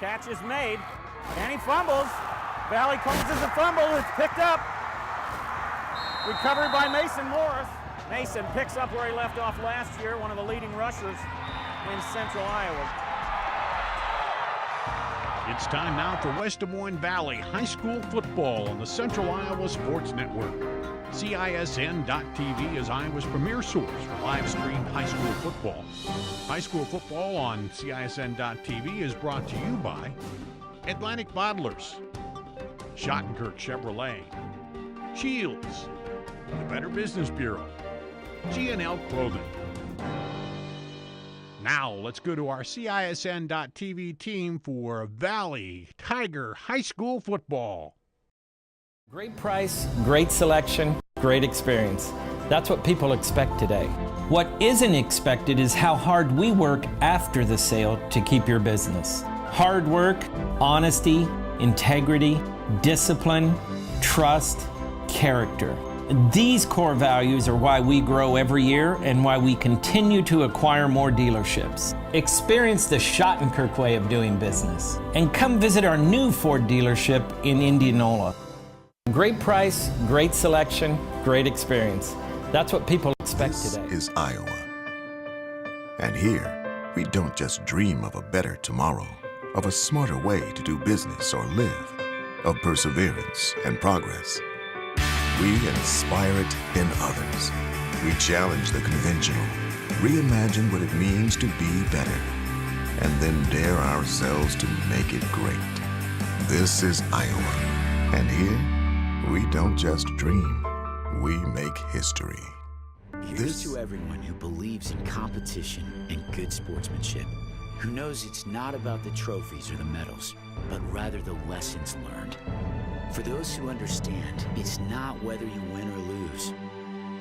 Catch is made, and he fumbles. Valley causes a fumble. It's picked up. Recovered by Mason Morris. Mason picks up where he left off last year, one of the leading rushers in Central Iowa. It's time now for West Des Moines Valley High School football on the Central Iowa Sports Network. CISN.TV is Iowa's premier source for live-streamed high school football. High school football on CISN.TV is brought to you by Atlantic Bottlers, Schottenkirk Chevrolet, Shields, the Better Business Bureau, G&L Clothing. Now let's go to our CISN.TV team for Valley Tiger High School football. Great price, great selection, great experience. That's what people expect today. What isn't expected is how hard we work after the sale to keep your business. Hard work, honesty, integrity, discipline, trust, character. These core values are why we grow every year and why we continue to acquire more dealerships. Experience the Schottenkirk way of doing business and come visit our new Ford dealership in Indianola. Great price, great selection, great experience. That's what people expect today. This is Iowa. And here, we don't just dream of a better tomorrow, of a smarter way to do business or live, of perseverance and progress. We inspire it in others. We challenge the conventional, reimagine what it means to be better, and then dare ourselves to make it great. This is Iowa. And here, we don't just dream, we make history. Here's to everyone who believes in competition and good sportsmanship, who knows it's not about the trophies or the medals, but rather the lessons learned. For those who understand, it's not whether you win or lose,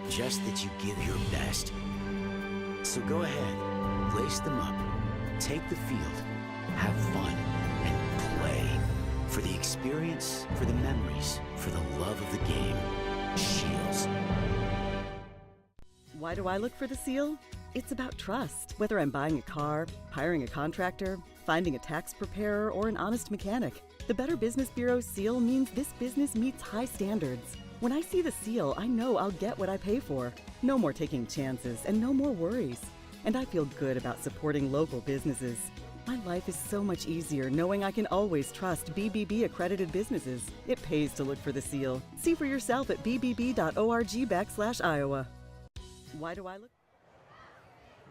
just that you give your best. So go ahead, lace them up, take the field, have fun, and play. For the experience, for the memories, for the love of the game. Shields. Why do I look for the seal? It's about trust. Whether I'm buying a car, hiring a contractor, finding a tax preparer, or an honest mechanic, the Better Business Bureau seal means this business meets high standards. When I see the seal, I know I'll get what I pay for. No more taking chances and no more worries. And I feel good about supporting local businesses. My life is so much easier knowing I can always trust BBB accredited businesses. It pays to look for the seal. See for yourself at bbb.org/Iowa. Why do I look?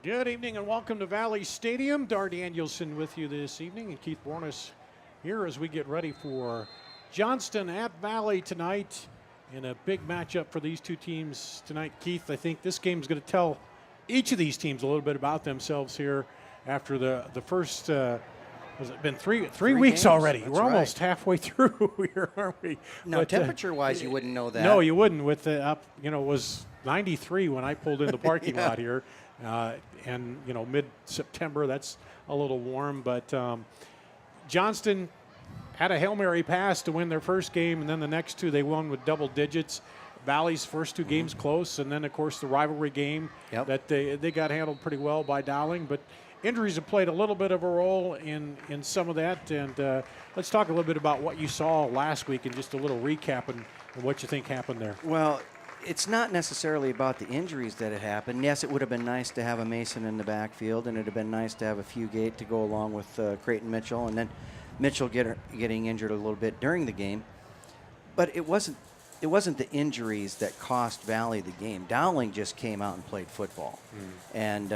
Good evening and welcome to Valley Stadium. Dar Danielson with you this evening, and Keith Bornas here as we get ready for Johnston at Valley tonight in a big matchup for these two teams tonight. Keith, I think this game is going to tell each of these teams a little bit about themselves here after the first, has it been three weeks games already? That's We're almost halfway through here, aren't we? Now, temperature-wise, you wouldn't know that. No, you wouldn't. With the up, it was 93 when I pulled in the parking lot here. And, mid-September, that's a little warm. But Johnston had a Hail Mary pass to win their first game, and then the next two they won with double digits. Valley's first two games close, and then, of course, the rivalry game that they got handled pretty well by Dowling. But injuries have played a little bit of a role in some of that. And let's talk a little bit about what you saw last week and just a little recap and what you think happened there. Well, it's not necessarily about the injuries that had happened. Yes, it would have been nice to have a Mason in the backfield, and it would have been nice to have a Fugate to go along with Creighton Mitchell, and then Mitchell getting injured a little bit during the game. But it wasn't the injuries that cost Valley the game. Dowling just came out and played football. And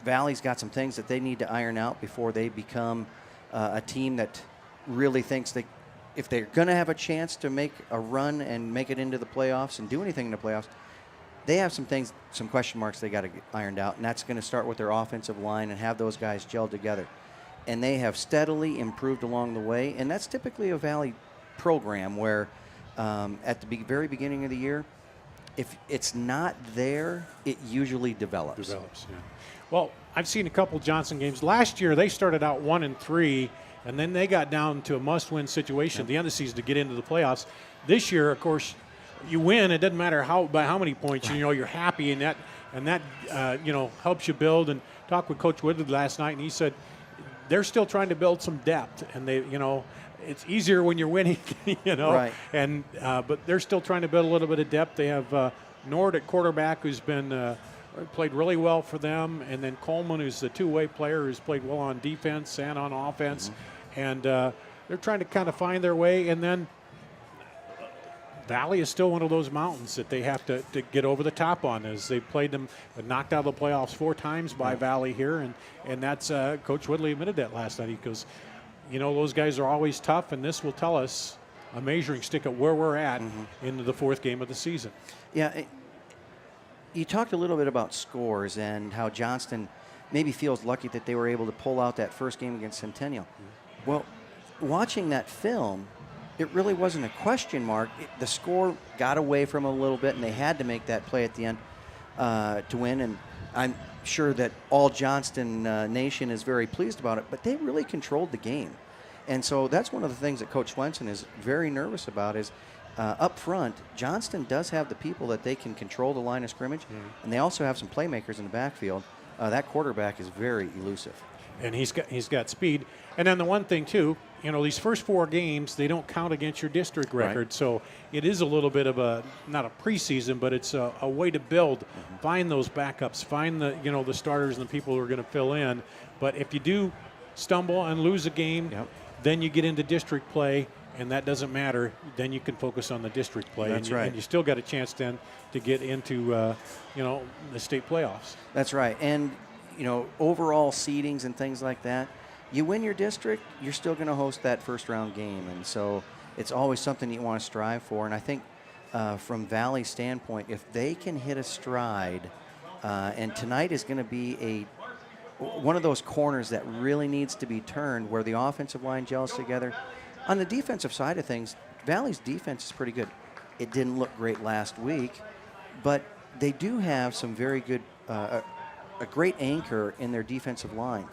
Valley's got some things that they need to iron out before they become a team that really thinks if they're going to have a chance to make a run and make it into the playoffs and do anything in the playoffs, they have some things, some question marks they got to get ironed out, and that's going to start with their offensive line and have those guys gelled together. And they have steadily improved along the way, and that's typically a Valley program where at the very beginning of the year, if it's not there, it usually develops. Yeah. Well, I've seen a couple Johnston games. Last year, they started out 1-3, and then they got down to a must-win situation at the end of the season to get into the playoffs. This year, of course, you win. It doesn't matter by how many points. You're happy, and that helps you build. And talked with Coach Woodley last night, and he said they're still trying to build some depth, and they, it's easier when you're winning, Right. And but they're still trying to build a little bit of depth. They have Nord at quarterback, who's been played really well for them, and then Coleman, who's the two-way player, who's played well on defense and on offense, and they're trying to kind of find their way. And then Valley is still one of those mountains that they have to get over the top on, as they played them, knocked out of the playoffs 4 times by Valley here, and that's Coach Woodley admitted that last night. He goes, those guys are always tough, and this will tell us a measuring stick at where we're at into the 4th game of the season. Yeah, you talked a little bit about scores and how Johnston maybe feels lucky that they were able to pull out that first game against Centennial. Well, watching that film, it really wasn't a question mark. The score got away from them a little bit, and they had to make that play at the end to win. And I'm sure that all Johnston Nation is very pleased about it, but they really controlled the game. And so that's one of the things that Coach Swenson is very nervous about is up front, Johnston does have the people that they can control the line of scrimmage, and they also have some playmakers in the backfield. That quarterback is very elusive. And he's got speed. And then the one thing, too, these first 4 games, they don't count against your district record. Right. So it is a little bit of not a preseason, but it's a way to build, find those backups, find the starters and the people who are going to fill in. But if you do stumble and lose a game, then you get into district play, and that doesn't matter. Then you can focus on the district play. That's right. And you still got a chance then to get into, the state playoffs. That's right. And, overall seedings and things like that, you win your district, you're still going to host that first-round game. And so it's always something you want to strive for. And I think from Valley's standpoint, if they can hit a stride, and tonight is going to be one of those corners that really needs to be turned where the offensive line gels together. On the defensive side of things, Valley's defense is pretty good. It didn't look great last week, but they do have some very good, a great anchor in their defensive line.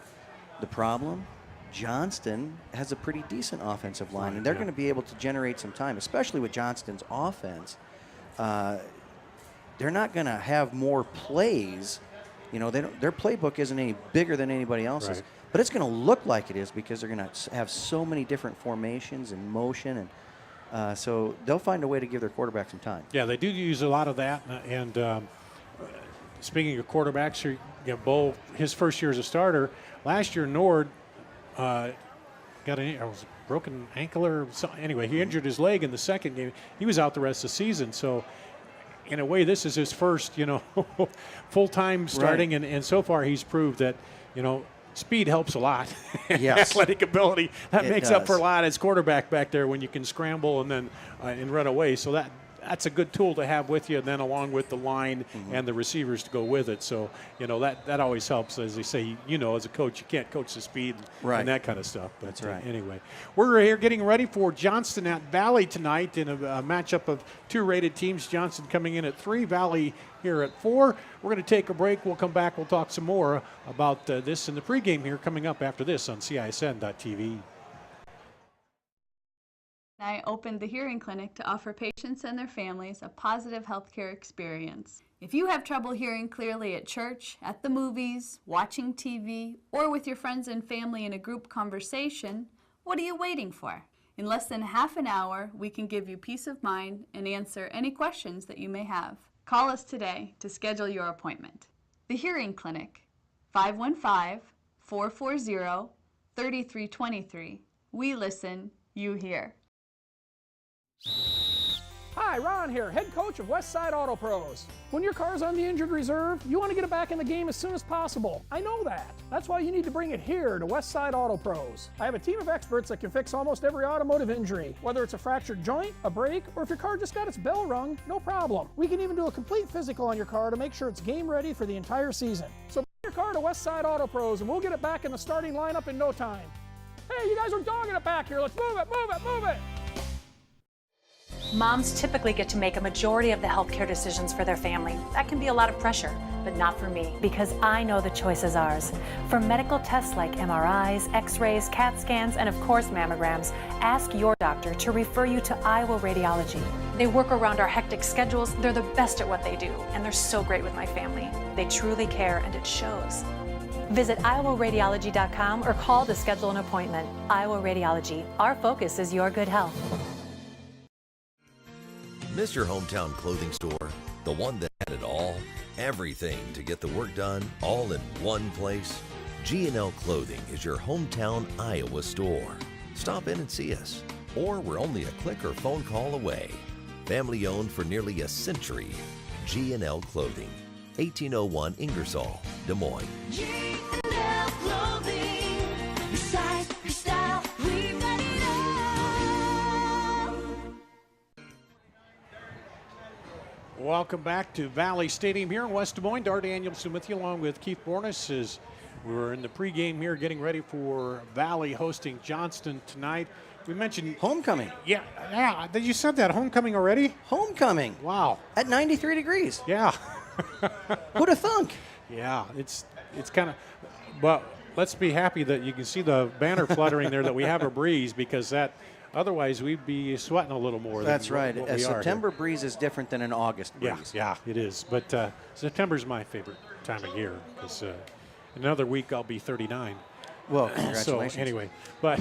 The problem, Johnston has a pretty decent offensive line, and they're going to be able to generate some time, especially with Johnston's offense. They're not going to have more plays. Their playbook isn't any bigger than anybody else's. Right. But it's going to look like it is because they're going to have so many different formations and motion, and so they'll find a way to give their quarterback some time. Yeah, they do use a lot of that. And speaking of quarterbacks, Bo, his first year as a starter, last year Nord got a broken ankle or something. Anyway, he injured his leg in the second game. He was out the rest of the season. So in a way, this is his first, full-time starting, Right. and so far he's proved that, speed helps a lot. Yes. Athletic ability, that It makes up for does. a lot as quarterback back there when you can scramble and then and run away. So that's a good tool to have with you, and then along with the line and the receivers to go with it. So, that always helps. As they say, as a coach, you can't coach the speed Right. and that kind of stuff. But That's right. Anyway, we're here getting ready for Johnston at Valley tonight in a matchup of 2 rated teams. Johnston coming in at 3, Valley here at 4. We're going to take a break. We'll come back. We'll talk some more about this in the pregame here coming up after this on CISN.TV. I opened the Hearing Clinic to offer patients and their families a positive healthcare experience. If you have trouble hearing clearly at church, at the movies, watching TV, or with your friends and family in a group conversation, what are you waiting for? In less than half an hour, we can give you peace of mind and answer any questions that you may have. Call us today to schedule your appointment. The Hearing Clinic, 515-440-3323. We listen, you hear. Hi, Ron here, head coach of Westside Auto Pros. When your car's on the injured reserve, you want to get it back in the game as soon as possible. I know that. That's why you need to bring it here to Westside Auto Pros. I have a team of experts that can fix almost every automotive injury. Whether it's a fractured joint, a brake, or if your car just got its bell rung, no problem. We can even do a complete physical on your car to make sure it's game ready for the entire season. So bring your car to Westside Auto Pros and we'll get it back in the starting lineup in no time. Hey, you guys are dogging it back here. Let's move it, move it, move it. Moms typically get to make a majority of the healthcare decisions for their family. That can be a lot of pressure, but not for me. Because I know the choice is ours. For medical tests like MRIs, X-rays, CAT scans, and of course mammograms, ask your doctor to refer you to Iowa Radiology. They work around our hectic schedules. They're the best at what they do, and they're so great with my family. They truly care, and it shows. Visit iowaradiology.com or call to schedule an appointment. Iowa Radiology. Our focus is your good health. Miss your hometown clothing store? The one that had it all? Everything to get the work done, all in one place? G&L Clothing is your hometown Iowa store. Stop in and see us. Or we're only a click or phone call away. Family owned for nearly a century. G&L Clothing. 1801 Ingersoll, Des Moines. G&L Clothing. Your size, your style, we've got it all. Welcome back to Valley Stadium here in West Des Moines. Dar Danielson with you along with Keith Bornas as we're in the pregame here getting ready for Valley hosting Johnston tonight. We mentioned homecoming. Yeah. You said that. Homecoming already? Homecoming. Wow. At 93 degrees. Yeah. Who'd have thunk? Yeah, it's kind of, but let's be happy that you can see the banner fluttering there that we have a breeze, because that otherwise we'd be sweating a little more. That's right. What A we September breeze is different than an August breeze. Yeah, it is. But September's my favorite time of year because another week I'll be 39. Well, congratulations. So anyway, but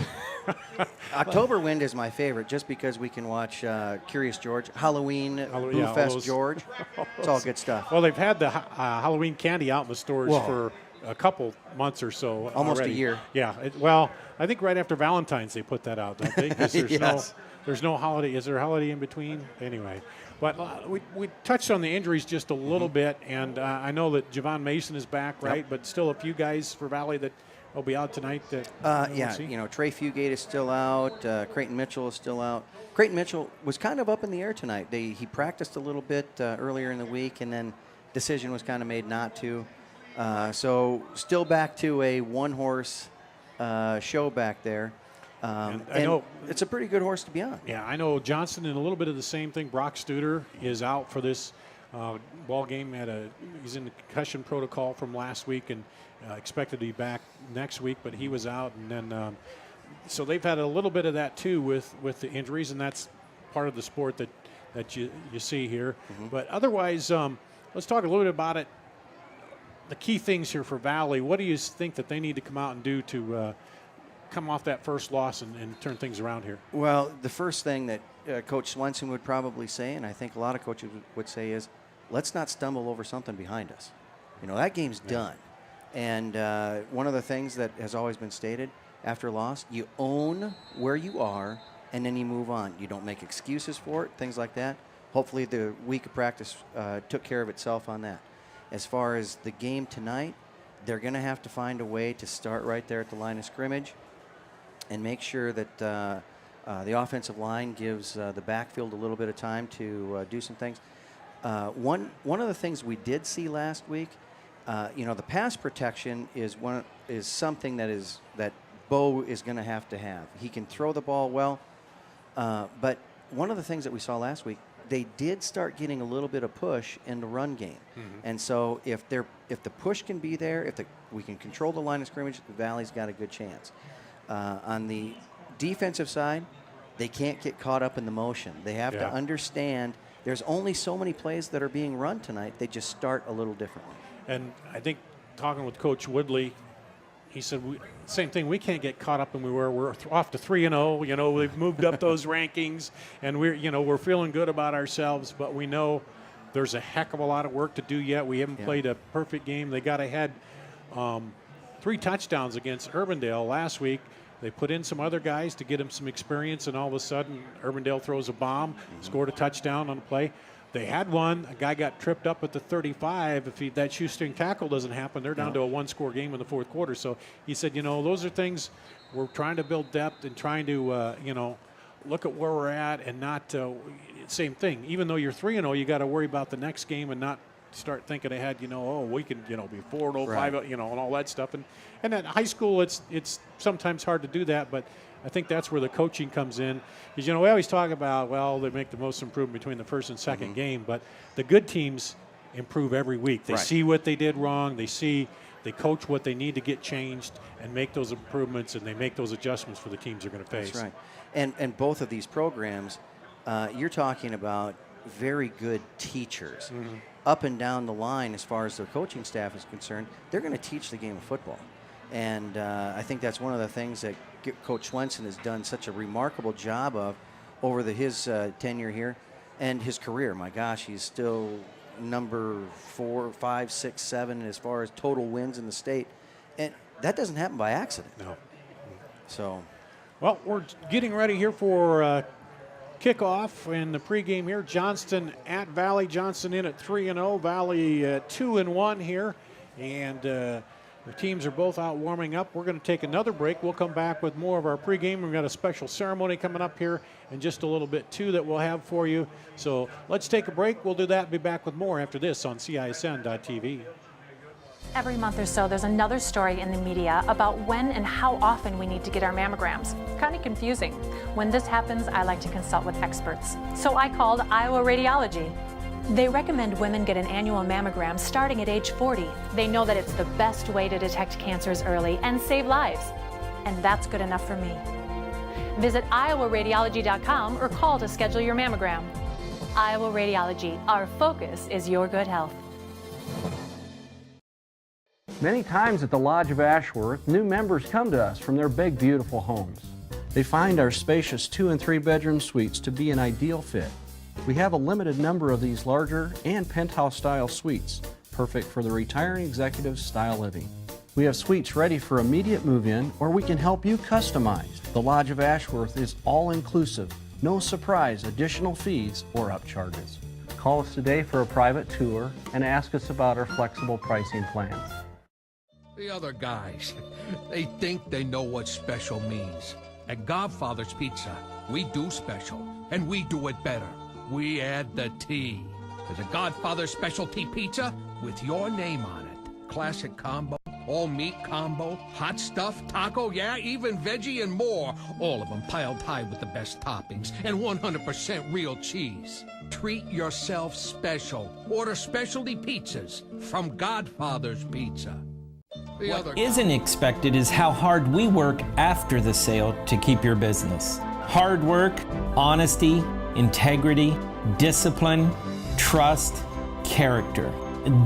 October Wind is my favorite just because we can watch Curious George, Halloween, Boo Fest George. It's all good stuff. Well, they've had the Halloween candy out in the stores for a couple months or so. Almost already. a year. Yeah. Well, I think right after Valentine's they put that out, don't they? Because there's no holiday. Is there a holiday in between? Anyway. But we touched on the injuries just a little bit, and I know that Javon Mason is back, right? Yep. But still a few guys for Valley that will be out tonight. Trey Fugate is still out. Creighton Mitchell is still out. Creighton Mitchell was kind of up in the air tonight. He practiced a little bit earlier in the week, and then decision was kind of made not to. So still back to a one-horse show back there. I know it's a pretty good horse to be on. Yeah, I know Johnston in a little bit of the same thing. Brock Studer is out for this ball game. He's in the concussion protocol from last week and expected to be back next week, but he was out. And then so they've had a little bit of that too with the injuries, and that's part of the sport that you see here. Mm-hmm. But otherwise, let's talk a little bit about it. The key things here for Valley, what do you think that they need to come out and do to come off that first loss and turn things around here? Well, the first thing that Coach Swenson would probably say, and I think a lot of coaches would say, is let's not stumble over something behind us. That game's done. And one of the things that has always been stated after a loss, you own where you are, and then you move on. You don't make excuses for it, things like that. Hopefully the week of practice took care of itself on that. As far as the game tonight, they're going to have to find a way to start right there at the line of scrimmage and make sure that the offensive line gives the backfield a little bit of time to do some things. One of the things we did see last week, the pass protection is something that Bo is going to have. He can throw the ball well, but one of the things that we saw last week, they did start getting a little bit of push in the run game. Mm-hmm. And so if the push can be there, if we can control the line of scrimmage, the Valley's got a good chance. On the defensive side, they can't get caught up in the motion. They have to understand there's only so many plays that are being run tonight. They just start a little differently. And I think talking with Coach Woodley, he said, same thing, we can't get caught up in we're off to 3-0. We've moved up those rankings, and we're feeling good about ourselves, but we know there's a heck of a lot of work to do yet. We haven't played a perfect game. They got ahead 3 touchdowns against Urbandale last week. They put in some other guys to get them some experience, and all of a sudden, Urbandale throws a bomb, scored a touchdown on the play. They had one. A guy got tripped up at the 35. If that shoestring tackle doesn't happen, they're down to a one-score game in the fourth quarter. So he said, those are things we're trying to build depth and trying to, look at where we're at and not same thing. Even though you're 3-0, you got to worry about the next game and not start thinking ahead, we can, be 4-0, 5-0, and all that stuff. And at high school, it's sometimes hard to do that, but I think that's where the coaching comes in. Because, we always talk about, they make the most improvement between the first and second game, but the good teams improve every week. They see what they did wrong. They coach what they need to get changed and make those improvements, and they make those adjustments for the teams they're going to face. That's right. And both of these programs, you're talking about very good teachers. Mm-hmm. up and down the line as far as the coaching staff is concerned, they're going to teach the game of football. And I think that's one of the things that Coach Swenson has done such a remarkable job of over his tenure here and his career. My gosh, he's still number 4, 5, 6, 7 as far as total wins in the state. And that doesn't happen by accident. No. So, well, we're getting ready here for kickoff in the pregame here. Johnston at Valley. Johnston in at 3-0. Valley 2-1 here. And the teams are both out warming up. We're going to take another break. We'll come back with more of our pregame. We've got a special ceremony coming up here in just a little bit, too, that we'll have for you. So let's take a break. We'll do that and be back with more after this on CISN.TV. Every month or so, there's another story in the media about when and how often we need to get our mammograms. Kind of confusing. When this happens, I like to consult with experts. So I called Iowa Radiology. They recommend women get an annual mammogram starting at age 40. They know that it's the best way to detect cancers early and save lives. And that's good enough for me. Visit iowaradiology.com or call to schedule your mammogram. Iowa Radiology, our focus is your good health. Many times at the Lodge of Ashworth, new members come to us from their big, beautiful homes. They find our spacious 2- and 3-bedroom suites to be an ideal fit. We have a limited number of these larger and penthouse-style suites, perfect for the retiring executive style living. We have suites ready for immediate move-in, or we can help you customize. The Lodge of Ashworth is all-inclusive, no surprise additional fees or upcharges. Call us today for a private tour and ask us about our flexible pricing plans. The other guys, they think they know what special means. At Godfather's Pizza, we do special, and we do it better. We add the T. There's a Godfather specialty pizza with your name on it. Classic combo, all meat combo, hot stuff, taco, yeah, even veggie and more. All of them piled high with the best toppings and 100% real cheese. Treat yourself special. Order specialty pizzas from Godfather's Pizza. What isn't expected is how hard we work after the sale to keep your business. Hard work, honesty, integrity, discipline, trust, character.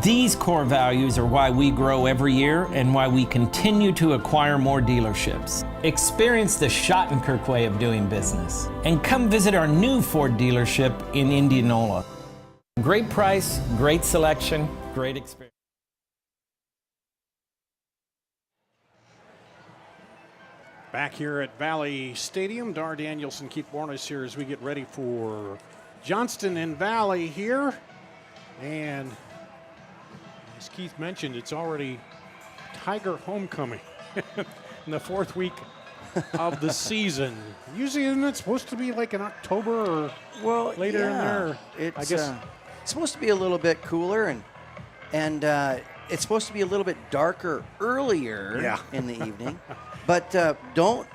These core values are why we grow every year and why we continue to acquire more dealerships. Experience the Schottenkirk way of doing business and come visit our new Ford dealership in Indianola. Great price, great selection, great experience. Back here at Valley Stadium, Dar Danielson, Keith Bornes here as we get ready for Johnston and Valley here. And as Keith mentioned, it's already Tiger homecoming in the 4th week of the season. Usually isn't it supposed to be like in October or later in there? I guess it's supposed to be a little bit cooler and it's supposed to be a little bit darker earlier in the evening. But don't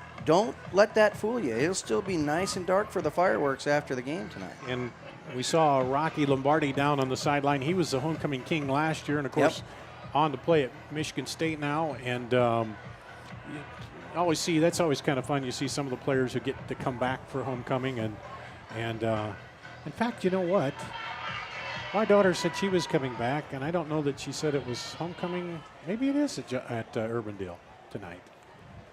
let that fool you. It'll still be nice and dark for the fireworks after the game tonight. And we saw Rocky Lombardi down on the sideline. He was the homecoming king last year, and of course, on to play at Michigan State now. And you always see that's always kind of fun. You see some of the players who get to come back for homecoming, and in fact, you know what? My daughter said she was coming back, and I don't know that she said it was homecoming. Maybe it is at Urbandale tonight.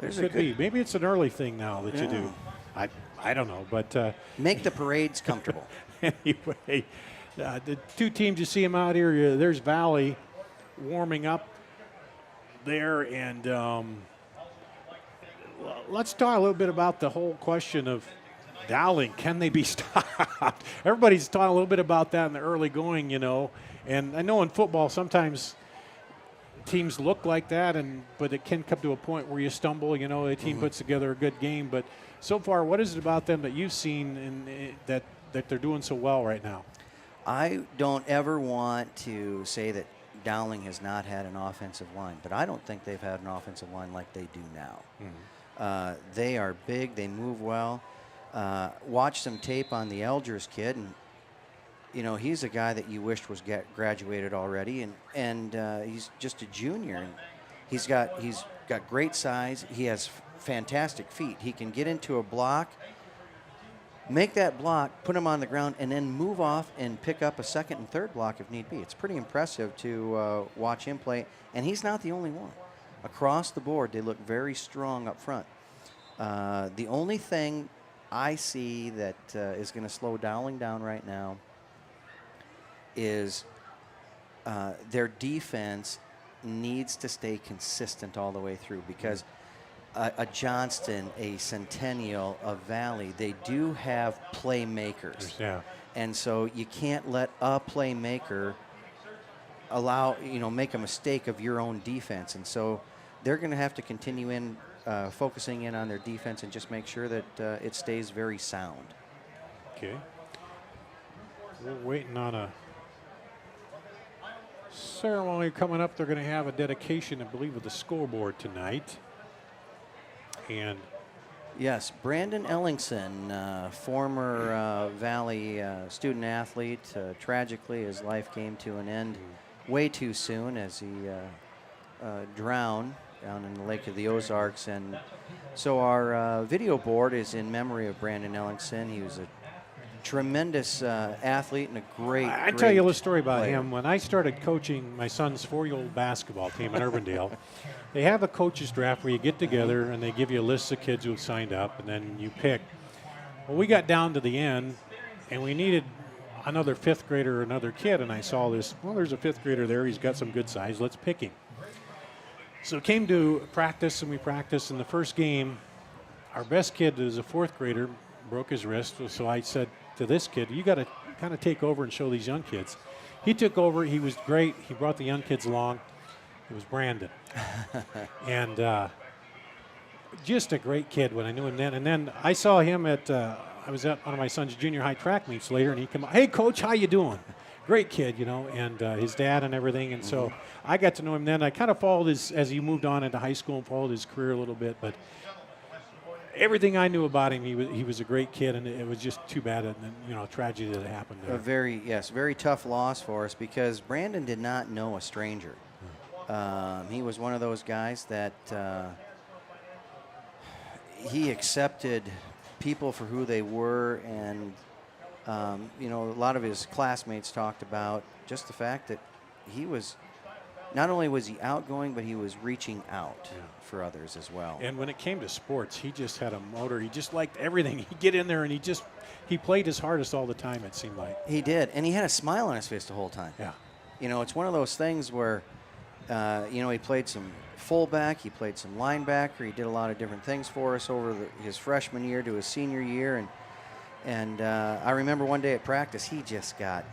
It could be. Maybe it's an early thing now that you do. I don't know, but make the parades comfortable. Anyway, the two teams you see them out here. There's Valley warming up there, and let's talk a little bit about the whole question of Dowling. Can they be stopped? Everybody's talking a little bit about that in the early going, you know. And I know in football sometimes teams look like that, but it can come to a point where you stumble. You know, a team puts together a good game, but so far, what is it about them that you've seen that they're doing so well right now? I don't ever want to say that Dowling has not had an offensive line, but I don't think they've had an offensive line like they do now. They are big. They move well. Watch some tape on the Elders kid, and you know he's a guy that you wished was graduated already, and he's just a junior, and he's got great size. He has fantastic feet. He can get into a block make that block, put them on the ground, and then move off and pick up a second and third block if need be. It's pretty impressive to watch him play, and he's not the only one. Across the board, they look very strong up front. The only thing I see that is going to slow Dowling down right now is their defense needs to stay consistent all the way through, because a Johnston, a Centennial, a Valley, they do have playmakers. Yeah. And so you can't let a playmaker make a mistake of your own defense. And so they're going to have to continue focusing in on their defense and just make sure that it stays very sound. Okay. We're waiting on a ceremony coming up. They're going to have a dedication, I believe, of the scoreboard tonight. And yes, Brandon Ellingson, former Valley student athlete, tragically his life came to an end way too soon as he drowned down in the Lake of the Ozarks. And so our video board is in memory of Brandon Ellingson. He was a tremendous athlete and a great I tell you a little story about player. him. When I started coaching my son's 4-year-old basketball team in Urbandale, they have a coaches draft where you get together and they give you a list of kids who signed up, and then you pick. Well, we got down to the end, and we needed another 5th grader or another kid, and I saw this, well, there's a 5th grader there. He's got some good size. Let's pick him. So it came to practice, and we practiced. In the first game, our best kid is a 4th grader, broke his wrist. So I said to this kid, you got to kind of take over and show these young kids. He took over. He was great. He brought the young kids along. It was Brandon. And just a great kid when I knew him then. And then I saw him at, I was at one of my son's junior high track meets later, and he came, hey, Coach, how you doing? Great kid, and his dad and everything. And so I got to know him then. I kind of followed as he moved on into high school and followed his career a little bit. But everything I knew about him, he was a great kid, and it was just too bad, tragedy that happened there. A very tough loss for us, because Brandon did not know a stranger. He was one of those guys that he accepted people for who they were, and a lot of his classmates talked about just the fact that he was, not only was he outgoing, but he was reaching out for others as well. And when it came to sports, he just had a motor. He just liked everything. He'd get in there, and he played his hardest all the time, it seemed like. He did, and he had a smile on his face the whole time. Yeah. It's one of those things where, he played some fullback, he played some linebacker, he did a lot of different things for us over his freshman year to his senior year, and I remember one day at practice, he just got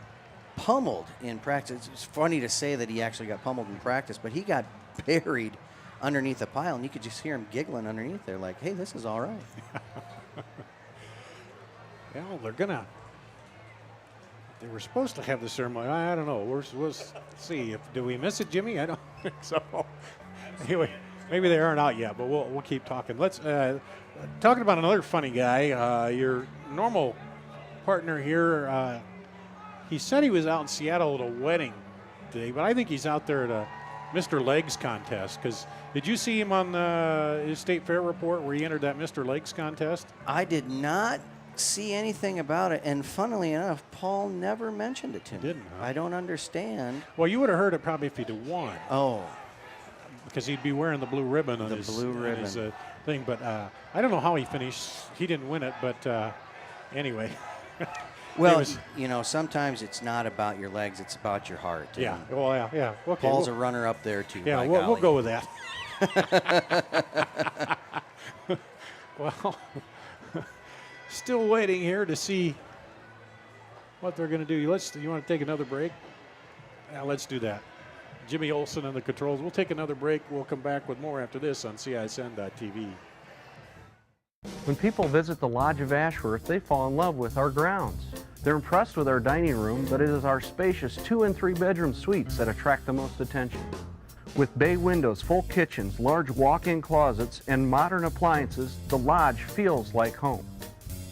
pummeled in practice. It's funny to say that he actually got pummeled in practice, but he got buried underneath a pile, and you could just hear him giggling underneath there like, hey, this is all right. Well, they were supposed to have the ceremony. I don't know. We'll see. Do we miss it, Jimmy? I don't think so. Anyway, maybe they aren't out yet, but we'll keep talking. Let's talking about another funny guy. Your normal partner here. He said he was out in Seattle at a wedding today, but I think he's out there at a Mr. Legs contest. Because did you see him on his State Fair report where he entered that Mr. Legs contest? I did not see anything about it, and funnily enough, Paul never mentioned it to me. Didn't, huh? I don't understand. Well, you would have heard it probably if he'd have won. Oh. Because he'd be wearing the blue ribbon on his thing. But I don't know how he finished. He didn't win it, but anyway. Well, sometimes it's not about your legs, it's about your heart. Yeah, yeah. Okay, Paul's a runner up there, too. Yeah, we'll go with that. Well, still waiting here to see what they're going to do. You want to take another break? Yeah, let's do that. Jimmy Olson on the controls. We'll take another break. We'll come back with more after this on CISN.TV. When people visit the Lodge of Ashworth, they fall in love with our grounds. They're impressed with our dining room, but it is our spacious 2- and 3-bedroom suites that attract the most attention. With bay windows, full kitchens, large walk-in closets, and modern appliances, the Lodge feels like home.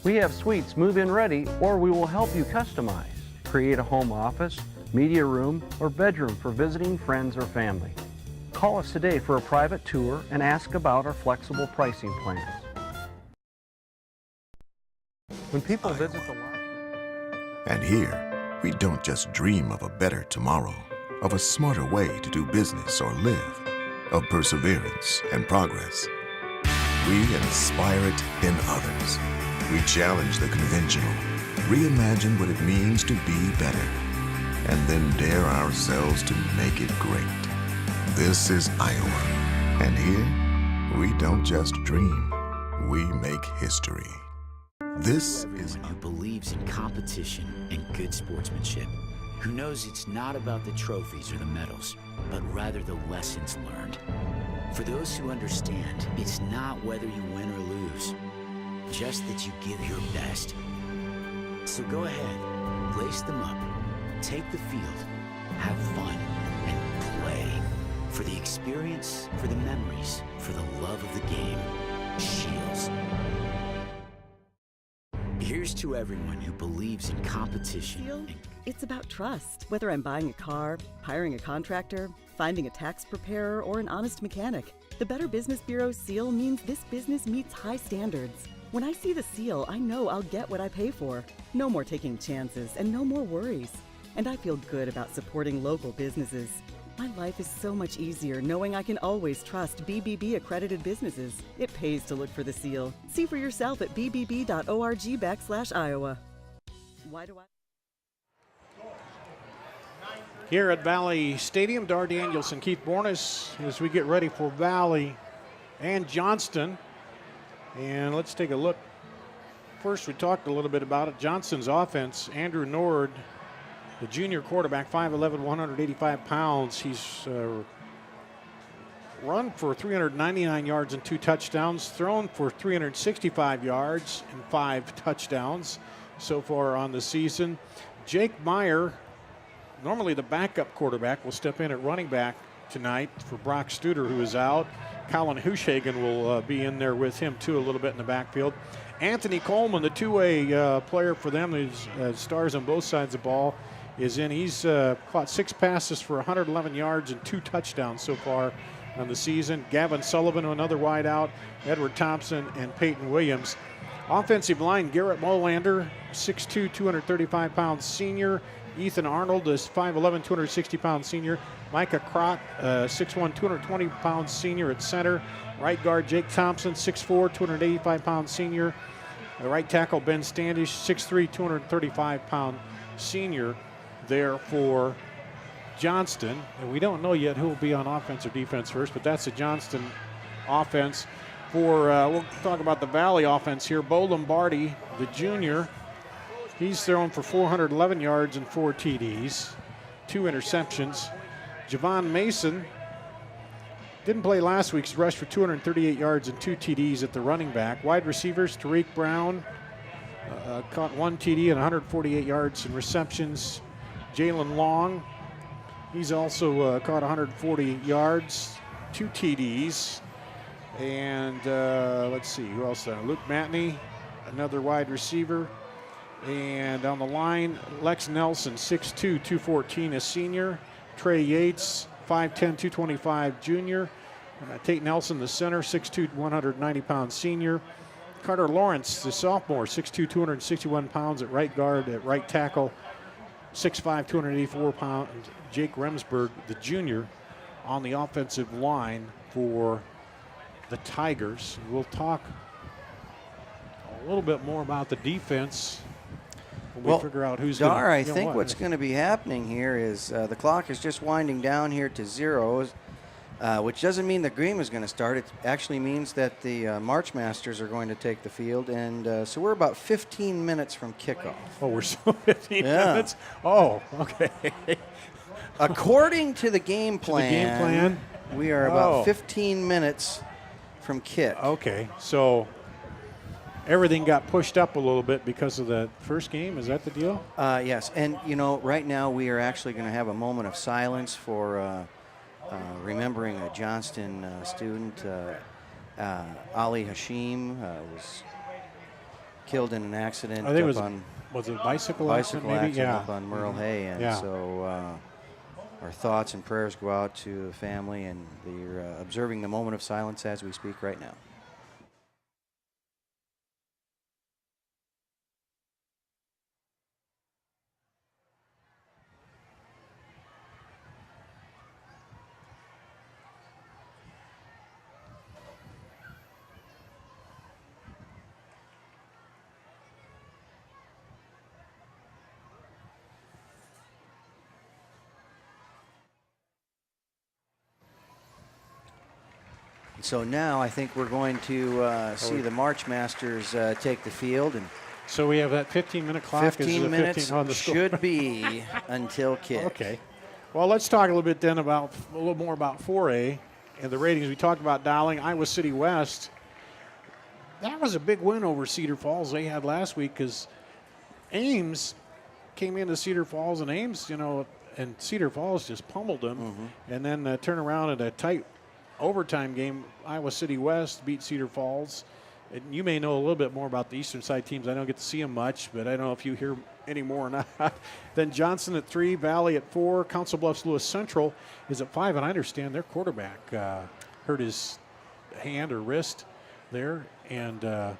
We have suites move-in ready, or we will help you customize. Create a home office, media room, or bedroom for visiting friends or family. Call us today for a private tour and ask about our flexible pricing plans. When people visit the And here, we don't just dream of a better tomorrow, of a smarter way to do business or live, of perseverance and progress. We inspire it in others. We challenge the conventional, reimagine what it means to be better, and then dare ourselves to make it great. This is Iowa, and here, we don't just dream, we make history. This is Everyone who believes in competition and good sportsmanship, who knows it's not about the trophies or the medals, but rather the lessons learned. For those who understand, it's not whether you win or lose, just that you give your best. So go ahead, lace them up, take the field, have fun, and play. For the experience, for the memories, for the love of the game. Shields. Here's to everyone who believes in competition. Seal? It's about trust. Whether I'm buying a car, hiring a contractor, finding a tax preparer, or an honest mechanic, the Better Business Bureau seal means this business meets high standards. When I see the seal, I know I'll get what I pay for. No more taking chances and no more worries. And I feel good about supporting local businesses. My life is so much easier knowing I can always trust BBB accredited businesses. It pays to look for the seal. See for yourself at bbb.org/Iowa. Why do I? Here at Valley Stadium, Dar Danielson, Keith Bornes, as we get ready for Valley and Johnston. And let's take a look. First, we talked a little bit about it. Johnston's offense, Andrew Nord, the junior quarterback, 5'11", 185 pounds. He's run for 399 yards and 2 touchdowns, thrown for 365 yards and 5 touchdowns so far on the season. Jake Meyer, normally the backup quarterback, will step in at running back tonight for Brock Studer, who is out. Colin Hushagen will be in there with him, too, a little bit in the backfield. Anthony Coleman, the two-way player for them, who's stars on both sides of the ball, is in. He's caught 6 passes for 111 yards and 2 touchdowns so far on the season. Gavin Sullivan, another wideout, Edward Thompson, and Peyton Williams. Offensive line, Garrett Molander, 6'2", 235-pound senior. Ethan Arnold is 5'11", 260-pound senior. Micah Crott, 6'1", 220-pound senior at center. Right guard, Jake Thompson, 6'4", 285-pound senior. Right tackle, Ben Standish, 6'3", 235-pound senior there for Johnston. And we don't know yet who will be on offense or defense first, but that's the Johnston offense. We'll talk about the Valley offense here. Bo Lombardi, the junior, he's thrown for 411 yards and 4 TDs, 2 interceptions. Javon Mason didn't play last week's rush for 238 yards and 2 TDs at the running back. Wide receivers, Tariq Brown caught 1 TD and 148 yards and receptions. Jalen Long, he's also caught 140 yards, 2 TDs. And let's see, who else there? Luke Matney, another wide receiver. And on the line, Lex Nelson, 6'2", 214, a senior. Trey Yates, 5'10", 225, junior. Tate Nelson, the center, 6'2", 190-pound senior. Carter Lawrence, the sophomore, 6'2", 261 pounds at right guard, at right tackle, 6'5", 284 pounds. Jake Remsburg, the junior, on the offensive line for the Tigers. We'll talk a little bit more about the defense when we figure out who's going to. Dar, I think what's going to be happening here is the clock is just winding down here to 0, which doesn't mean the game is going to start. It actually means that the March Masters are going to take the field, and so we're about 15 minutes from kickoff. Oh, we're still 15 minutes? Oh, okay. According to the game plan, we are about 15 minutes from kick. Okay, so everything got pushed up a little bit because of the first game. Is that the deal? Yes, and you know, right now we are actually going to have a moment of silence for remembering a Johnston student, Ali Hashim, was killed in an accident. I think was it a bicycle accident? Maybe? Accident up on Merle Hay, and so our thoughts and prayers go out to the family, and they're observing the moment of silence as we speak right now. So now I think we're going to see the March Masters take the field. And so we have that 15-minute clock. 15 minutes 15 on the score. should be until kick. Okay. Well, let's talk a little bit then about a little more about 4A and the ratings. We talked about Dowling, Iowa City West. That was a big win over Cedar Falls they had last week because Ames came into Cedar Falls, and Ames, and Cedar Falls just pummeled them. Mm-hmm. And then turn around in a tight overtime game. Iowa City West beat Cedar Falls. And you may know a little bit more about the eastern side teams. I don't get to see them much, but I don't know if you hear any more or not. Then Johnston at 3, Valley at 4, Council Bluffs Lewis Central is at 5, and I understand their quarterback hurt his hand or wrist there, and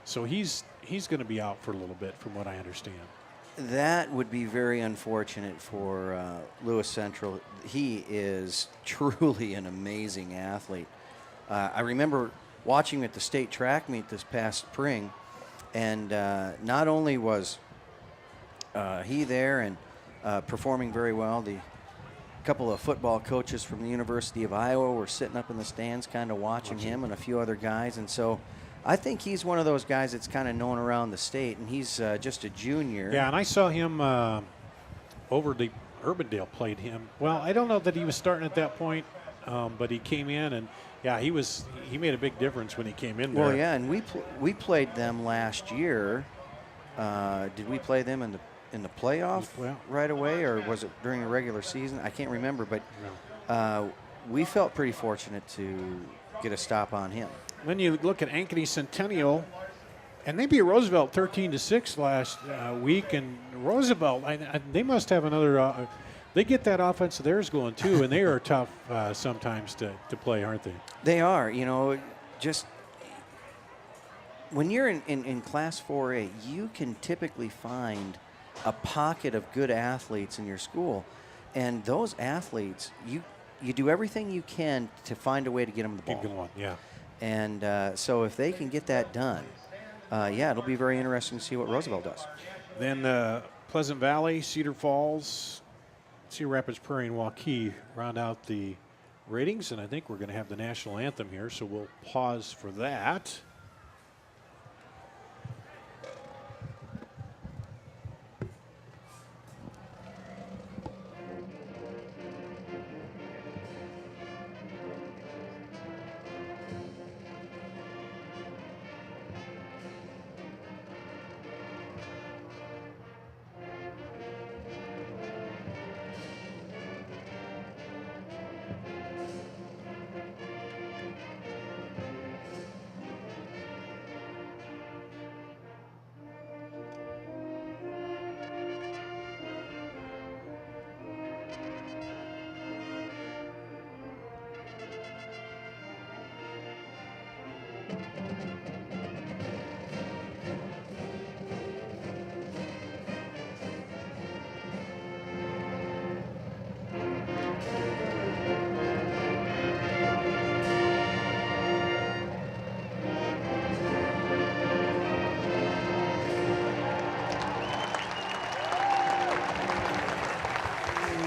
so he's going to be out for a little bit, from what I understand. That would be very unfortunate for Lewis Central. He is truly an amazing athlete. I remember watching at the state track meet this past spring, and not only was he there and performing very well, the couple of football coaches from the University of Iowa were sitting up in the stands kind of watching him and a few other guys. And so I think he's one of those guys that's kind of known around the state, and he's just a junior. Yeah, and I saw him over the Urbandale played him. Well, I don't know that he was starting at that point, but he came in, and yeah, he made a big difference when he came in there. Well, yeah, and we played them last year. Did we play them in the playoff right away, or was it during the regular season? I can't remember, but we felt pretty fortunate to get a stop on him. Then you look at Ankeny Centennial, and they beat Roosevelt 13-6 last week. And Roosevelt, they must have another. They get that offense of theirs going too, and they are tough sometimes to play, aren't they? They are. Just when you're in Class 4A, you can typically find a pocket of good athletes in your school, and those athletes, you do everything you can to find a way to get them the ball. Keep going, yeah. And so if they can get that done, it'll be very interesting to see what Roosevelt does. Then Pleasant Valley, Cedar Falls, Cedar Rapids, Prairie, and Waukee round out the ratings, and I think we're going to have the national anthem here, so we'll pause for that.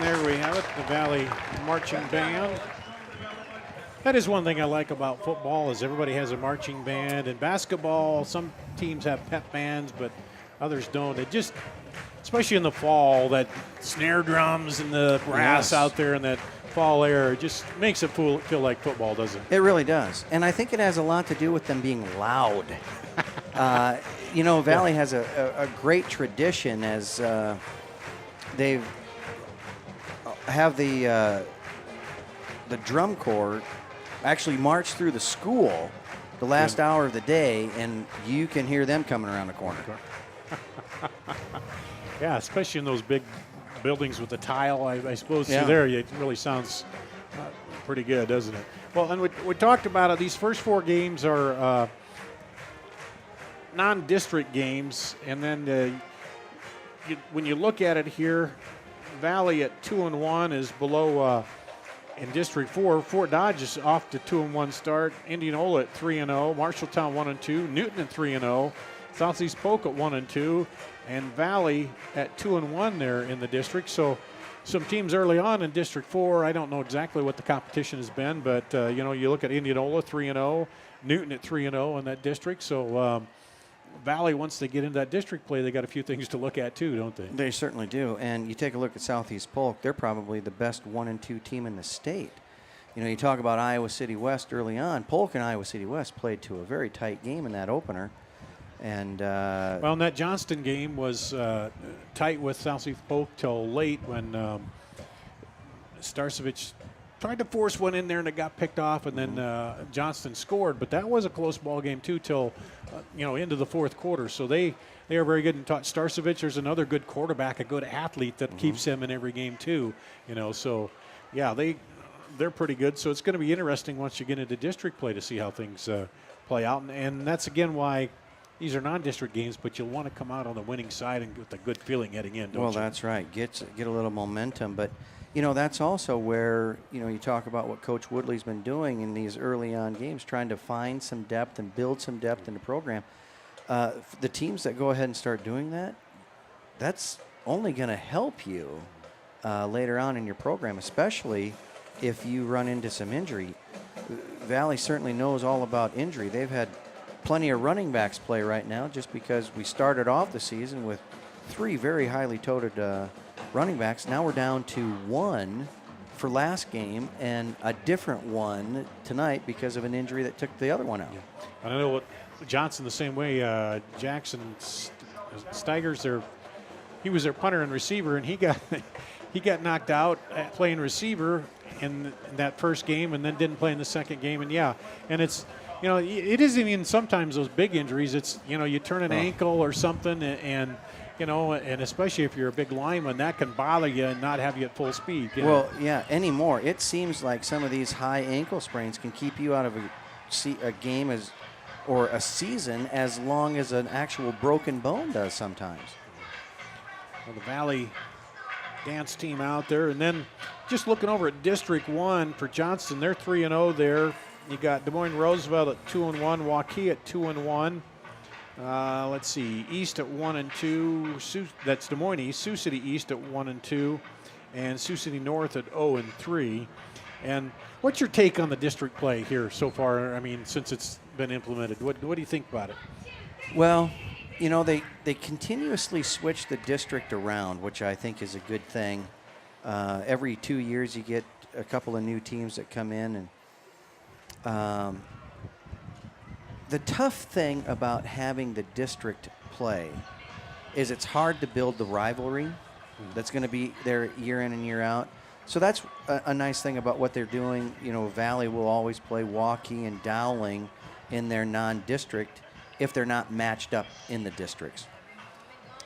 There we have it, the Valley Marching Band. That is one thing I like about football is everybody has a marching band. And basketball, some teams have pep bands, but others don't. It just, especially in the fall, that snare drums and the brass out there and that fall air, it just makes it feel like football, doesn't it? It really does. And I think it has a lot to do with them being loud. Valley has a great tradition as they've have the drum corps actually march through the school the last hour of the day, and you can hear them coming around the corner. Yeah, especially in those big buildings with the tile, I suppose through there, it really sounds pretty good, doesn't it? Well, and we talked about it. These first 4 games are non-district games, and then when you look at it here, Valley at 2-1 is below in District 4. Fort Dodge is off to 2-1 start. Indianola at 3-0. Marshalltown 1-2. Newton at 3-0. Southeast Polk at 1-2. And Valley at 2-1 there in the district. So some teams early on in District 4. I don't know exactly what the competition has been, but, you look at Indianola 3-0, Newton at 3-0 in that district. So Valley, once they get into that district play, they got a few things to look at too, don't they? They certainly do. And you take a look at Southeast Polk, they're probably the best 1 and 2 team in the state. You talk about Iowa City West early on. Polk and Iowa City West played to a very tight game in that opener. And well, and that Johnston game was tight with Southeast Polk till late when Starcevich tried to force one in there and it got picked off, and then Johnston scored. But that was a close ball game too till into the fourth quarter. So they are very good. And Starcevich, there's another good quarterback, a good athlete that keeps him in every game too. So yeah, they're pretty good. So it's going to be interesting once you get into district play to see how things play out. And that's again why these are non-district games, but you'll want to come out on the winning side and with a good feeling heading in, don't you? Well, that's right. Get a little momentum. But, that's also where, you talk about what Coach Woodley's been doing in these early on games, trying to find some depth and build some depth in the program. The teams that go ahead and start doing that, that's only going to help you later on in your program, especially if you run into some injury. Valley certainly knows all about injury. They've had plenty of running backs play right now just because we started off the season with 3 very highly touted running backs. Now we're down to 1 for last game and a different one tonight because of an injury that took the other one out. Yeah. I know what Johnson the same way. Jackson Steigers, he was their punter and receiver, and he got knocked out at playing receiver in that first game and then didn't play in the second game. And it's it isn't even sometimes those big injuries. It's, you turn an ankle or something and especially if you're a big lineman, that can bother you and not have you at full speed. Well, yeah, anymore. It seems like some of these high ankle sprains can keep you out of a game or a season as long as an actual broken bone does sometimes. Well, the Valley dance team out there. And then just looking over at District 1 for Johnston, they're 3-0 there. You got Des Moines Roosevelt at 2-1, Waukee at 2-1. Let's see, East at 1-2. That's Des Moines East. Sioux City East at 1-2, and Sioux City North at 0-3. And what's your take on the district play here so far? I mean, since it's been implemented, what do you think about it? Well, they continuously switch the district around, which I think is a good thing. Every 2 years, you get a couple of new teams that come in, and the tough thing about having the district play is it's hard to build the rivalry that's going to be there year in and year out. So that's a nice thing about what they're doing. Valley will always play Waukee and Dowling in their non-district if they're not matched up in the districts.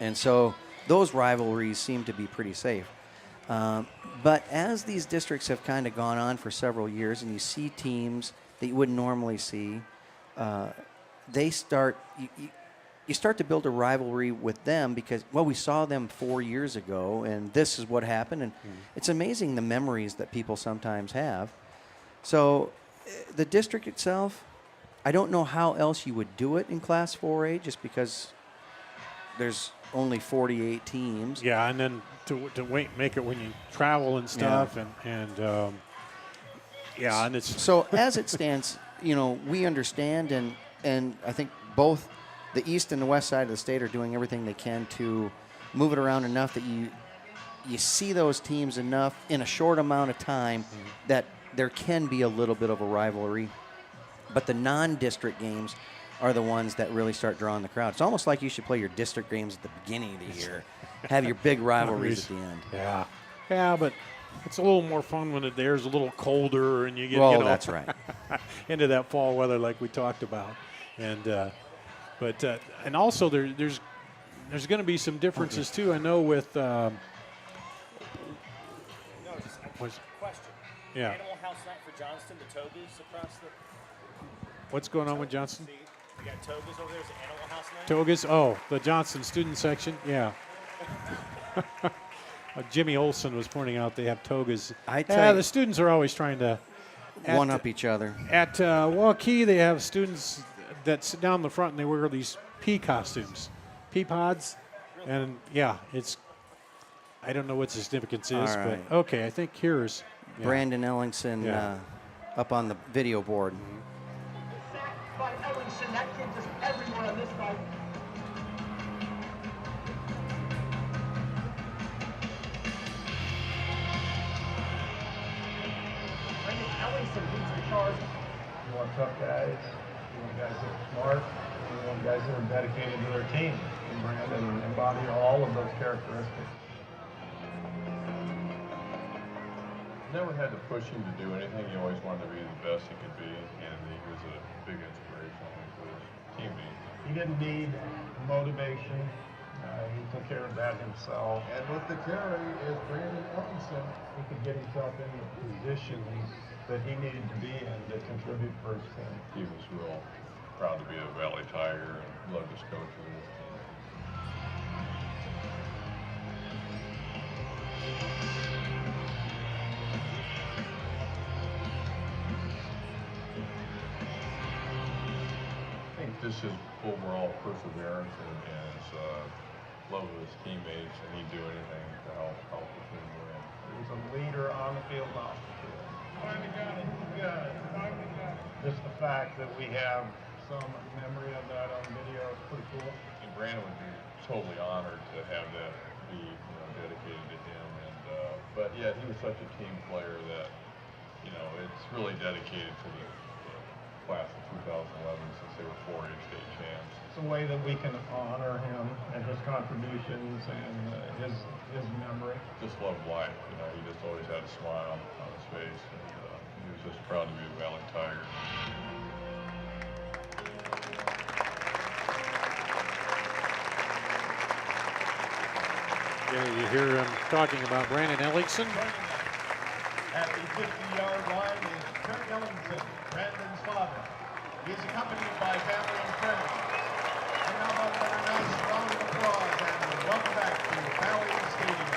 And so those rivalries seem to be pretty safe. But as these districts have kind of gone on for several years and you see teams that you wouldn't normally see, you start to build a rivalry with them because, well, we saw them 4 years ago and this is what happened. And it's amazing the memories that people sometimes have. So the district itself, I don't know how else you would do it in Class 4A just because there's only 48 teams. Yeah, and then to make it when you travel and stuff, and it's so as it stands, we understand, and I think both the east and the west side of the state are doing everything they can to move it around enough that you see those teams enough in a short amount of time that there can be a little bit of a rivalry. But the non-district games are the ones that really start drawing the crowd. It's almost like you should play your district games at the beginning of the year, have your big rivalries at the end. Yeah, but it's a little more fun when there's a little colder and you get that's right. into that fall weather like we talked about. And and also there's going to be some differences too. I know with Question. Yeah. Animal House night for Johnston, the togas across the. What's going on with Johnston? You got togas over there. Is it Animal House night? Togas? Oh, the Johnston student section? Yeah. Jimmy Olson was pointing out they have togas. The students are always trying to one-up each other. At Waukee, they have students that sit down in the front and they wear these pea costumes, pea pods. And, yeah, I don't know what the significance All is, right. but okay, I think here's Brandon Ellingson Yeah. up on the video board. By Ellingson, that kid just everywhere on this side. Brendan Ellingson leads the charge. You want tough guys, you want guys that are smart, you want guys that are dedicated to their team. And Brandon embody all of those characteristics. Never had to push him to do anything. He always wanted to be the best he could be, and he was a big inspiration for his teammates. He didn't need motivation. He took care of that himself. And with the carry is Brandon Ellingson. He could get himself in the positions that he needed to be in to contribute for his team. He was real proud to be a Valley Tiger and loved his coach with his team. I think just his overall perseverance and his love of his teammates, and he'd do anything to help the team win. He was a leader on the field, off the field. Finally got it. Good. Finally got it. Just the fact that we have some memory of that on video is pretty cool. And Brandon would be totally honored to have that be dedicated to him. And but yeah, he was such a team player that it's really dedicated to the class of 2011 since they were 4A state champs. It's a way that we can honor him and his contributions and his memory. Just loved life. He just always had a smile on his face, and he was just proud to be a Valley Tiger. Yeah, you hear him talking about Brandon Ellingson. At the 50-yard line is Kurt Ellingson, Brandon's father. He's accompanied by family and friends. And now about another nice round of applause and welcome back to Valley Stadium.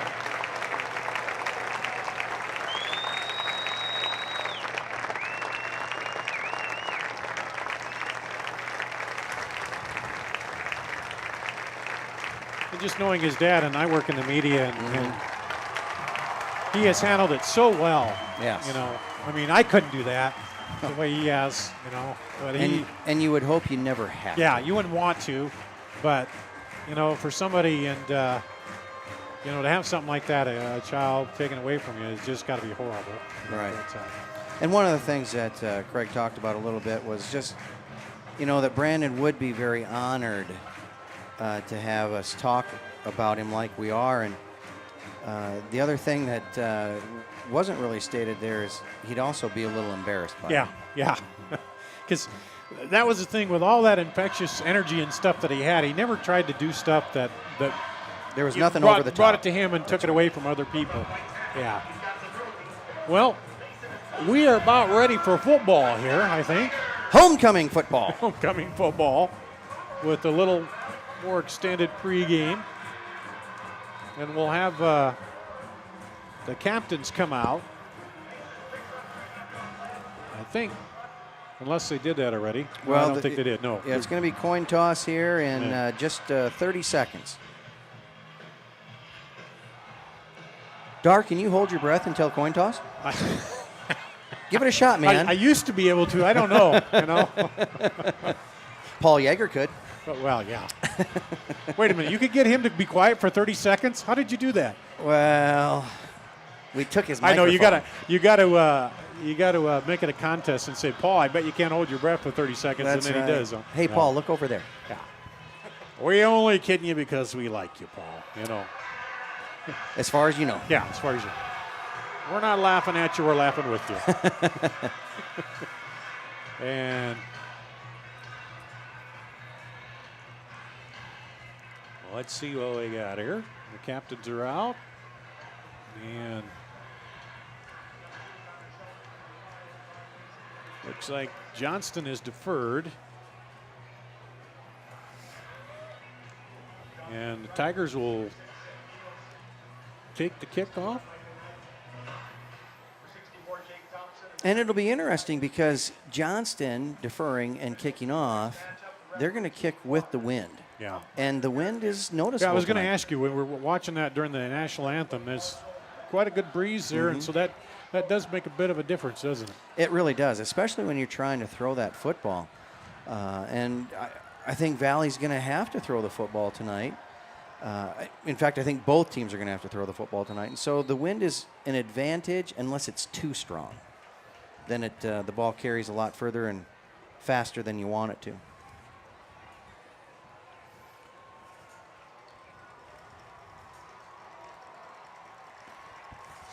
And just knowing his dad, and I work in the media, and he has handled it so well. Yes. I mean, I couldn't do that the way he has, But And you would hope you never have. Yeah, you wouldn't want to, but for somebody and to have something like that, a child taken away from you, it's just got to be horrible. Right. But, And one of the things that Craig talked about a little bit was just, that Brandon would be very honored to have us talk about him like we are. And the other thing that wasn't really stated there is he'd also be a little embarrassed by it. Yeah. Because that was the thing with all that infectious energy and stuff that he had. He never tried to do stuff that there was nothing over the top. Brought it to him and took it away from other people. Yeah. Well, we are about ready for football here, I think. Homecoming football. Homecoming football with a little more extended pregame. And we'll have the captains come out. I think, unless they did that already. Well, I don't think they did, no. Yeah, it's going to be coin toss here in just 30 seconds. Dar, can you hold your breath until coin toss? Give it a shot, man. I used to be able to. I don't know. Paul Yeager could. Well, yeah. Wait a minute. You could get him to be quiet for 30 seconds? How did you do that? Well, we took his I microphone. know. You got to make it a contest and say, Paul, I bet you can't hold your breath for 30 seconds. That's and then right. he does. Hey, Paul, look over there. Yeah. We only kidding you because we like you, Paul. As far as you know. Yeah, as far as you know. We're not laughing at you. We're laughing with you. And let's see what we got here. The captains are out. And looks like Johnston is deferred. And the Tigers will take the kickoff. And it'll be interesting because Johnston deferring and kicking off, they're going to kick with the wind. Yeah. And the wind is noticeable. Yeah, I was going to tonight. ask you, when we were watching that during the national anthem, there's quite a good breeze there, and so that does make a bit of a difference, doesn't it? It really does, especially when you're trying to throw that football. And I think Valley's going to have to throw the football tonight. In fact, I think both teams are going to have to throw the football tonight. And so the wind is an advantage unless it's too strong. Then the ball carries a lot further and faster than you want it to.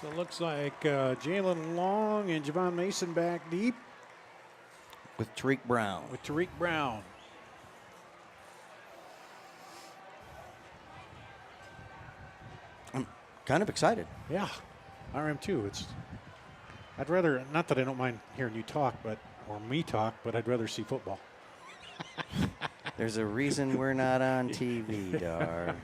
So it looks like Jalen Long and Javon Mason back deep. With Tariq Brown. I'm kind of excited. Yeah, I am too. I'd rather, not that I don't mind hearing you talk, or me talk, but I'd rather see football. There's a reason we're not on TV, Dar.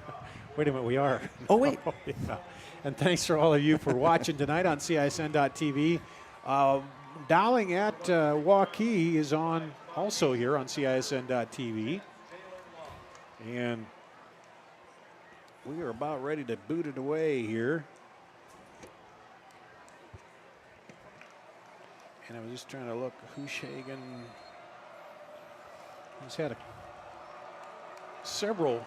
Wait a minute, we are. Oh, wait. Yeah. And thanks for all of you for watching tonight on CISN.TV. Dowling at Waukee is on also here on CISN.TV. And we are about ready to boot it away here. And I was just trying to look. Hooshagen, he's had several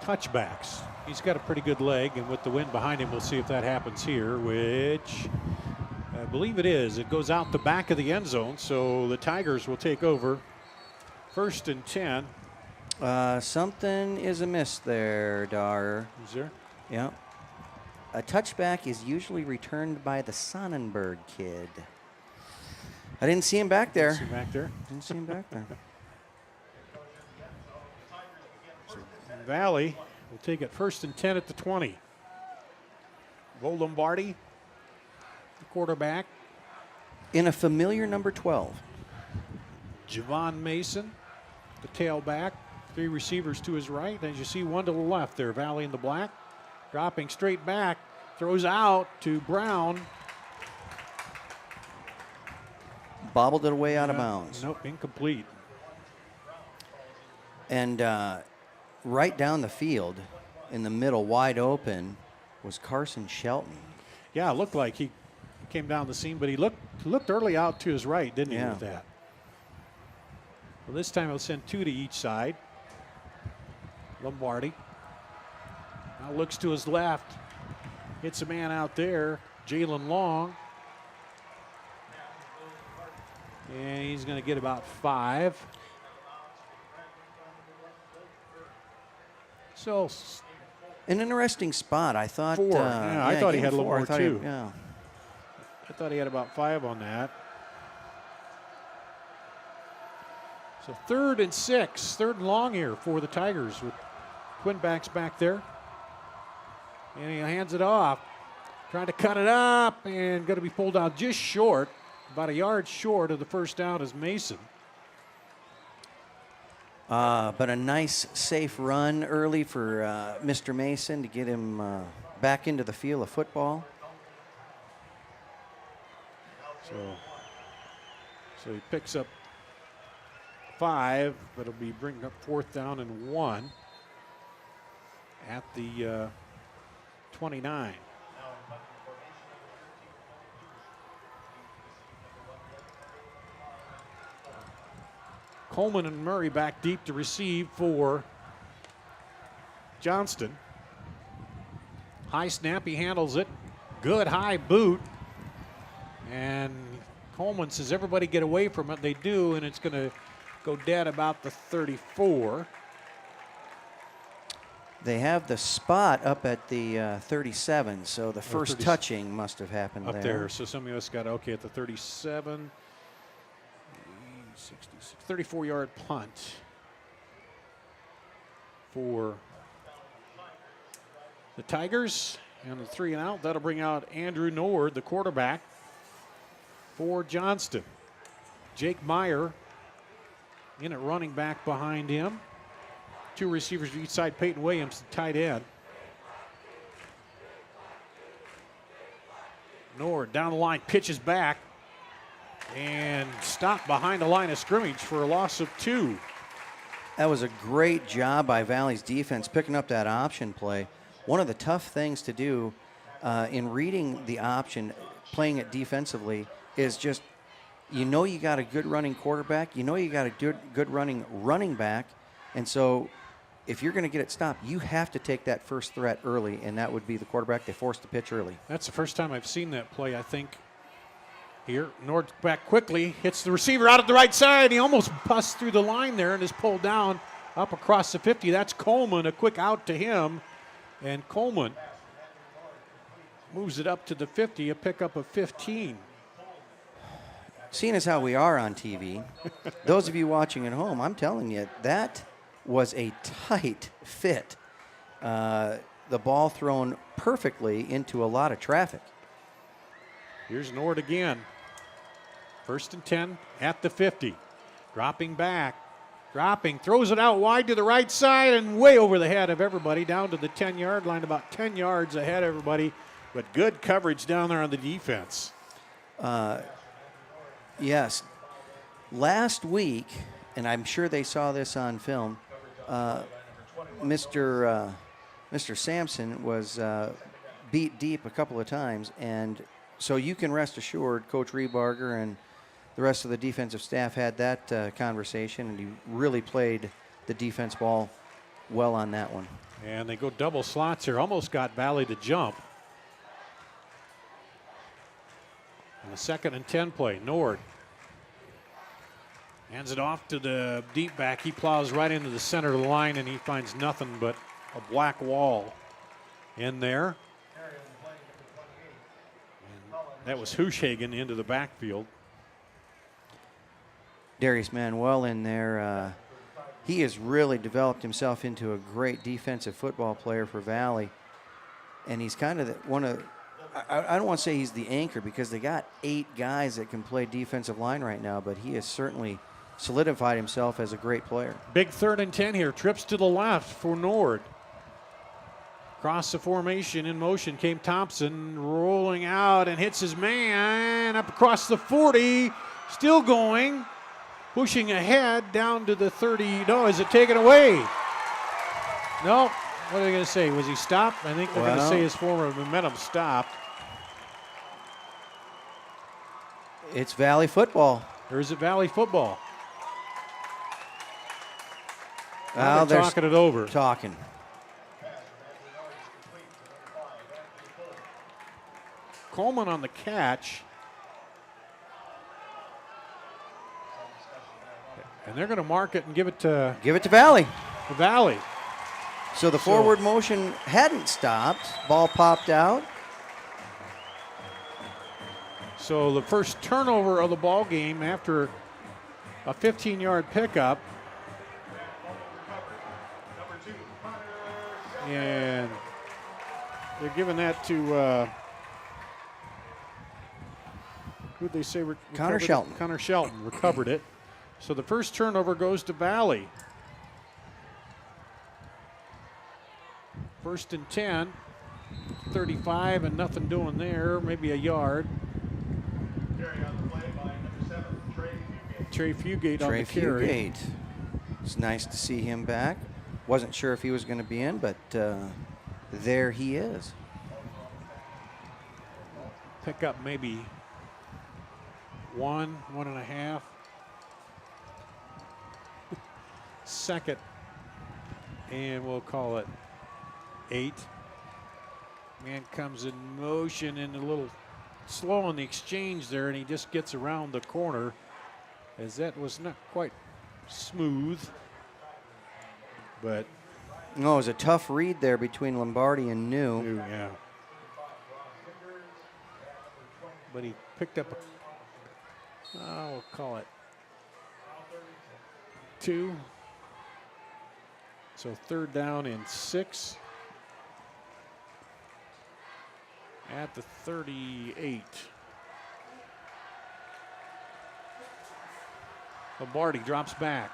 touchbacks. He's got a pretty good leg, and with the wind behind him, we'll see if that happens here, which I believe it is. It goes out the back of the end zone, so the Tigers will take over. 1st and 10. Something is amiss there, Dar. Is there? Yeah. A touchback is usually returned by the Sonnenberg kid. I didn't see him back there. Didn't see him back there. Valley will take it 1st and 10 at the 20. Bo Lombardi, the quarterback. In a familiar number 12. Javon Mason, the tailback. 3 receivers to his right. As you see, 1 to the left there. Valley in the black. Dropping straight back. Throws out to Brown. Bobbled it away out of bounds. Nope, incomplete. And right down the field, in the middle, wide open, was Carson Shelton. Yeah, it looked like he came down the seam, but he looked early out to his right, didn't he, Yeah. with that? Well, this time he'll send 2 to each side. Lombardi now looks to his left. Hits a man out there, Jalen Long. And he's going to get about 5. So an interesting spot. I thought 4. Yeah, I thought he had a little more too. Yeah. I thought he had about 5 on that. So 3rd and 6, 3rd and long here for the Tigers with Quinbacks back there. And he hands it off, trying to cut it up and going to be pulled out just short, about a yard short of the first down is Mason. But a nice, safe run early for Mr. Mason to get him back into the field of football. So he picks up 5, but it'll be bringing up 4th down and 1 at the 29. Coleman and Murray back deep to receive for Johnston. High snap, he handles it. Good high boot. And Coleman says, everybody get away from it. They do, and it's going to go dead about the 34. They have the spot up at the 37, so the first 30 touching must have happened up there. So some of us got, okay, at the 37. 66, 34-yard punt for the Tigers. And the 3 and out, that'll bring out Andrew Nord, the quarterback for Johnston. Jake Meyer in at running back behind him. 2 receivers to each side, Peyton Williams, the tight end. Nord down the line, pitches back, and stopped behind the line of scrimmage for a loss of 2. That was a great job by Valley's defense picking up that option play. One of the tough things to do in reading the option, playing it defensively, is just you got a good running quarterback, you got a good running back, and so if you're going to get it stopped, you have to take that first threat early, and that would be the quarterback. They forced the pitch early. That's the first time I've seen that play, I think. Here, Nord back quickly, hits the receiver out at the right side. He almost busts through the line there and is pulled down up across the 50. That's Coleman, a quick out to him. And Coleman moves it up to the 50, a pickup of 15. Seeing as how we are on TV, those of you watching at home, I'm telling you, that was a tight fit. The ball thrown perfectly into a lot of traffic. Here's Nord again. 1st and 10 at the 50. Dropping back. Throws it out wide to the right side and way over the head of everybody, down to the 10-yard line, about 10 yards ahead of everybody. But good coverage down there on the defense. Yes. Last week, and I'm sure they saw this on film, Mr. Sampson was beat deep a couple of times, and so you can rest assured Coach Rebarger and the rest of the defensive staff had that conversation, and he really played the defense ball well on that one. And they go double slots here. Almost got Valley to jump. And the 2nd and 10 play, Nord hands it off to the deep back. He plows right into the center of the line, and he finds nothing but a black wall in there. And that was Huschhagen into the backfield. Darius Manuel in there. He has really developed himself into a great defensive football player for Valley. And he's kind of I don't want to say he's the anchor because they got 8 guys that can play defensive line right now, but he has certainly solidified himself as a great player. Big 3rd and 10 here. Trips to the left for Nord. Across the formation in motion came Thompson, rolling out and hits his man up across the 40. Still going. Pushing ahead down to the 30. No, is it taken away? No. What are they going to say? Was he stopped? I think they're going to say his form of momentum stopped. It's Valley football. Or is it Valley football? Well, they're talking it over. Talking. Coleman on the catch. And they're going to mark it and give it to Valley. Valley. So the forward motion hadn't stopped. Ball popped out. So the first turnover of the ball game after a 15-yard pickup. And they're giving that to who'd they say? Connor Shelton. Connor Shelton recovered it. So the first turnover goes to Valley. 1st and 10, 35 and nothing doing there, maybe a yard. Trey Fugate on the carry. Fugate. It's nice to see him back. Wasn't sure if he was going to be in, but there he is. Pick up maybe 1.5. 2nd, and we'll call it 8. Man comes in motion and a little slow on the exchange there, and he just gets around the corner as that was not quite smooth. But no, it was a tough read there between Lombardi and New. Yeah. But he picked up we'll call it 2. So 3rd down and 6 at the 38. Lombardi drops back,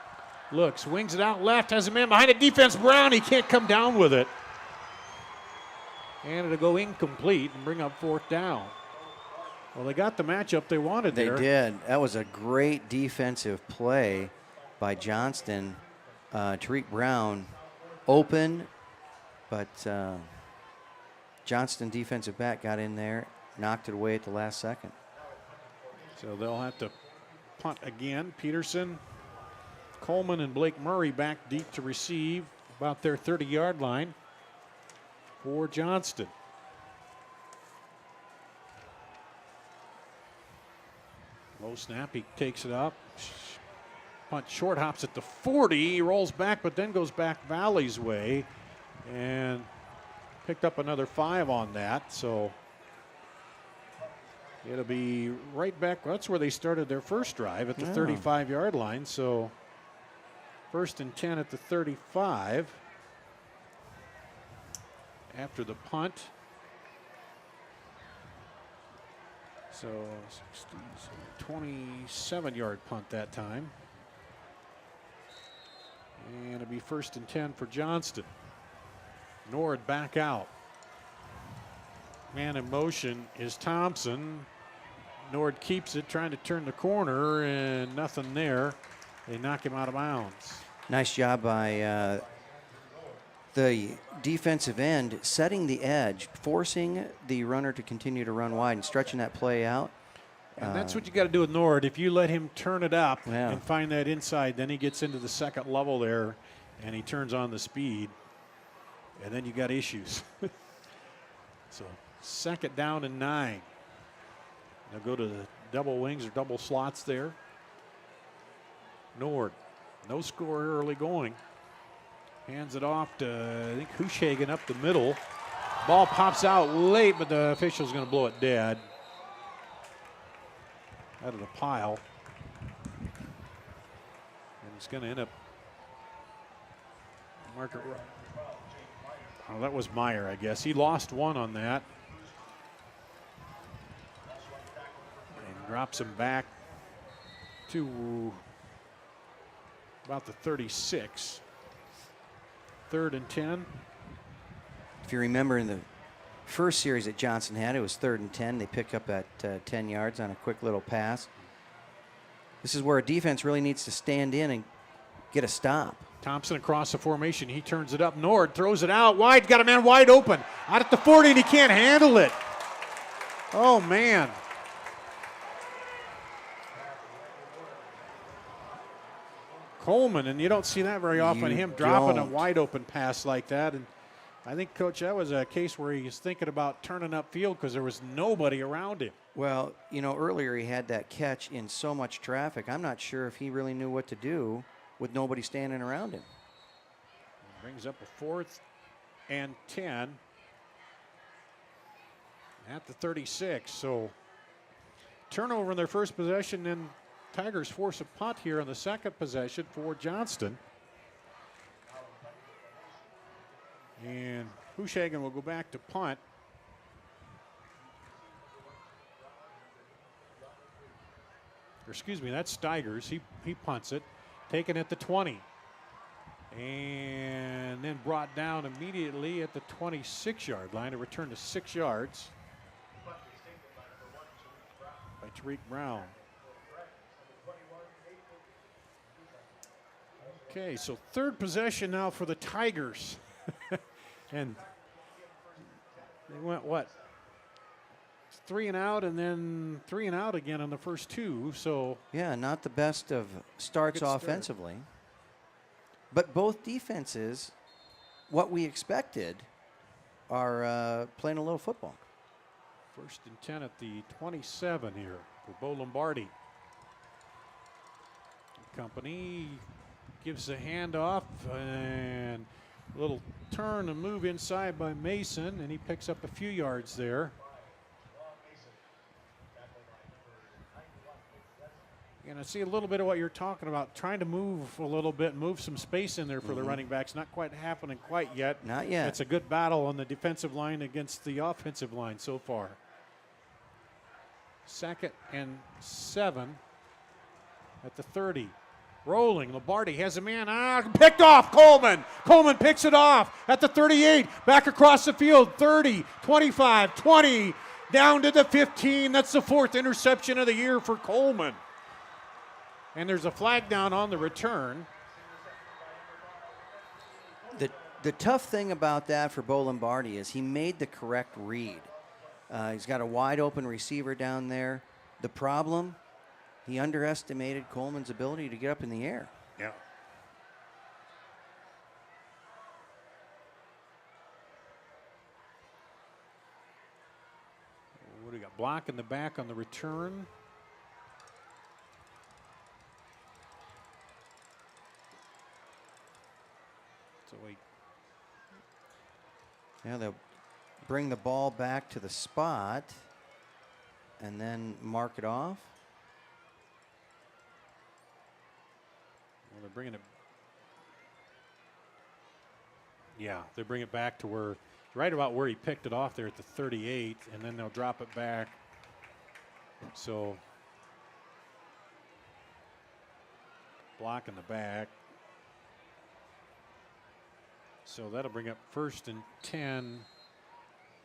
looks, wings it out left, has a man behind it, defense Brown, he can't come down with it. And it'll go incomplete and bring up 4th down. Well, they got the matchup they wanted there. They did. That was a great defensive play by Johnston. Tariq Brown open, but Johnston defensive back got in there, knocked it away at the last second. So they'll have to punt again. Peterson, Coleman, and Blake Murray back deep to receive about their 30-yard line for Johnston. Low snap, he takes it up. Punt short, hops at the 40, he rolls back, but then goes back Valley's way and picked up another 5 on that. So it'll be right back. Well, that's where they started their first drive at the 35-yard line. So 1st and 10 at the 35 after the punt. So 27-yard punt that time. And it'll be 1st and 10 for Johnston. Nord back out. Man in motion is Thompson. Nord keeps it, trying to turn the corner, and nothing there. They knock him out of bounds. Nice job by the defensive end, setting the edge, forcing the runner to continue to run wide and stretching that play out. And that's what you got to do with Nord. If you let him turn it up and find that inside, then he gets into the second level there, and he turns on the speed, and then you got issues. So 2nd down and 9. They'll go to the double wings or double slots there. Nord, no score early going. Hands it off to, I think, Hushagen up the middle. Ball pops out late, but the official's going to blow it dead. Out of the pile. And it's going to end up. Marker. Oh, that was Meyer, I guess. He lost 1 on that. And drops him back to about the 36. 3rd and 10. If you remember in the first series that Johnston had, it was 3rd and 10. They pick up at 10 yards on a quick little pass. This is where a defense really needs to stand in and get a stop. Thompson across the formation. He turns it up. Nord throws it out wide. Got a man wide open. Out at the 40, and he can't handle it. Oh, man. Coleman, and you don't see that very often, him dropping a wide open pass like that. And I think, Coach, that was a case where he was thinking about turning upfield because there was nobody around him. Well, you know, earlier he had that catch in so much traffic. I'm not sure if he really knew what to do with nobody standing around him. Brings up a 4th and 10 at the 36. So turnover in their first possession, then Tigers force a punt here on the second possession for Johnston. And Hushagen will go back to punt. Or excuse me, that's Steigers. He punts it. Taken at the 20. And then brought down immediately at the 26-yard line. A return to 6 yards by Tariq Brown. Okay, so 3rd possession now for the Tigers. And they went, what? 3 and out, and then 3 and out again on the first 2. So yeah, not the best of starts offensively. But both defenses, what we expected, are playing a little football. 1st and 10 at the 27 here for Bo Lombardi. Company gives a handoff and a little turn and move inside by Mason, and he picks up a few yards there. And I see a little bit of what you're talking about, trying to move a little bit, move some space in there for the running backs. Not quite happening quite yet. Not yet. It's a good battle on the defensive line against the offensive line so far. 2nd and 7 at the 30. Rolling, Lombardi has a man, picked off, Coleman. Coleman picks it off at the 38, back across the field, 30, 25, 20, down to the 15. That's the 4th interception of the year for Coleman. And there's a flag down on the return. The tough thing about that for Bo Lombardi is he made the correct read. He's got a wide open receiver down there. The problem, he underestimated Coleman's ability to get up in the air. Yeah. What do we got? Block in the back on the return. So we. Yeah, they'll bring the ball back to the spot and then mark it off. Well, they're bringing it. Yeah, they bring it back to where, right about where he picked it off there at the 38, and then they'll drop it back. So, block in the back. So that'll bring up 1st and 10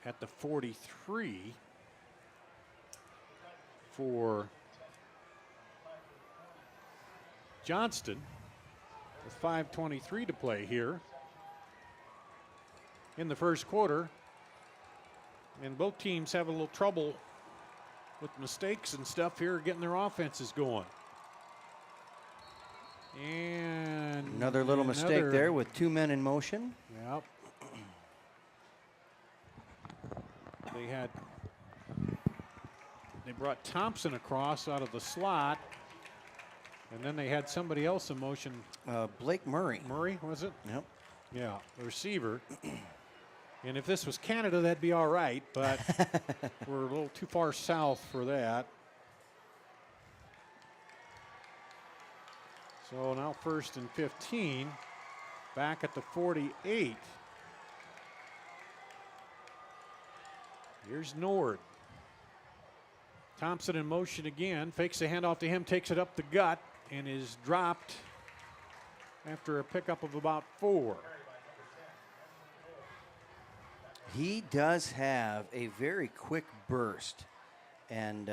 at the 43 for Johnston with 5:23 to play here in the first quarter. And both teams have a little trouble with mistakes and stuff here getting their offenses going. And Another little mistake there with 2 men in motion. Yep. They brought Thompson across out of the slot, and then they had somebody else in motion. Blake Murray. Murray, was it? Yep. Yeah, the receiver. And if this was Canada, that'd be all right, but we're a little too far south for that. So now 1st and 15, back at the 48. Here's Nord. Thompson in motion again, fakes the handoff to him, takes it up the gut, and is dropped after a pickup of about 4. He does have a very quick burst. And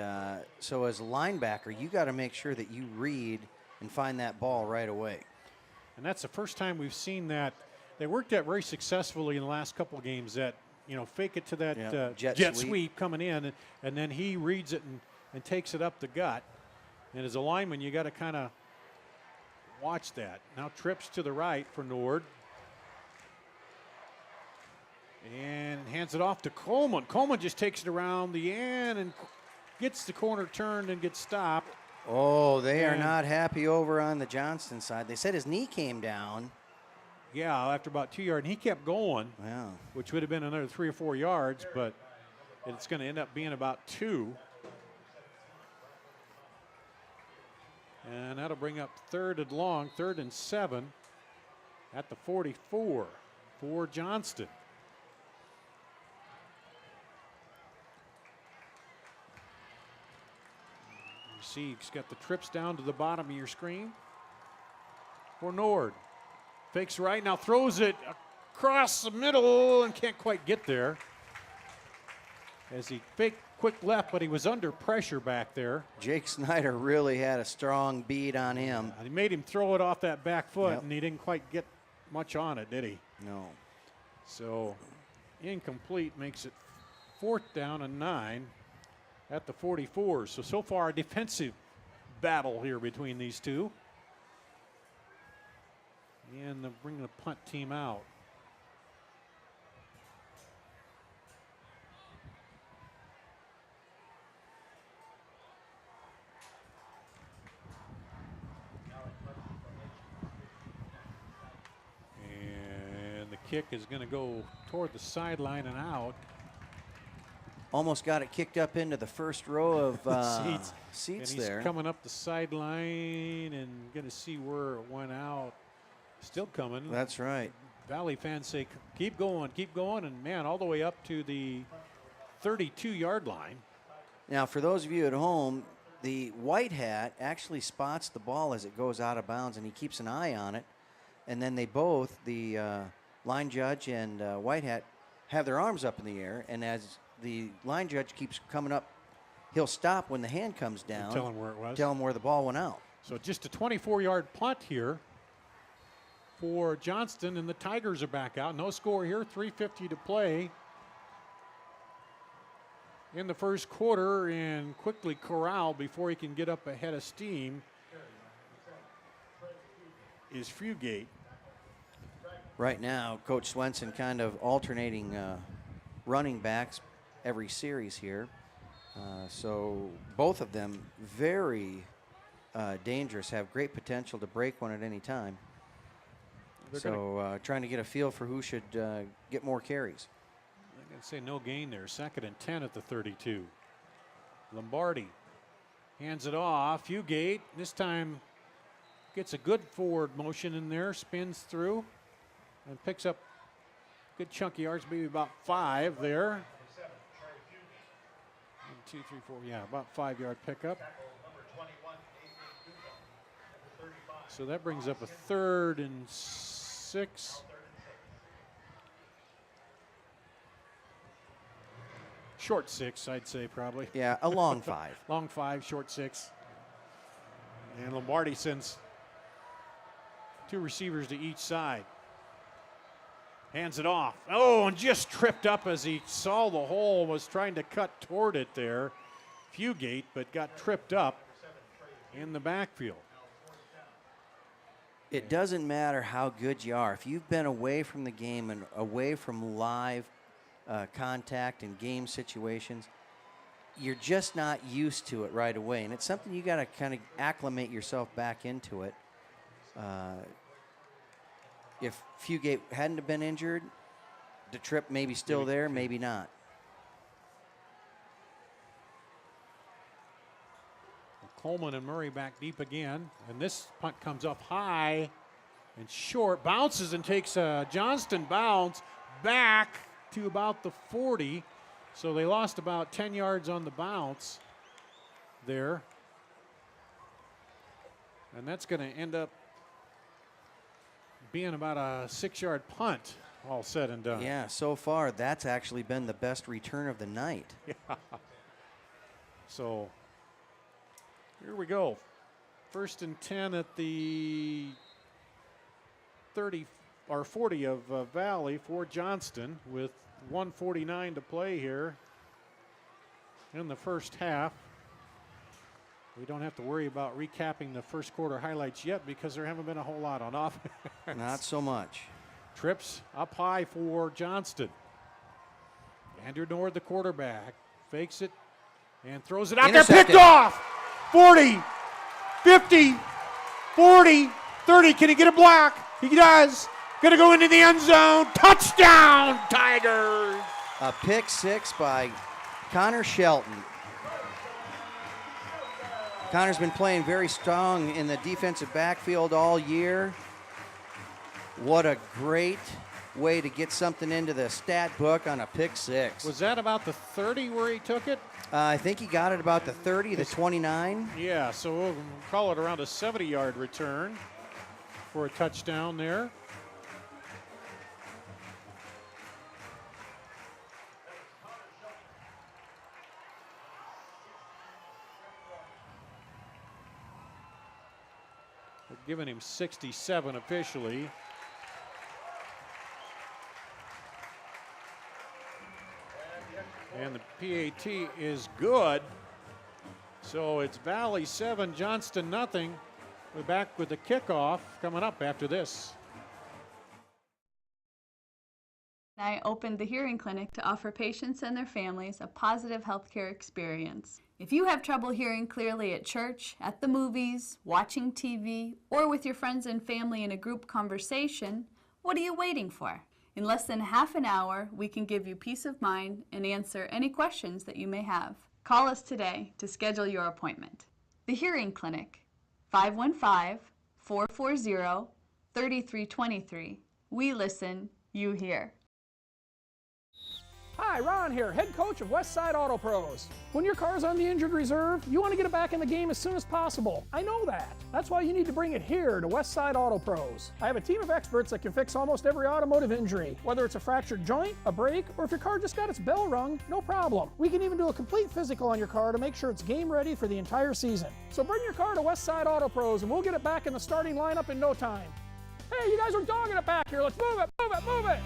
so as a linebacker, you got to make sure that you read and find that ball right away. And that's the first time we've seen that. They worked that very successfully in the last couple of games, that, you know, fake it to that jet sweep coming in, and then he reads it and takes it up the gut. And as a lineman, you got to kind of watch that. Now trips to the right for Nord. And hands it off to Coleman. Coleman just takes it around the end and gets the corner turned and gets stopped. Oh, they are not happy over on the Johnston side. They said his knee came down. Yeah, after about 2 yards, and he kept going, which would have been another 3 or 4 yards, but it's going to end up being about 2. And that'll bring up 3rd and long, 3rd and 7 at the 44 for Johnston. You see he's got the trips down to the bottom of your screen for Nord. Fakes right, now throws it across the middle and can't quite get there. As he faked quick left, but he was under pressure back there. Jake Snyder really had a strong beat on him. He made him throw it off that back foot, and he didn't quite get much on it, did he? No. So incomplete makes it 4th down and 9 at the 44. So far a defensive battle here between these two. And they're bringing the punt team out. And the kick is going to go toward the sideline and out. Almost got it kicked up into the first row of seats and he's there. Coming up the sideline and going to see where it went out. Still coming. That's right. Valley fans say, keep going, and man, all the way up to the 32-yard line. Now, for those of you at home, the white hat actually spots the ball as it goes out of bounds, and he keeps an eye on it. And then they both, the line judge and white hat, have their arms up in the air, and as the line judge keeps coming up, he'll stop when the hand comes down. Tell him where it was. Tell him where the ball went out. So just a 24-yard punt here for Johnston, and the Tigers are back out. No score here, 3:50 to play in the first quarter, and quickly corralled before he can get up ahead of steam is Fugate. Right now, Coach Swenson kind of alternating running backs every series here. So both of them very dangerous, have great potential to break one at any time. So trying to get a feel for who should get more carries. I'm going to say no gain there. 2nd and 10 at the 32. Lombardi hands it off. Fugate this time gets a good forward motion in there, spins through, and picks up a good chunky yards, maybe about 5 there. 1, 2, 3, 4, yeah, about 5-yard pickup. So that brings up a 3rd and 6. Short 6, I'd say probably. Yeah, a long 5. Long 5, short 6. And Lombardi sends 2 receivers to each side. Hands it off. Oh, and just tripped up as he saw the hole, was trying to cut toward it there. Fugate, but got tripped up in the backfield. It doesn't matter how good you are. If you've been away from the game and away from live contact and game situations, you're just not used to it right away. And it's something you got to kind of acclimate yourself back into it. If Fugate hadn't have been injured, the trip maybe still there, maybe not. Coleman and Murray back deep again, and this punt comes up high and short, bounces and takes a Johnston bounce back to about the 40. So they lost about 10 yards on the bounce there. And that's going to end up being about a 6-yard punt, all said and done. Yeah, so far that's actually been the best return of the night. Yeah. So here we go. 1st and 10 at the 30 or 40 of Valley for Johnston with 1:49 to play here in the first half. We don't have to worry about recapping the first quarter highlights yet because there haven't been a whole lot on offense. Not so much. Trips up high for Johnston. Andrew Nord, the quarterback, fakes it and throws it out there. Picked off! 40, 50, 40, 30. Can he get a block? He does. Going to go into the end zone. Touchdown, Tigers! A pick 6 by Connor Shelton. Connor's been playing very strong in the defensive backfield all year. What a great way to get something into the stat book on a pick 6. Was that about the 30 where he took it? I think he got it about the 30, the 29. Yeah, so we'll call it around a 70-yard return for a touchdown there. We're giving him 67 officially. And the PAT is good. So it's Valley 7, Johnston nothing. We're back with the kickoff coming up after this. I opened the hearing clinic to offer patients and their families a positive healthcare experience. If you have trouble hearing clearly at church, at the movies, watching TV, or with your friends and family in a group conversation, what are you waiting for? In less than half an hour, we can give you peace of mind and answer any questions that you may have. Call us today to schedule your appointment. The Hearing Clinic, 515-440-3323. We listen, you hear. Hi, Ron here, head coach of Westside Auto Pros. When your car's on the injured reserve, you want to get it back in the game as soon as possible. I know that. That's why you need to bring it here to Westside Auto Pros. I have a team of experts that can fix almost every automotive injury. Whether it's a fractured joint, a brake, or if your car just got its bell rung, no problem. We can even do a complete physical on your car to make sure it's game ready for the entire season. So bring your car to Westside Auto Pros and we'll get it back in the starting lineup in no time. Hey, you guys are dogging it back here. Let's move it, move it, move it.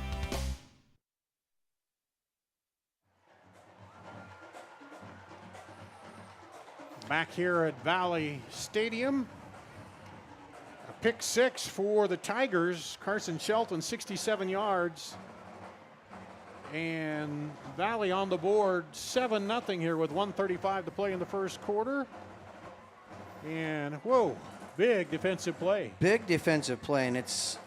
Back here at Valley Stadium. A pick 6 for the Tigers. Carson Shelton, 67 yards. And Valley on the board, 7-0 here with 1:35 to play in the first quarter. And whoa, big defensive play. Big defensive play, and it's,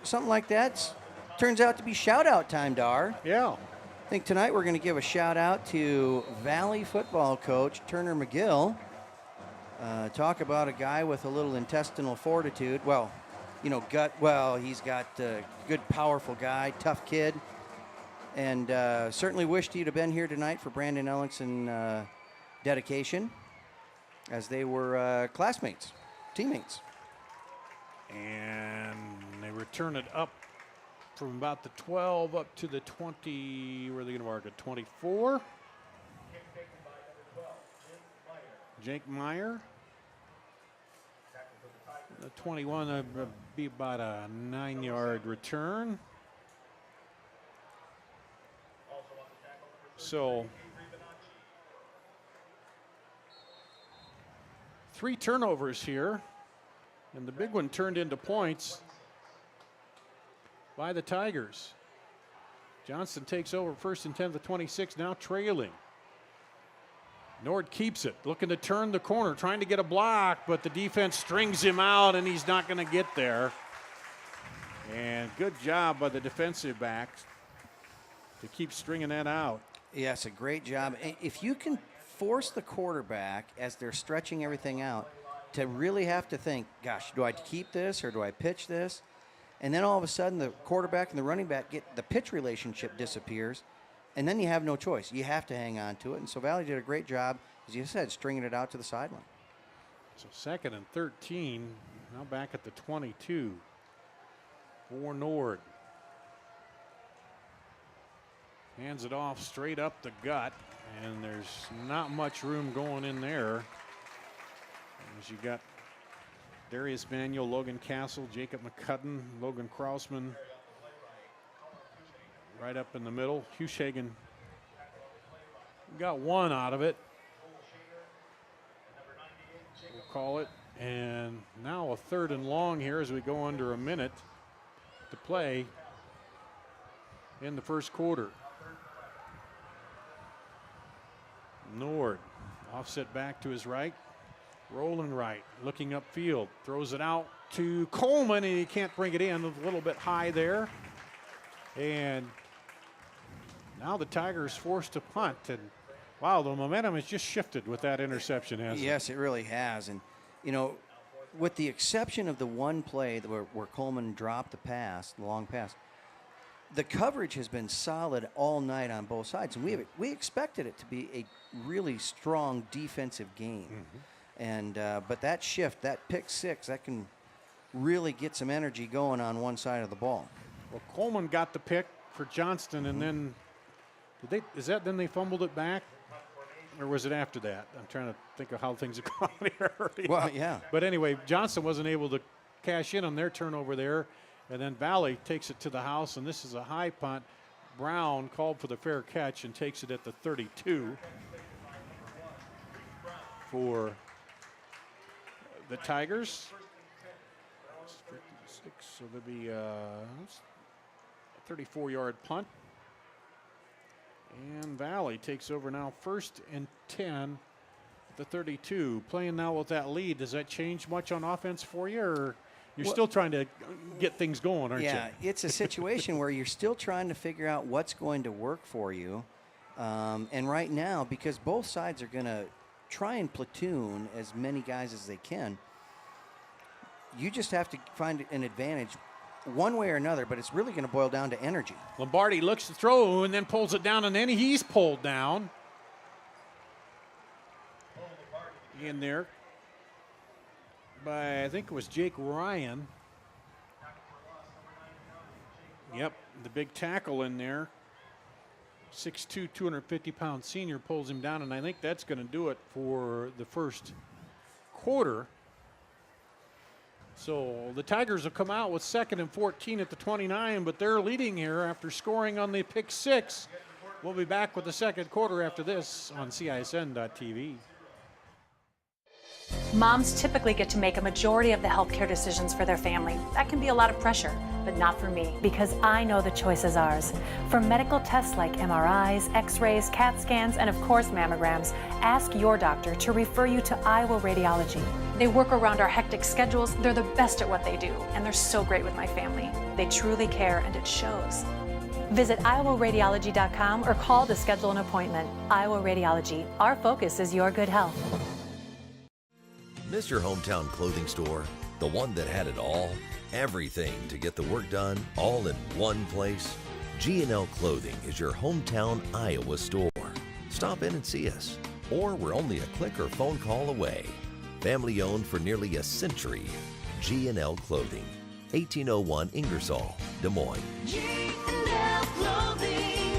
something like that turns out to be shout-out time, Dar. Yeah. I think tonight we're going to give a shout-out to Valley football coach Turner McGill. Talk about a guy with a little intestinal fortitude. Well, gut. Well, he's got a good, powerful guy, tough kid. And certainly wished he'd have been here tonight for Brandon Ellingson dedication, as they were classmates, teammates. And they return it up from about the 12 up to the 20. Where are they going to mark it? 24. Jake Meyer. The 21 would be about a 9-yard return. So 3 turnovers here, and the big one turned into points by the Tigers. Johnston takes over first and 10 to the 26, now trailing. Nord keeps it, looking to turn the corner, trying to get a block, but the defense strings him out, and he's not going to get there. And good job by the defensive backs to keep stringing that out. Yes, a great job. If you can force the quarterback, as they're stretching everything out, to really have to think, gosh, do I keep this or do I pitch this? And then all of a sudden the quarterback and the running back the pitch relationship disappears, and then you have no choice. You have to hang on to it. And so Valley did a great job, as you said, stringing it out to the sideline. So 2nd and 13, now back at the 22 for Nord. Hands it off straight up the gut, and there's not much room going in there. As you got Darius Manuel, Logan Castle, Jacob McCudden, Logan Krausman right up in the middle. Hughshagen got one out of it. We'll call it. And now a 3rd and long here as we go under a minute to play in the first quarter. Nord offset back to his right, rolling right, looking upfield, throws it out to Coleman, and he can't bring it in. A little bit high there. And now the Tigers forced to punt. And wow, the momentum has just shifted with that interception, hasn't it? Yes, it really has. And, with the exception of the one play where Coleman dropped the pass, the long pass, the coverage has been solid all night on both sides, and we expected it to be a really strong defensive game. And but that shift, that pick 6, that can really get some energy going on one side of the ball. Well, Coleman got the pick for Johnston, and then then they fumbled it back, or was it after that? I'm trying to think of how things have gone here. Well, yeah. But anyway, Johnston wasn't able to cash in on their turnover there. And then Valley takes it to the house, and this is a high punt. Brown called for the fair catch and takes it at the 32 for the Tigers. 56, so there'll be a 34-yard punt. And Valley takes over now 1st and 10 at the 32. Playing now with that lead, does that change much on offense for you, or you're still trying to get things going, aren't you? Yeah, it's a situation where you're still trying to figure out what's going to work for you. And right now, because both sides are going to try and platoon as many guys as they can, you just have to find an advantage one way or another, but it's really going to boil down to energy. Lombardi looks to throw and then pulls it down, and then he's pulled down. In there by, I think it was Jake Ryan. Yep, the big tackle in there. 6'2", 250-pound senior pulls him down, and I think that's going to do it for the first quarter. So the Tigers will come out with 2nd and 14 at the 29, but they're leading here after scoring on the pick 6. We'll be back with the second quarter after this on CISN.TV. Moms typically get to make a majority of the healthcare decisions for their family. That can be a lot of pressure, but not for me, because I know the choice is ours. For medical tests like MRIs, X-rays, CAT scans, and of course mammograms, ask your doctor to refer you to Iowa Radiology. They work around our hectic schedules, they're the best at what they do, and they're so great with my family. They truly care, and it shows. Visit iowaradiology.com or call to schedule an appointment. Iowa Radiology, our focus is your good health. Miss your hometown clothing store? The one that had it all? Everything to get the work done, all in one place? G&L Clothing is your hometown Iowa store. Stop in and see us, or we're only a click or phone call away. Family owned for nearly a century. G&L Clothing, 1801 Ingersoll, Des Moines. G&L Clothing,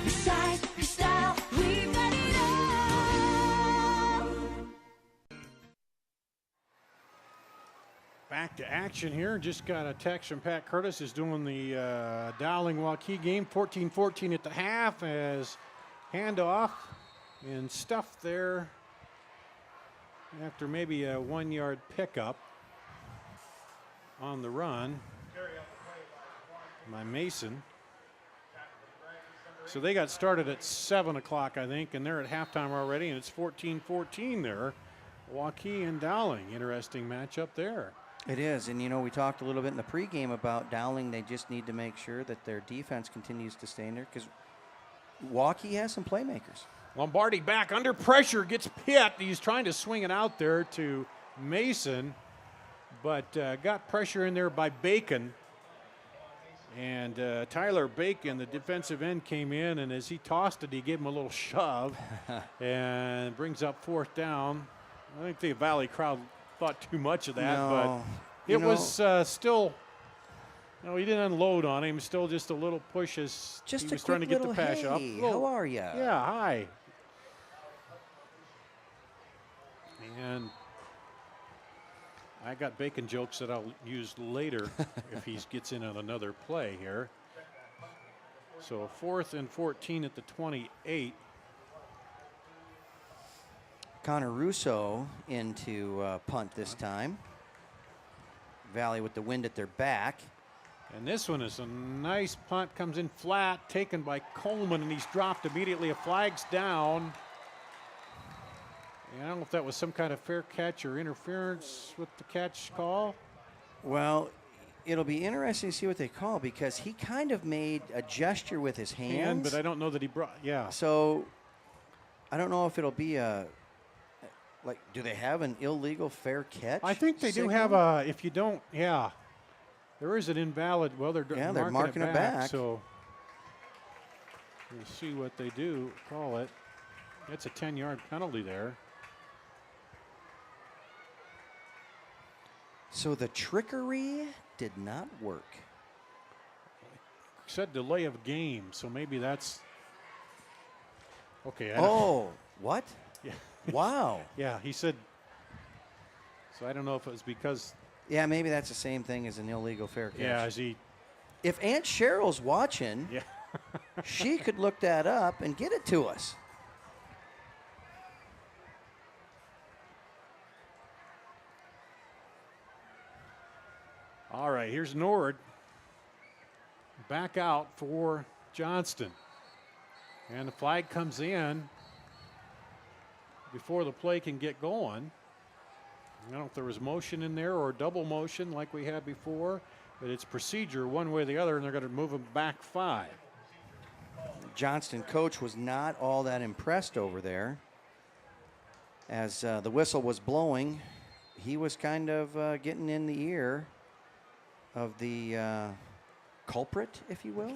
your size, your style, we've got it all. Back to action here. Just got a text from Pat Curtis is doing the Dowling-Waukee game. 14-14 at the half as handoff and stuff there after maybe a 1-yard pickup on the run by Mason. So they got started at 7 o'clock, I think, and they're at halftime already, and it's 14-14 there. Waukee and Dowling, interesting matchup there. It is, and you know, we talked a little bit in the pregame about Dowling. They just need to make sure that their defense continues to stay in there because Waukee has some playmakers. Lombardi back under pressure, gets hit. He's trying to swing it out there to Mason, but got pressure in there by Bacon. And Tyler Bacon, the defensive end, came in, and as he tossed it, he gave him a little shove and brings up 4th down. I think the Valley crowd thought too much of that, but it was still, no, he didn't unload on him. Still just a little push as just he was trying to get the pass up. How are you? Yeah, hi. And I got Bacon jokes that I'll use later if he gets in on another play here. So 4th and 14 at the 28. Connor Russo into punt this time. Valley with the wind at their back. And this one is a nice punt, comes in flat, taken by Coleman, and he's dropped immediately. A flag's down. And I don't know if that was some kind of fair catch or interference with the catch call. Well, it'll be interesting to see what they call because he kind of made a gesture with his hands. But I don't know that he brought, yeah. So I don't know if it'll be a, like, do they have an illegal fair catch? I think they do have a, if you don't, yeah. There is an invalid, well, they're marking it back. So we'll see what they do, call it. That's a 10-yard penalty there. So the trickery did not work. Said delay of game, so maybe that's okay. What? Yeah. Wow. Yeah, he said. So I don't know if it was because. Yeah, maybe that's the same thing as an illegal fair catch. Yeah, as he. If Aunt Cheryl's watching, yeah. she could look that up and get it to us. All right, here's Nord. Back out for Johnston. And the flag comes in before the play can get going. I don't know if there was motion in there or double motion like we had before, but it's procedure one way or the other, and they're going to move them back 5. Johnston coach was not all that impressed over there. As the whistle was blowing, he was kind of getting in the ear of the culprit, if you will.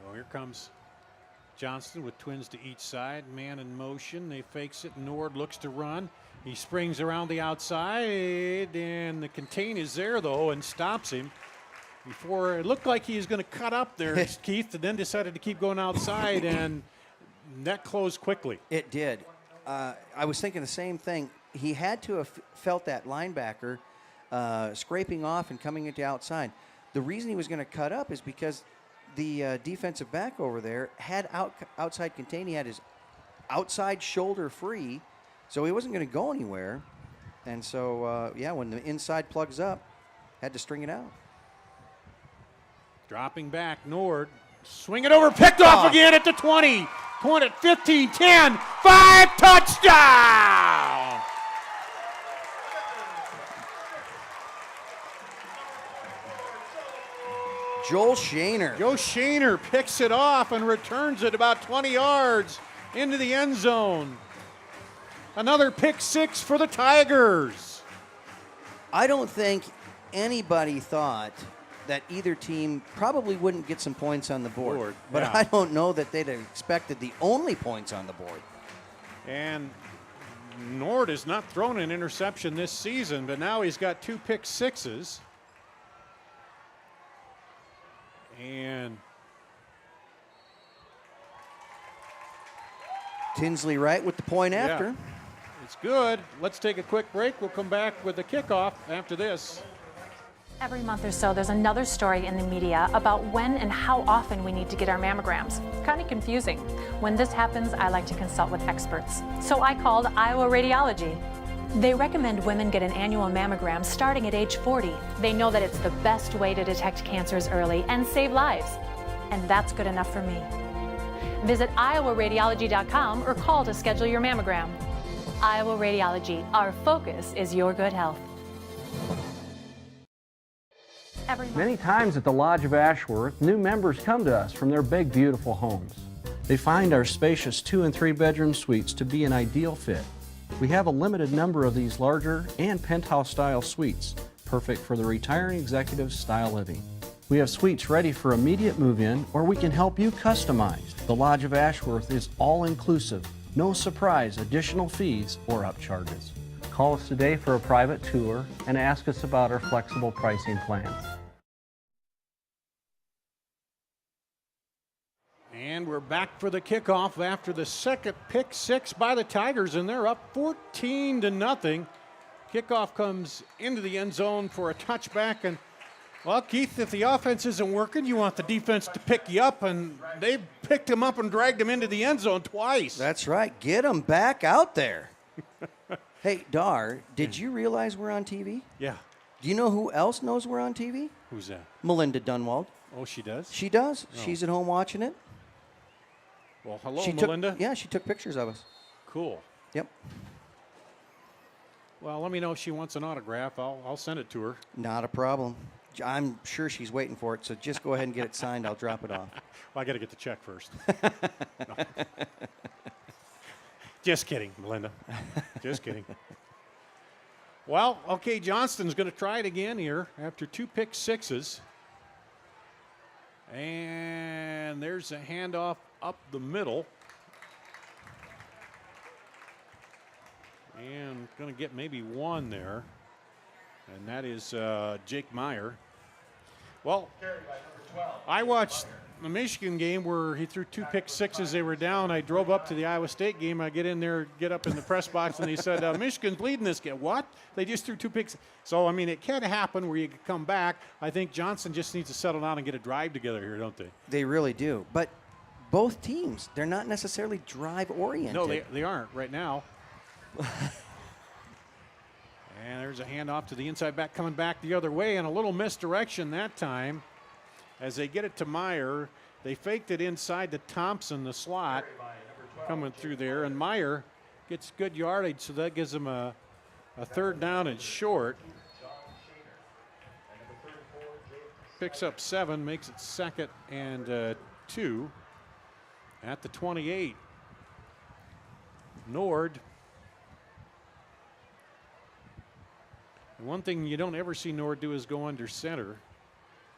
Well, here comes Johnston with twins to each side. Man in motion. They fakes it. Nord looks to run. He springs around the outside, and the contain is there, though, and stops him. Before it looked like he was going to cut up there, Keith, and then decided to keep going outside, and That closed quickly. It did. I was thinking the same thing. He had to have felt that linebacker scraping off and coming into outside. The reason he was going to cut up is because the defensive back over there had outside contain. He had his outside shoulder free, so he wasn't going to go anywhere. And so, when the inside plugs up, had to string it out. Dropping back, Nord. Swing it over, picked off again at the 20. 20, 15, 10, 5, touchdown! Joel Shaner. Joe Shaner picks it off and returns it about 20 yards into the end zone. Another pick six for the Tigers. I don't think anybody thought that either team probably wouldn't get some points on the board. But yeah. I don't know that they'd have expected the only points on the board. And Nord has not thrown an interception this season, but now he's got 2 pick sixes. And Tinsley Wright with the point after. Yeah, it's good. Let's take a quick break. We'll come back with the kickoff after this. Every month or so, there's another story in the media about when and how often we need to get our mammograms. Kind of confusing. When this happens, I like to consult with experts. So I called Iowa Radiology. They recommend women get an annual mammogram starting at age 40. They know that it's the best way to detect cancers early and save lives. And that's good enough for me. Visit iowaradiology.com or call to schedule your mammogram. Iowa Radiology, our focus is your good health. Many times at the Lodge of Ashworth, new members come to us from their big, beautiful homes. They find our spacious 2- and 3-bedroom suites to be an ideal fit. We have a limited number of these larger and penthouse-style suites, perfect for the retiring executive style living. We have suites ready for immediate move-in, or we can help you customize. The Lodge of Ashworth is all-inclusive, no surprise additional fees or upcharges. Call us today for a private tour and ask us about our flexible pricing plans. And we're back for the kickoff after the second pick six by the Tigers, and they're up 14-0. Kickoff comes into the end zone for a touchback, and well, Keith, if the offense isn't working, you want the defense to pick you up, and they picked him up and dragged him into the end zone twice. That's right. Get him back out there. Hey, Dar, did you realize we're on TV? Yeah. Do you know who else knows we're on TV? Who's that? Melinda Dunwald. Oh, she does? She does. Oh. She's at home watching it. Well, hello, She Melinda. yeah, she took pictures of us. Cool. Yep. Well, let me know if she wants an autograph. I'll send it to her. Not a problem. I'm sure she's waiting for it, so just go ahead and get it signed. I'll drop it off. Well, I got to get the check first. No. Just kidding, Melinda. Just kidding. Well, okay, Johnston's going to try it again here after 2 pick sixes. And there's a handoff up the middle. And going to get maybe one there. And that is Jake Meyer. Well, I watched the Michigan game where he threw 2 pick sixes. They were down. I drove up to the Iowa State game. I get in there, get up in the press box, and he said, Michigan's leading this game. What? They just threw 2 picks. So, I mean, it can happen where you can come back. I think Johnston just needs to settle down and get a drive together here, don't they? They really do. But both teams, they're not necessarily drive-oriented. No, they aren't right now. And there's a handoff to the inside back coming back the other way, and a little misdirection that time. As they get it to Meyer, they faked it inside to Thompson, the slot, coming through there. And Meyer gets good yardage, so that gives him a 3rd down and short. Picks up 7, makes it 2nd and 2 at the 28. Nord. And one thing you don't ever see Nord do is go under center.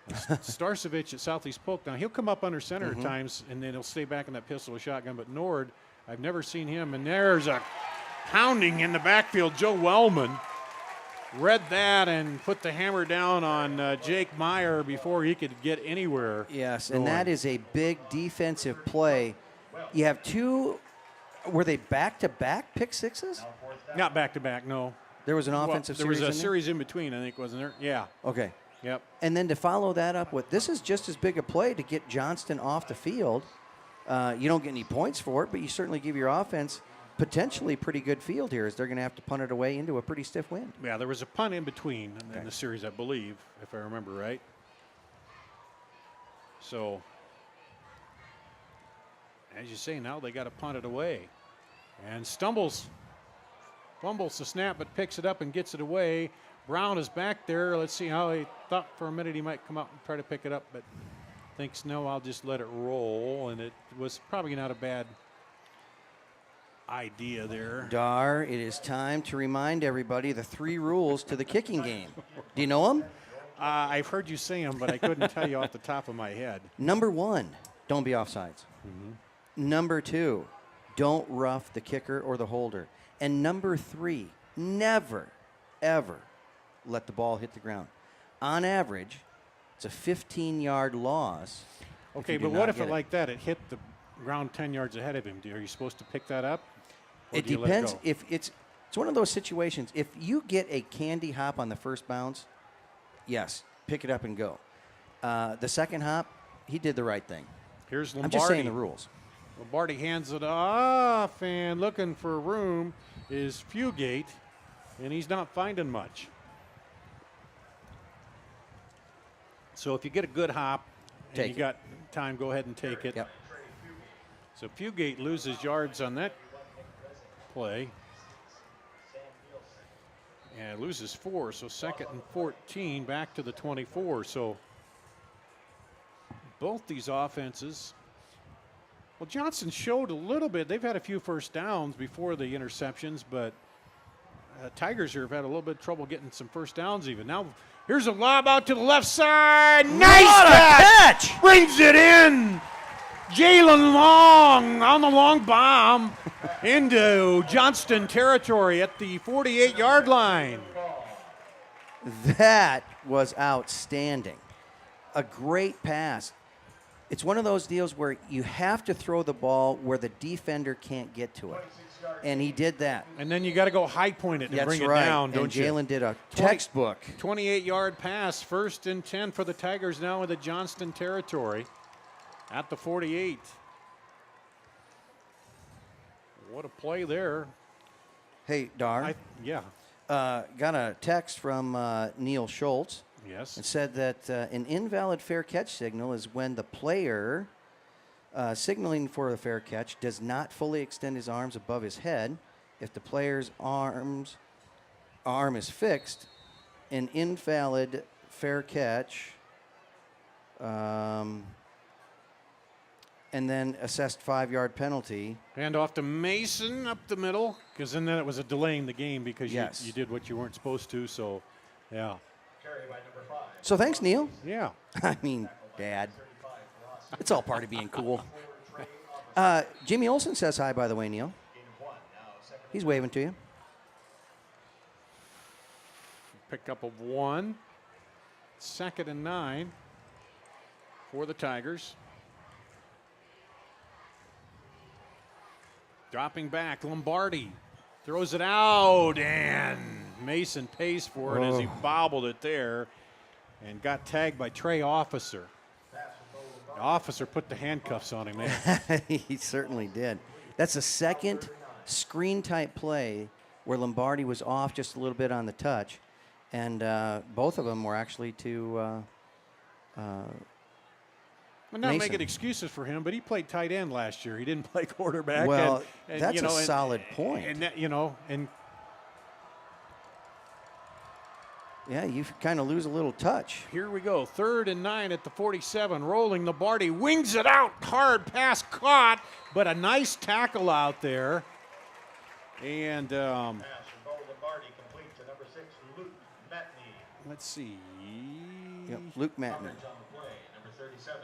Starcevich at Southeast Polk, now he'll come up under center at times, and then he'll stay back in that pistol with shotgun. But Nord, I've never seen him. And there's a pounding in the backfield. Joe Wellman read that and put the hammer down on Jake Meyer before he could get anywhere. Yes, going. and that is a big defensive play You have two. Were they back-to-back pick sixes? Not back-to-back, no. There was an offensive there series was a in there? series in between, I think, wasn't there? Yeah. Okay. Yep. And then to follow that up with, this is just as big a play to get Johnston off the field. You don't get any points for it, but you certainly give your offense potentially pretty good field here, as they're going to have to punt it away into a pretty stiff wind. Yeah, there was a punt in between in the series, I believe, if I remember right. So, as you say, now they got to punt it away. And fumbles the snap, but picks it up and gets it away. Brown is back there. Let's see how he thought for a minute he might come out and try to pick it up, but thinks, no, I'll just let it roll. And it was probably not a bad idea there. Dar, it is time to remind everybody the 3 rules to the kicking game. Do you know them? I've heard you say them, but I couldn't tell you off the top of my head. Number 1, don't be offsides. Number 2, don't rough the kicker or the holder. And number 3, never, ever let the ball hit the ground. On average, it's a 15-yard loss. Okay, but what if like that, it hit the ground 10 yards ahead of him? Are you supposed to pick that up? It depends. If it's one of those situations. If you get a candy hop on the first bounce, yes, pick it up and go. The second hop, he did the right thing. Here's Lombardi. I'm just saying the rules. Lombardi hands it off, and looking for room is Fugate, and he's not finding much. So if you get a good hop and you got time, go ahead and take it. Yep. So Fugate loses yards on that play. And loses 4, so 2nd and 14, back to the 24. So both these offenses, well, Johnston showed a little bit. They've had a few first downs before the interceptions, but Tigers here have had a little bit of trouble getting some first downs even. Now, here's a lob out to the left side. Nice catch! Brings it in. Jalen Long on the long bomb into Johnston territory at the 48-yard line. That was outstanding. A great pass. It's one of those deals where you have to throw the ball where the defender can't get to it. And he did that. And then you got to go high point it and bring it down, don't you? Jalen did a textbook. 28-yard pass, 1st and 10 for the Tigers now in the Johnston territory at the 48. What a play there. Hey, Dar. Yeah. Got a text from Neil Schultz. Yes. It said that an invalid fair catch signal is when the player signaling for a fair catch does not fully extend his arms above his head. If the player's arm is fixed, an invalid fair catch, and then assessed 5-yard penalty. Hand off to Mason up the middle, because then it was a delay in the game because you did what you weren't supposed to. So, yeah. So thanks, Neil. Yeah. I mean, Dad. It's all part of being cool. Jimmy Olsen says hi, by the way, Neil. He's waving to you. Pick up of 1. 2nd and 9 for the Tigers. Dropping back, Lombardi throws it out, and Mason pays for it as he bobbled it there and got tagged by Trey Officer. The officer put the handcuffs on him, man. He certainly did. That's a second screen-type play where Lombardi was off just a little bit on the touch, and both of them were actually to I'm not Mason. making excuses for him, but he played tight end last year. He didn't play quarterback. Well, and that's a solid point. And that, and yeah, you kind of lose a little touch. Here we go. 3rd and 9 at the 47. Rolling Lombardi. Wings it out. Hard pass caught, but a nice tackle out there. And let's see. Yep, Luke Matney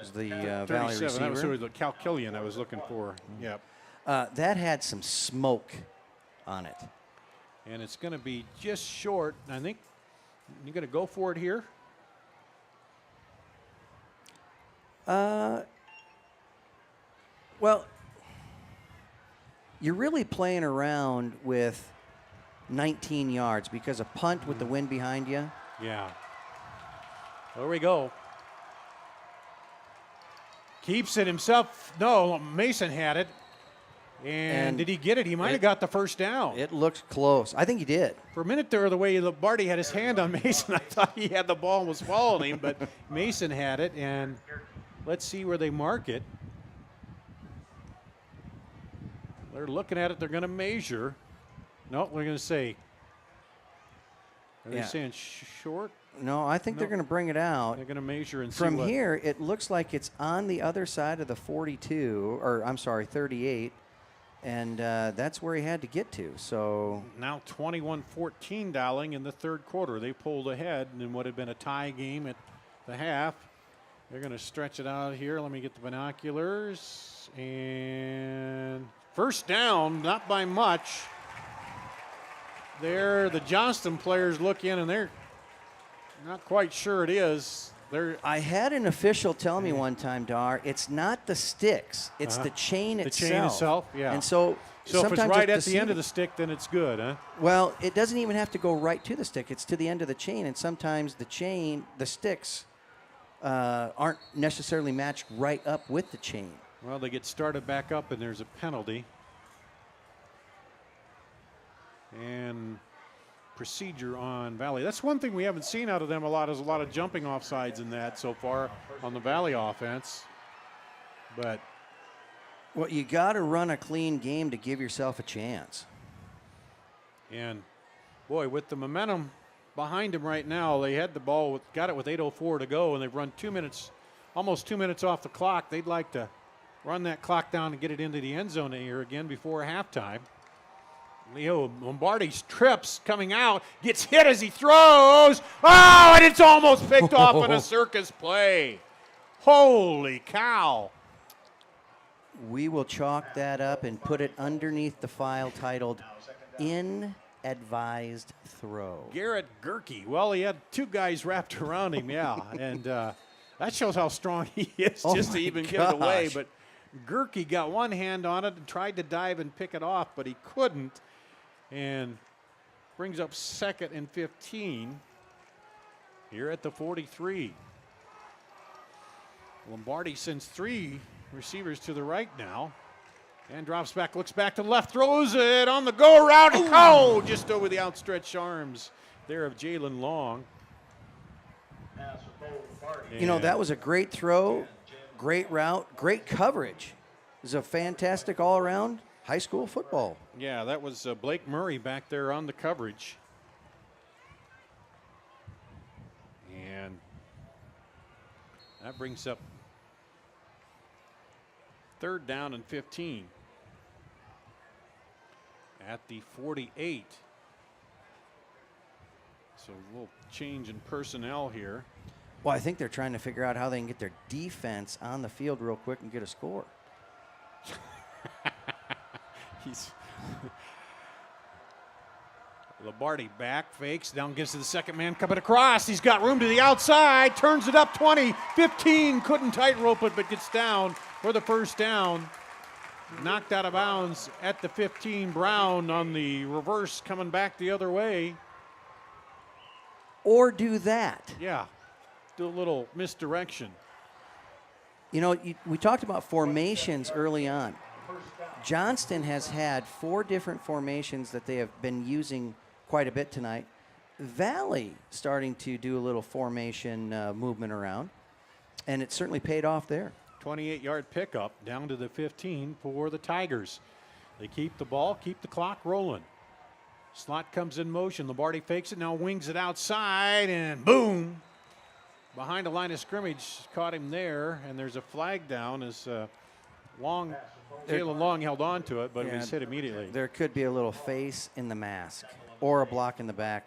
is the Valley 37. receiver. That was sort of the Cal Killian I was looking for. Yep. That had some smoke on it. And it's going to be just short. I think you're going to go for it here. Well, you're really playing around with 19 yards because a punt with the wind behind you. Yeah. There we go. Keeps it himself. No, Mason had it. And did he get it? He might have got the first down. It looks close. I think he did. For a minute there, the way Lombardi had his hand on Mason, I thought he had the ball and was following him, but Mason had it, and let's see where they mark it. They're looking at it. They're going to measure. No, we're going to say. Are they saying short? No, I think they're going to bring it out. They're going to measure and see From what. here, it looks like it's on the other side of the 42, or I'm sorry, 38. And that's where he had to get to. So now 21-14 Dowling in the third quarter. They pulled ahead in what had been a tie game at the half. They're going to stretch it out here. Let me get the binoculars. And first down, not by much. There, the Johnston players look in, and they're not quite sure it is. I had an official tell me one time, Dar, it's not the sticks, it's the chain itself. The chain itself, yeah. And so if it's right at the end of the stick, then it's good, huh? Well, it doesn't even have to go right to the stick. It's to the end of the chain, and sometimes the sticks aren't necessarily matched right up with the chain. Well, they get started back up, and there's a penalty. And procedure on Valley. That's one thing we haven't seen out of them a lot, is a lot of jumping offsides in that so far on the Valley offense. But well, you got to run a clean game to give yourself a chance. And boy, with the momentum behind them right now, they had the ball, got it with 8:04 to go, and they've run 2 minutes, almost 2 minutes off the clock. They'd like to run that clock down and get it into the end zone here again before halftime. Leo Lombardi's trips coming out, gets hit as he throws. Oh, and it's almost picked off in a circus play. Holy cow. We will chalk that up and put it underneath the file titled Inadvised Throw. Garrett Gerke. Well, he had two guys wrapped around him, yeah. And that shows how strong he is just to even get it away. But Gerke got one hand on it and tried to dive and pick it off, but he couldn't. And brings up 2nd and 15 here at the 43. Lombardi sends 3 receivers to the right now and drops back, looks back to the left, throws it on the go route. Oh, just over the outstretched arms there of Jalen Long. You know, that was a great throw, great route, great coverage. It was a fantastic all-around high school football. Yeah, that was Blake Murray back there on the coverage. And that brings up 3rd down and 15 at the 48. So a little change in personnel here. Well, I think they're trying to figure out how they can get their defense on the field real quick and get a score. He's Lombardi back, fakes, down, gives to the second man coming across. He's got room to the outside, turns it up 20, 15, couldn't tightrope it, but gets down for the first down. Knocked out of bounds at the 15. Brown on the reverse coming back the other way. Or do that. Yeah, do a little misdirection. You know, we talked about formations early on. Johnston has had 4 different formations that they have been using quite a bit tonight. Valley starting to do a little formation movement around, and it certainly paid off there. 28-yard pickup down to the 15 for the Tigers. They keep the ball, keep the clock rolling. Slot comes in motion. Lombardi fakes it, now wings it outside, and boom! Behind the line of scrimmage, caught him there, and there's a flag down as Jalen Long held on to it, but it was hit immediately. There could be a little face in the mask or a block in the back.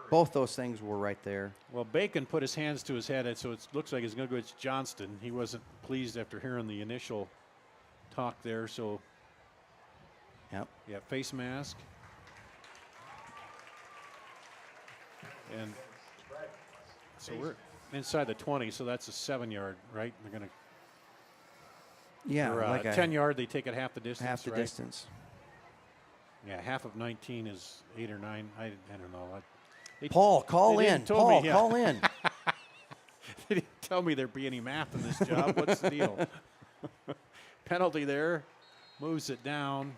Both those things were right there. Well, Bacon put his hands to his head, so it looks like it's going to go to Johnston. He wasn't pleased after hearing the initial talk there, so yeah, face mask. And so we're inside the 20, so that's a 7-yard, right? They're going to, yeah, like a 10-yard, they take it half the distance. Half the distance. Yeah, half of 19 is 8 or 9. I don't know. Paul, call they in. didn't tell Paul, me, yeah. call in. They didn't tell me there'd be any math in this job. What's the deal? Penalty there. Moves it down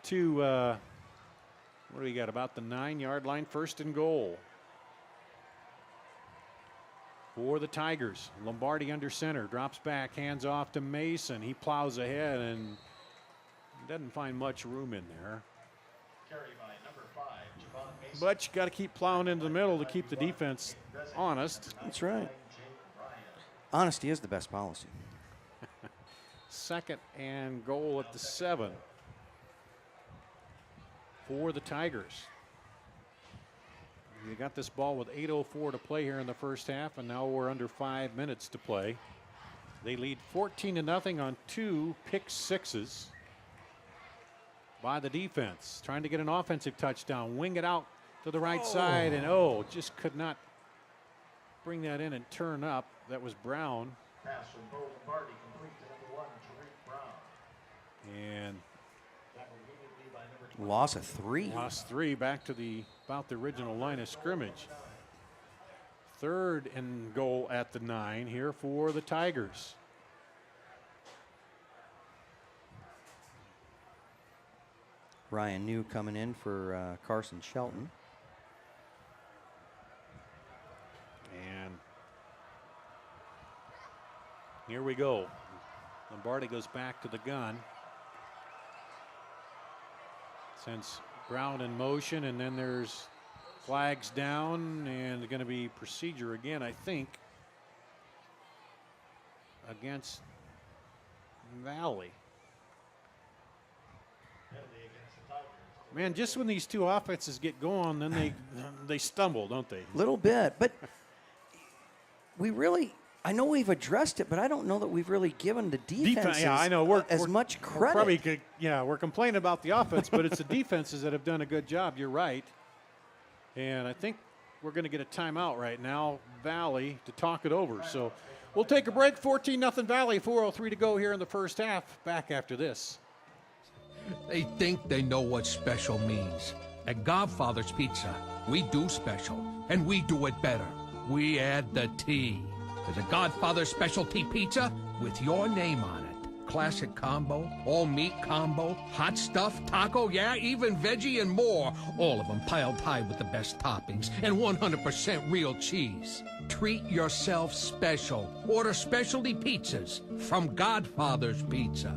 to, what do we got, about the 9-yard line, 1st and goal for the Tigers. Lombardi under center, drops back, hands off to Mason. He plows ahead and doesn't find much room in there. But you got to keep plowing into the middle to keep the defense honest. That's right. Honesty is the best policy. 2nd and goal at the 7 for the Tigers. They got this ball with 8:04 to play here in the first half, and now we're under 5 minutes to play. They lead 14-0 on 2 pick sixes by the defense. Trying to get an offensive touchdown. Wing it out to the right side, and just could not bring that in and turn up. That was Brown. Pass from Bo Lombardi, complete to number 1, Tariq Brown. And loss of 3. Lost 3 back to about the original line of scrimmage. 3rd and goal at the 9 here for the Tigers. Ryan New coming in for Carson Shelton. And here we go. Lombardi goes back to the gun. Sends Brown in motion, and then there's flags down, and going to be procedure again, I think, against Valley. Man, just when these two offenses get going, then they stumble, don't they? A little bit, but I know we've addressed it, but I don't know that we've really given the defenses yeah, I know. We're much credit. We're complaining about the offense, but it's the defenses that have done a good job. You're right. And I think we're going to get a timeout right now, Valley, to talk it over. So we'll take a break. 14-0 Valley, 4:03 to go here in the first half. Back after this. They think they know what special means. At Godfather's Pizza, we do special, and we do it better. We add the T. There's a Godfather specialty pizza with your name on it. Classic combo, all meat combo, hot stuff, taco, yeah, even veggie and more. All of them piled high with the best toppings and 100% real cheese. Treat yourself special. Order specialty pizzas from Godfather's Pizza.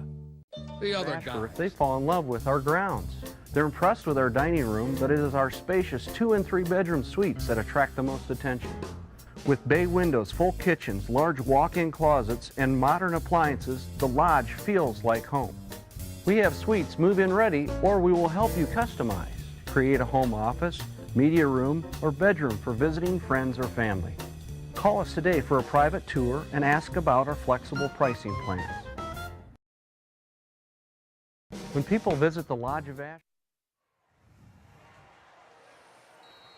The other guy. They fall in love with our grounds. They're impressed with our dining room, but it is our spacious 2- and 3-bedroom suites that attract the most attention. With bay windows, full kitchens, large walk-in closets, and modern appliances, the lodge feels like home. We have suites move-in ready, or we will help you customize. Create a home office, media room, or bedroom for visiting friends or family. Call us today for a private tour and ask about our flexible pricing plans. When people visit the Lodge of Ash.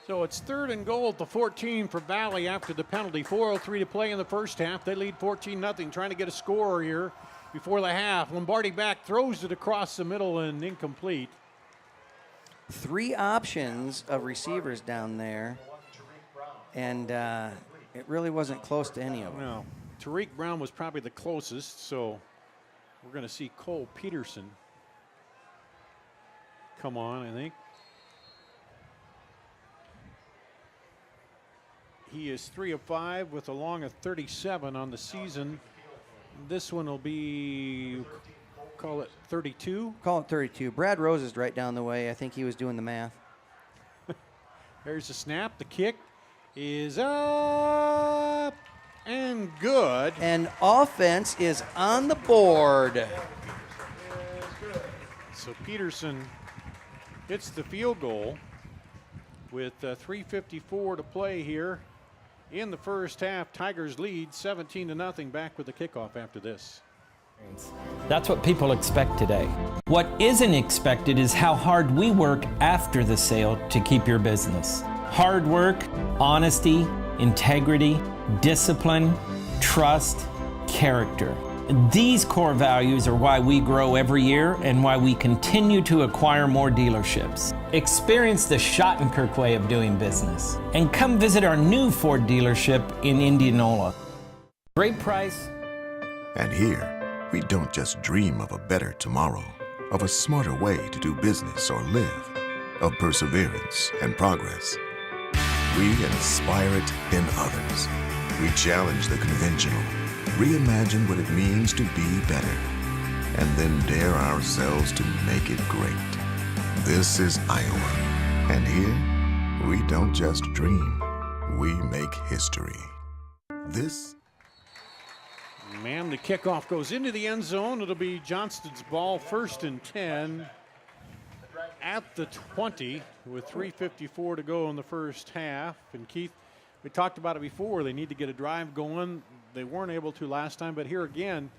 So it's 3rd and goal at the 14 for Valley after the penalty. 4:03 to play in the first half. They lead 14-0, trying to get a score here before the half. Lombardi back, throws it across the middle and incomplete. 3 options of receivers down there, and it really wasn't close to any of them. No. Tariq Brown was probably the closest, so we're going to see Cole Peterson come on, I think. He is 3 of 5 with a long of 37 on the season. This one will be, call it 32? Call it 32. Brad Rose is right down the way. I think he was doing the math. There's the snap. The kick is up and good. And offense is on the board. So Peterson hits the field goal with 3:54 to play here in the first half. Tigers lead 17-0. Back with the kickoff after this. That's what people expect today. What isn't expected is how hard we work after the sale to keep your business. Hard work, honesty, integrity, discipline, trust, character. These core values are why we grow every year and why we continue to acquire more dealerships. Experience the Schottenkirk way of doing business and come visit our new Ford dealership in Indianola. Great price. And here, we don't just dream of a better tomorrow, of a smarter way to do business or live, of perseverance and progress. We inspire it in others. We challenge the conventional, reimagine what it means to be better, and then dare ourselves to make it great. This is Iowa, and here, we don't just dream, we make history. This Man, the kickoff goes into the end zone. It'll be Johnston's ball, 1st and 10 at the 20 with 3:54 to go in the first half. And Keith, we talked about it before. They need to get a drive going. They weren't able to last time, but here again,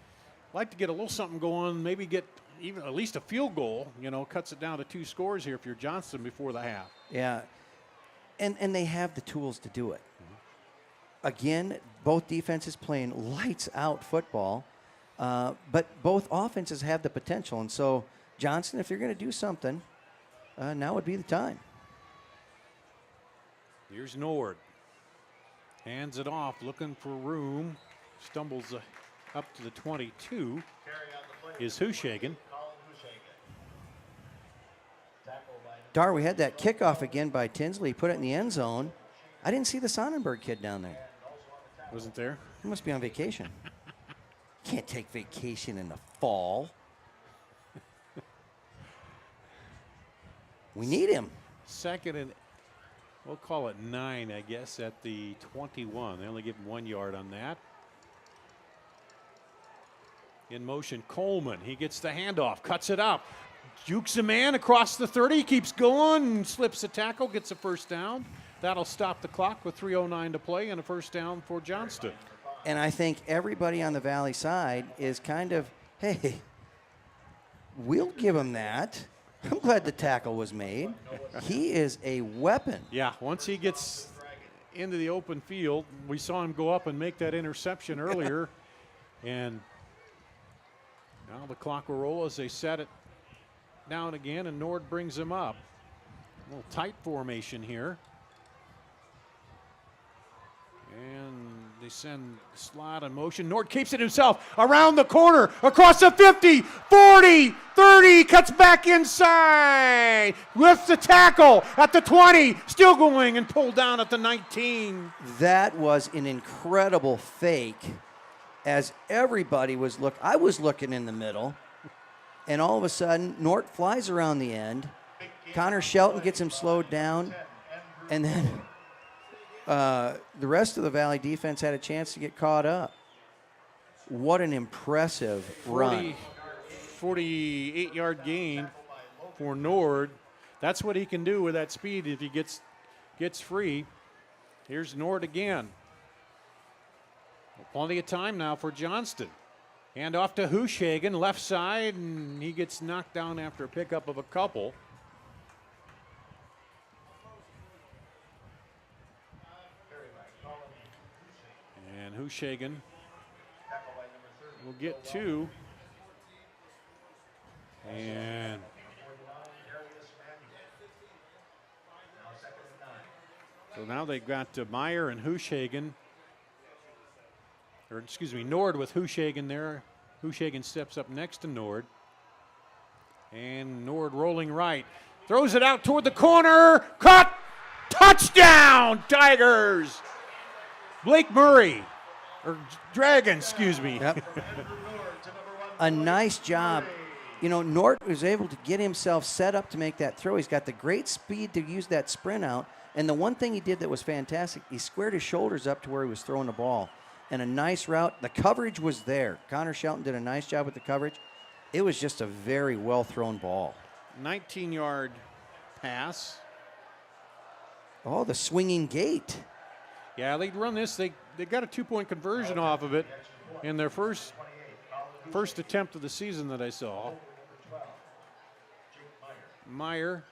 like to get a little something going, maybe get even at least a field goal, cuts it down to 2 scores here if you're Johnston before the half. Yeah, and they have the tools to do it. Again, both defenses playing lights out football, but both offenses have the potential. And so, Johnston, if you're going to do something, now would be the time. Here's Nord. Hands it off, looking for room. Stumbles up to the 22. Is Hushagen. Dar, we had that kickoff again by Tinsley. Put it in the end zone. I didn't see the Sonnenberg kid down there. Wasn't there? He must be on vacation. Can't take vacation in the fall. We need him. 2nd and, we'll call it 9, I guess, at the 21. They only give him 1 yard on that. In motion, Coleman. He gets the handoff, cuts it up, jukes a man across the 30, keeps going, slips a tackle, gets a first down. That'll stop the clock with 3:09 to play and a first down for Johnston. And I think everybody on the Valley side is kind of, hey, we'll give him that. I'm glad the tackle was made. He is a weapon. Yeah, once he gets into the open field, we saw him go up and make that interception earlier. And now the clock will roll as they set it down again, and Nord brings him up. A little tight formation here. And they send slot in motion. Nord keeps it himself around the corner, across the 50, 40, 30, cuts back inside. Lifts the tackle at the 20, still going and pulled down at the 19. That was an incredible fake as everybody was I was looking in the middle, and all of a sudden, Nort flies around the end. Connor Shelton gets him slowed down, and then the rest of the Valley defense had a chance to get caught up. What an impressive run. 48-yard gain for Nord. That's what he can do with that speed if he gets free. Here's Nord again. Plenty of time now for Johnston. Hand off to Hushagen, left side, and he gets knocked down after a pickup of a couple. And Hushagen will get 2. And so now they've got Meyer and Hushagen. Or excuse me, Nord with Hushagen there. Hushagen steps up next to Nord. And Nord rolling right. Throws it out toward the corner. Caught! Touchdown, Tigers! Blake Murray. Or Dragon, excuse me. Yep. A nice job. Nort was able to get himself set up to make that throw. He's got the great speed to use that sprint out. And the one thing he did that was fantastic, he squared his shoulders up to where he was throwing the ball. And a nice route. The coverage was there. Connor Shelton did a nice job with the coverage. It was just a very well-thrown ball. 19-yard pass. Oh, the swinging gate. Yeah, they run this. They got a 2-point conversion off of it in their first attempt of the season that I saw. Meyer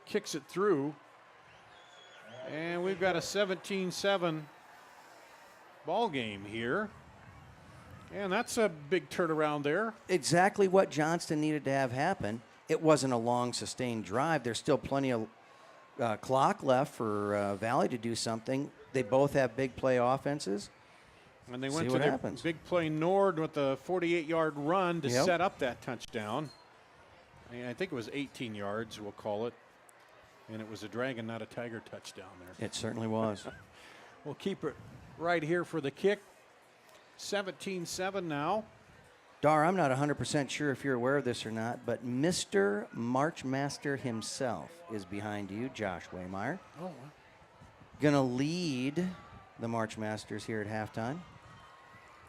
kicks it through. And we've got a 17-7 ball game here. And that's a big turnaround there. Exactly what Johnston needed to have happen. It wasn't a long, sustained drive. There's still plenty of clock left for Valley to do something. They both have big play offenses. And they See went to what the happens. big play Nord with a 48-yard run to Yep. set up that touchdown. And I think it was 18 yards, we'll call it. And it was a Dragon, not a Tiger touchdown there. It certainly was. We'll keep it right here for the kick. 17-7 now. Dar, I'm not 100% sure if you're aware of this or not, but Mr. Marchmaster himself is behind you, Josh Waymeyer. Oh. Going to lead the Marchmasters here at halftime,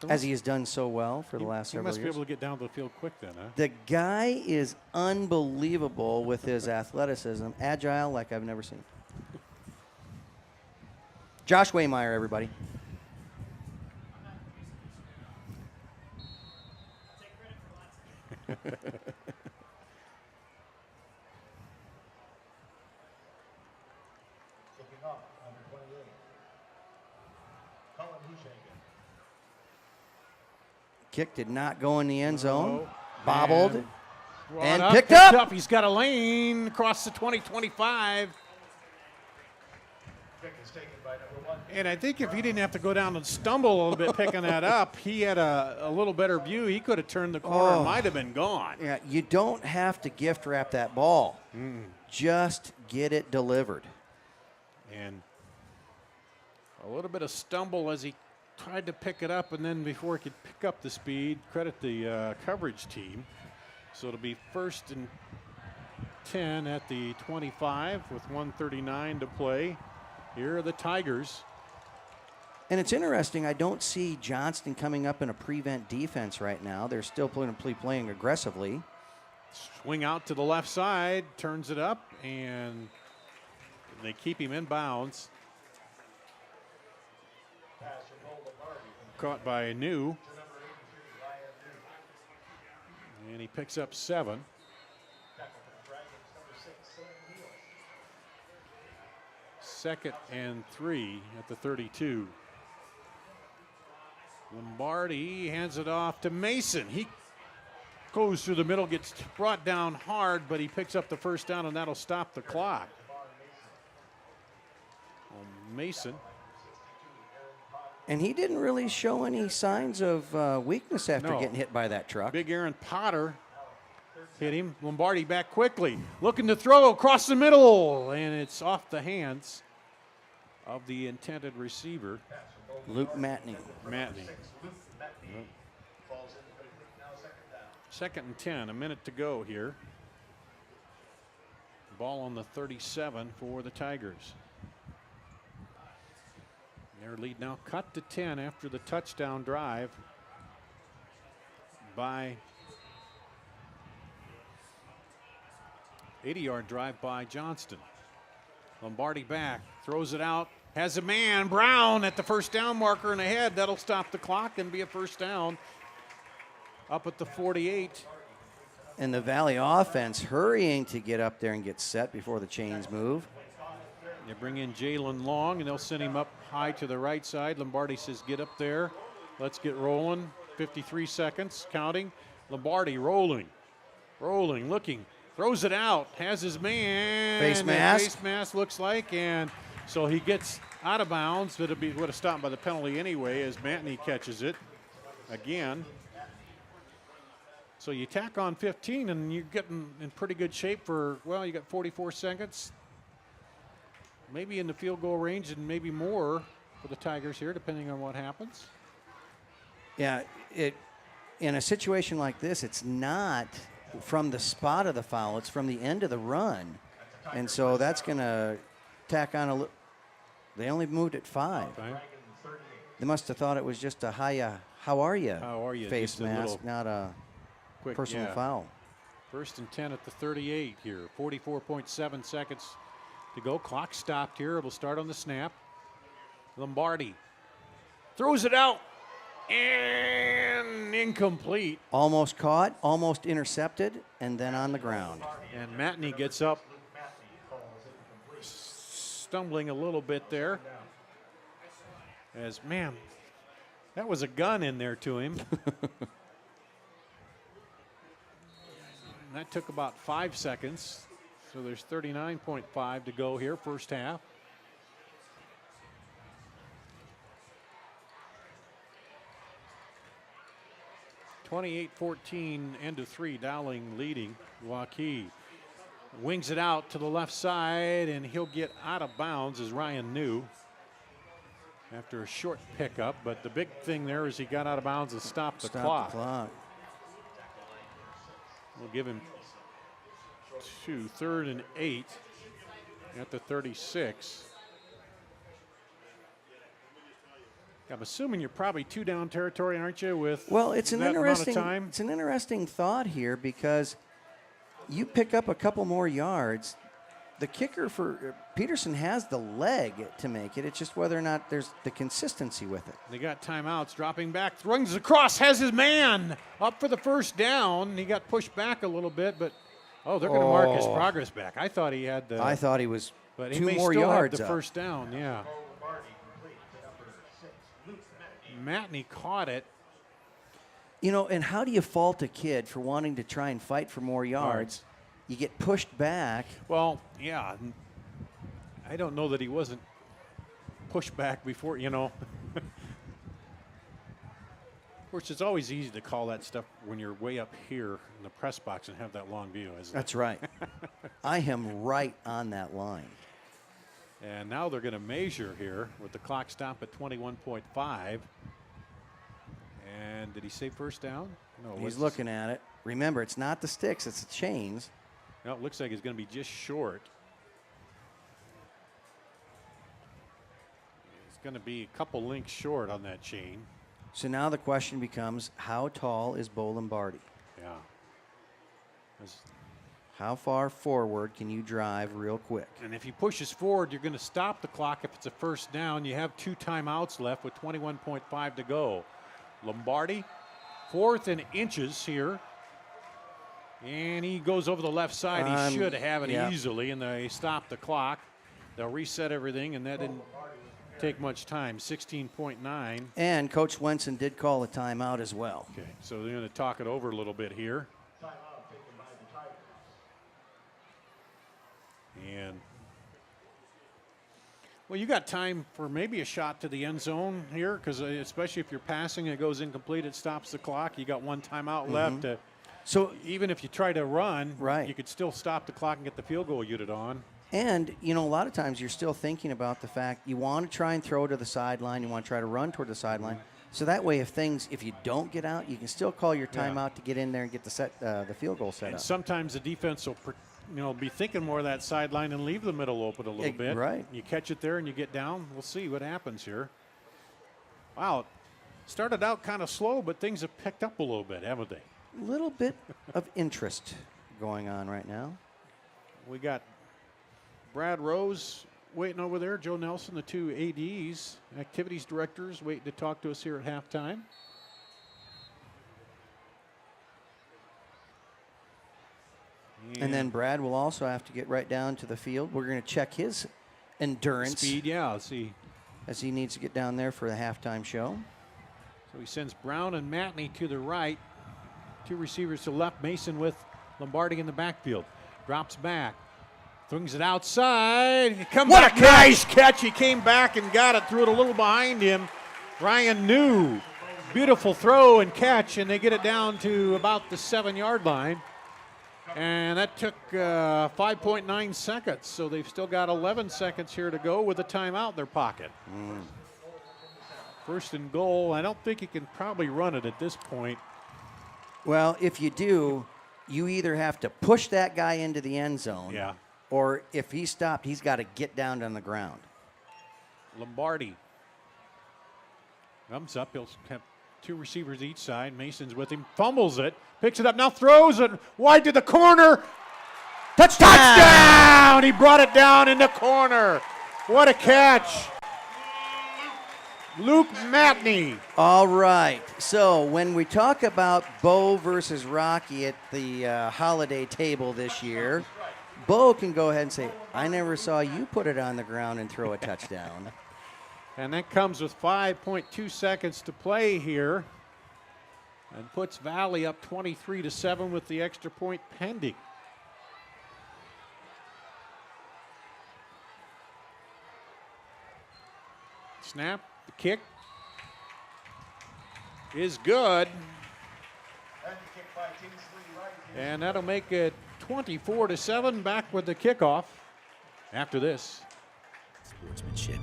as he has done so well for the last several years. He must be able to get down to the field quick then, huh? The guy is unbelievable with his athleticism, agile like I've never seen. Josh Waymeyer, everybody. Kicking off, number 28. Colin Hushagen. Kick did not go in the end zone. No. Bobbled. And Brought picked up. up. He's got a lane across the 20-25. Kick is taken by number 1. And I think if he didn't have to go down and stumble a little bit picking that up, he had a little better view. He could have turned the corner. Oh. Might have been gone. Yeah, you don't have to gift wrap that ball. Just get it delivered. And a little bit of stumble as he tried to pick it up, and then before he could pick up the speed, credit the coverage team. So it'll be 1st and 10 at the 25 with 1:39 to play. Here are the Tigers. And it's interesting, I don't see Johnston coming up in a prevent defense right now. They're still playing aggressively. Swing out to the left side, turns it up, and they keep him in bounds. Caught by New. And he picks up 7. Second and 3 at the 32. Lombardi hands it off to Mason. He goes through the middle, gets brought down hard, but he picks up the first down, and that'll stop the clock. Well, Mason. And he didn't really show any signs of weakness after No. getting hit by that truck. Big Aaron Potter hit him. Lombardi back quickly, looking to throw across the middle, and it's off the hands of the intended receiver. Luke Matney. Second and 10, a minute to go here. Ball on the 37 for the Tigers. Their lead now cut to 10 after the touchdown drive by 80-yard drive by Johnston. Lombardi back, throws it out, has a man, Brown at the first down marker and ahead. That'll stop the clock and be a first down up at the 48. And the Valley offense hurrying to get up there and get set before the chains move. They bring in Jalen Long, and they'll send him up high to the right side. Lombardi says, get up there. Let's get rolling. 53 seconds, counting. Lombardi rolling, looking. Throws it out, has his man. Face mask. Face mask looks like, and so he gets out of bounds, but would have stopped by the penalty anyway as Matney catches it again. So you tack on 15, and you're getting in pretty good shape for, well, you got 44 seconds. Maybe in the field goal range and maybe more for the Tigers here, depending on what happens. Yeah, in a situation like this, it's not from the spot of the foul, it's from the end of the run. And so that's going to tack on a little. They only moved at 5. They must have thought it was just a how are you face Just a mask, little not a quick personal foul. First and 10 at the 38 here. 44.7 seconds to go. Clock stopped here. It'll start on the snap. Lombardi throws it out and incomplete. Almost caught, almost intercepted, and then on the ground. And Matney gets up, stumbling a little bit there. As, man, That was a gun in there to him. That took about 5 seconds. So there's 39.5 to go here, first half. (28-14) end of 3. Dowling leading. Waukee wings it out to the left side, and he'll get out of bounds as Ryan knew after a short pickup. But the big thing there is he got out of bounds and stopped the clock. We'll give him 2, 3rd and 8 at the 36. I'm assuming you're probably 2 down territory, aren't you? With well, it's an that interesting amount of time? It's an interesting thought here because you pick up a couple more yards. The kicker for Peterson has the leg to make it. It's just whether or not there's the consistency with it. They got timeouts, dropping back, runs across, has his man up for the first down. He got pushed back a little bit, but they're going to mark his progress back. I thought he had the. I thought he was but 2 he may more still yards have the up. first down. Yeah. Matney caught it. You know, and how do you fault a kid for wanting to try and fight for more yards? You get pushed back. Well, yeah. I don't know that he wasn't pushed back before, Of course, it's always easy to call that stuff when you're way up here in the press box and have that long view, isn't it? That's right. I am right on that line. And now they're going to measure here with the clock stop at 21.5. And did he say first down? No. He's looking at it. Remember, it's not the sticks, it's the chains. No, it looks like it's going to be just short. It's going to be a couple links short on that chain. So now the question becomes, how tall is Bo Lombardi? Yeah. How far forward can you drive real quick? And if he pushes forward, you're going to stop the clock if it's a first down. You have 2 timeouts left with 21.5 to go. Lombardi, 4th and inches here. And he goes over the left side. He should have it easily, and they stop the clock. They'll reset everything, and that didn't take much time, 16.9. And Coach Swenson did call a timeout as well. Okay, so they're going to talk it over a little bit here. And, well, you got time for maybe a shot to the end zone here, because especially if you're passing and it goes incomplete, it stops the clock. You got 1 timeout left. So even if you try to run, you could still stop the clock and get the field goal unit on. And, a lot of times you're still thinking about the fact you want to try and throw to the sideline. You want to try to run toward the sideline. So that way, if you don't get out, you can still call your timeout to get in there and get the field goal set and up. Sometimes the defense will be thinking more of that sideline and leave the middle open a little bit. Right. You catch it there and you get down. We'll see what happens here. Wow, it started out kind of slow, but things have picked up a little bit, haven't they? A little bit of interest going on right now. We got Brad Rose waiting over there, Joe Nelson, the 2 ADs, activities directors, waiting to talk to us here at halftime. And then Brad will also have to get right down to the field. We're going to check his endurance. Speed, yeah, let's see. As he needs to get down there for the halftime show. So he sends Brown and Matney to the right. 2 receivers to left. Mason with Lombardi in the backfield. Drops back. Throws it outside. What a nice catch. He came back and got it. Threw it a little behind him. Ryan New. Beautiful throw and catch, and they get it down to about the 7-yard line. And that took 5.9 seconds. So they've still got 11 seconds here to go with a timeout in their pocket. 1st and goal. I don't think he can probably run it at this point. Well, if you do, you either have to push that guy into the end zone, or if he's stopped, he's got to get down on the ground. Lombardi comes up. He'll have 2 receivers each side. Mason's with him. Fumbles it. Picks it up. Now throws it wide to the corner. Touchdown! He brought it down in the corner. What a catch. Luke Matney. All right. So when we talk about Bo versus Rocky at the holiday table this year, Bo can go ahead and say, I never saw you put it on the ground and throw a touchdown. And that comes with 5.2 seconds to play here and puts Valley up 23-7 with the extra point pending. Snap, the kick is good. And that'll make it 24-7, back with the kickoff after this. Sportsmanship.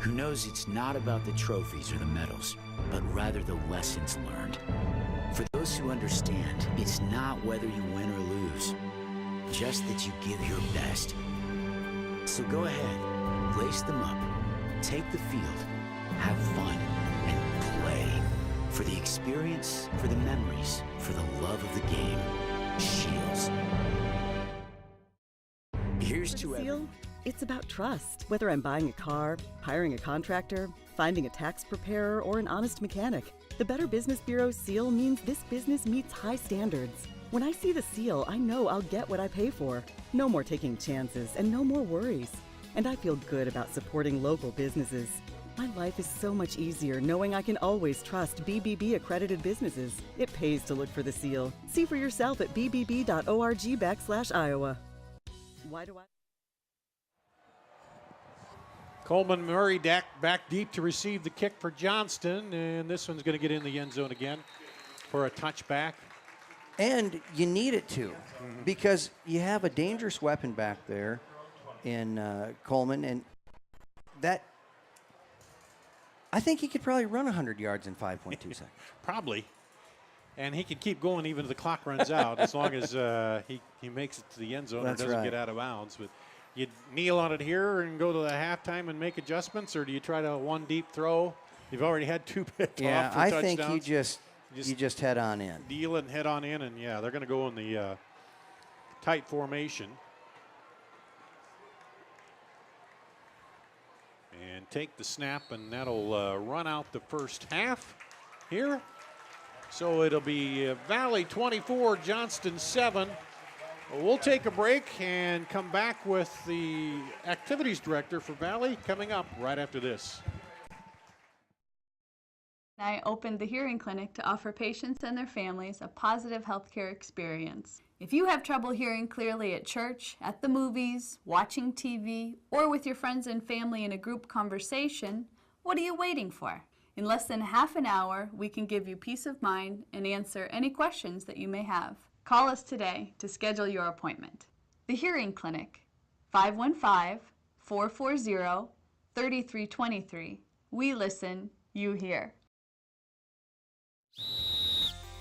Who knows it's not about the trophies or the medals, but rather the lessons learned. For those who understand, it's not whether you win or lose, just that you give your best. So go ahead, lace them up, take the field, have fun, and play. For the experience, for the memories, for the love of the game. Shields. Here's to Seal, it's about trust. Whether I'm buying a car, hiring a contractor, finding a tax preparer, or an honest mechanic, the Better Business Bureau seal means this business meets high standards. When I see the seal, I know I'll get what I pay for. No more taking chances and no more worries. And I feel good about supporting local businesses. My life is so much easier knowing I can always trust BBB accredited businesses. It pays to look for the seal. See for yourself at bbb.org/Iowa. Why do I? Coleman Murray back deep to receive the kick for Johnston, and this one's going to get in the end zone again for a touchback. And you need it to, because you have a dangerous weapon back there in Coleman, and that, I think he could probably run 100 yards in 5.2 seconds. Probably. And he can keep going even if the clock runs out, as long as he makes it to the end zone. That's or doesn't get out of bounds. But you kneel on it here and go to the halftime and make adjustments, or do you try to one deep throw? You've already had two picked off for I touchdowns. think you just head on in. Deal and head on in, and yeah, they're going to go in the tight formation. And take the snap, and that'll run out the first half here. So it'll be Valley 24, Johnston 7. We'll take a break and come back with the activities director for Valley coming up right after this. I opened the hearing clinic to offer patients and their families a positive healthcare experience. If you have trouble hearing clearly at church, at the movies, watching TV, or with your friends and family in a group conversation, what are you waiting for? In less than half an hour, we can give you peace of mind and answer any questions that you may have. Call us today to schedule your appointment. The Hearing Clinic, 515-440-3323. We listen, you hear.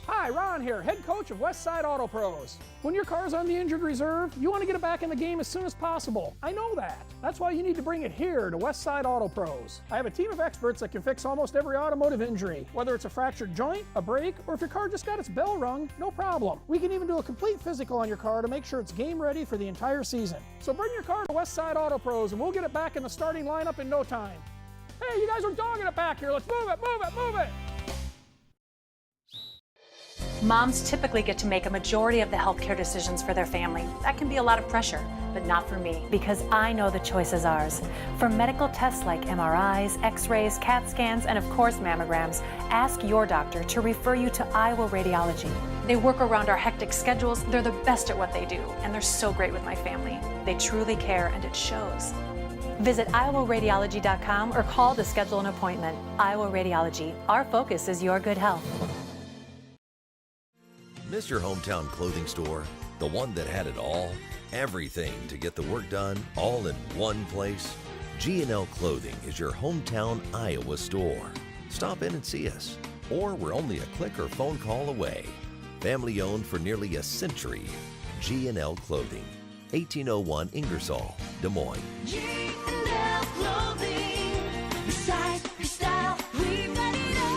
Hi, Ron here, head coach of Westside Auto Pros. When your car's on the injured reserve, you want to get it back in the game as soon as possible. I know that. That's why you need to bring it here to Westside Auto Pros. I have a team of experts that can fix almost every automotive injury. Whether it's a fractured joint, a brake, or if your car just got its bell rung, no problem. We can even do a complete physical on your car to make sure it's game ready for the entire season. So bring your car to Westside Auto Pros and we'll get it back in the starting lineup in no time. Hey, you guys are dogging it back here. Let's move it, move it, move it. Moms typically get to make a majority of the healthcare decisions for their family. That can be a lot of pressure, but not for me, because I know the choice is ours. For medical tests like MRIs, X-rays, CAT scans, and of course mammograms, ask your doctor to refer you to Iowa Radiology. They work around our hectic schedules, they're the best at what they do, and they're so great with my family. They truly care, and it shows. Visit iowaradiology.com or call to schedule an appointment. Iowa Radiology, our focus is your good health. Miss your hometown clothing store? The one that had it all? Everything to get the work done, all in one place? G&L Clothing is your hometown Iowa store. Stop in and see us. Or we're only a click or phone call away. Family owned for nearly a century. G&L Clothing, 1801 Ingersoll, Des Moines. G&L Clothing, your size, your style, we've got it all.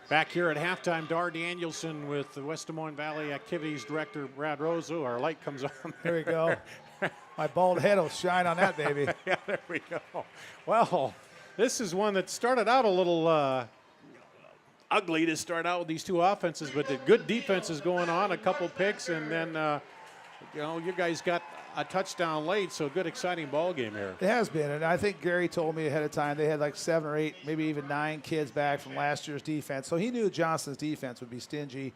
Back here at halftime, Dar Danielson with the West Des Moines Valley Activities Director Brad Rose. Oh, our light comes on. There we go. My bald head will shine on that, baby. Yeah, there we go. Well, this is one that started out a little ugly to start out with these two offenses, but the good defense is going on, a couple picks, and then, you guys got a touchdown late, so a good, exciting ball game here. It has been, and I think Gary told me ahead of time they had like 7 or 8, maybe even 9 kids back from last year's defense. So he knew Johnston's defense would be stingy,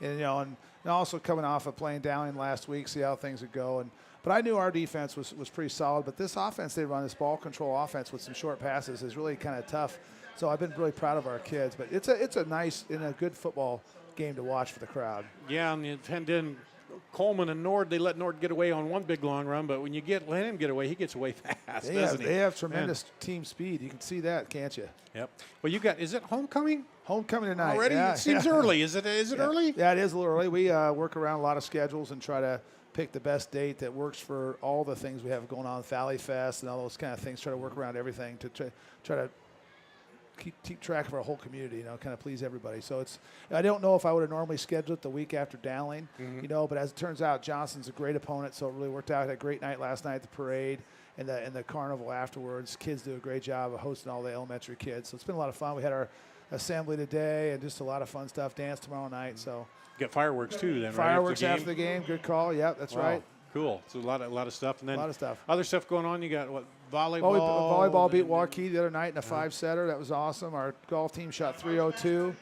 and and also coming off of playing Dowling last week, see how things would go. But I knew our defense was pretty solid. But this offense they run, this ball control offense with some short passes, is really kind of tough. So I've been really proud of our kids. But it's a nice and a good football game to watch for the crowd. Yeah, and then Coleman and Nord, they let Nord get away on one big long run, but when you let him get away, he gets away fast, doesn't he? They have tremendous team speed. You can see that, can't you? Yep. Well, is it homecoming? Homecoming tonight. Already? Yeah, it seems early. Is it early? Yeah, it is a little early. We work around a lot of schedules and try to pick the best date that works for all the things we have going on, Valley Fest and all those kind of things, try to work around everything to try to keep track of our whole community, kind of please everybody. So I don't know if I would have normally scheduled it the week after Dowling, but as it turns out, Johnston's a great opponent, so it really worked out. Had a great night last night at the parade and the carnival afterwards. Kids do a great job of hosting all the elementary kids, so it's been a lot of fun. We had our assembly today and just a lot of fun stuff. Dance tomorrow night, so. Get fireworks too, then. Fireworks right after the game. Good call. Yep, that's right. Cool. So a lot of stuff, and then a lot of stuff. Other stuff going on. You got what? Volleyball. Volleyball beat Waukee the other night in a 5-setter. That was awesome. Our golf team shot 302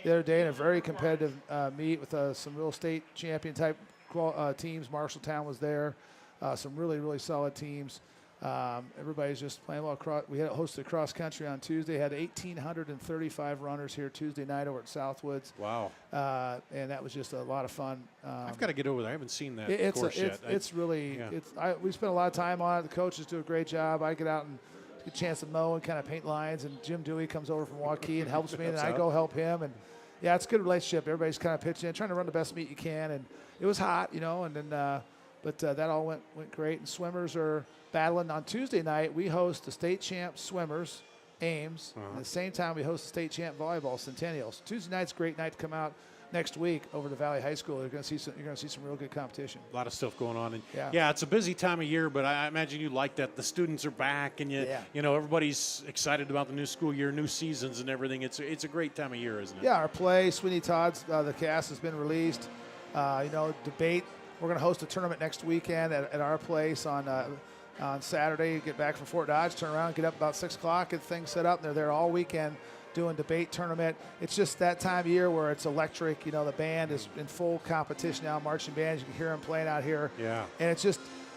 the other day in a very competitive meet with some real state champion type teams. Marshalltown was there. Some really solid teams. Everybody's just playing well. We had hosted cross country on Tuesday. Had 1,835 runners here Tuesday night over at Southwoods. Wow. And that was just a lot of fun. I've got to get over there. I haven't seen that course yet. It's really, we spend a lot of time on it. The coaches do a great job. I get out and get a chance to mow and kind of paint lines. And Jim Dewey comes over from Waukee and helps me, and I go help him. And yeah, it's a good relationship. Everybody's kind of pitching in, trying to run the best meet you can. And it was hot, and then, but that all went great. And swimmers are battling on Tuesday night. We host the state champ swimmers, Ames. At the same time, we host the state champ volleyball, Centennials. Tuesday night's a great night to come out next week over to Valley High School. You're going to see some real good competition. A lot of stuff going on, and yeah, it's a busy time of year. But I imagine you like that the students are back, and everybody's excited about the new school year, new seasons, and everything. It's a great time of year, isn't it? Yeah, our play, Sweeney Todd's the cast has been released. Debate. We're going to host a tournament next weekend at our place on Saturday. Get back from Fort Dodge, turn around, get up about 6 o'clock, get things set up. And they're there all weekend doing debate tournament. It's just that time of year where it's electric. The band is in full competition now. Marching bands, you can hear them playing out here. Yeah. And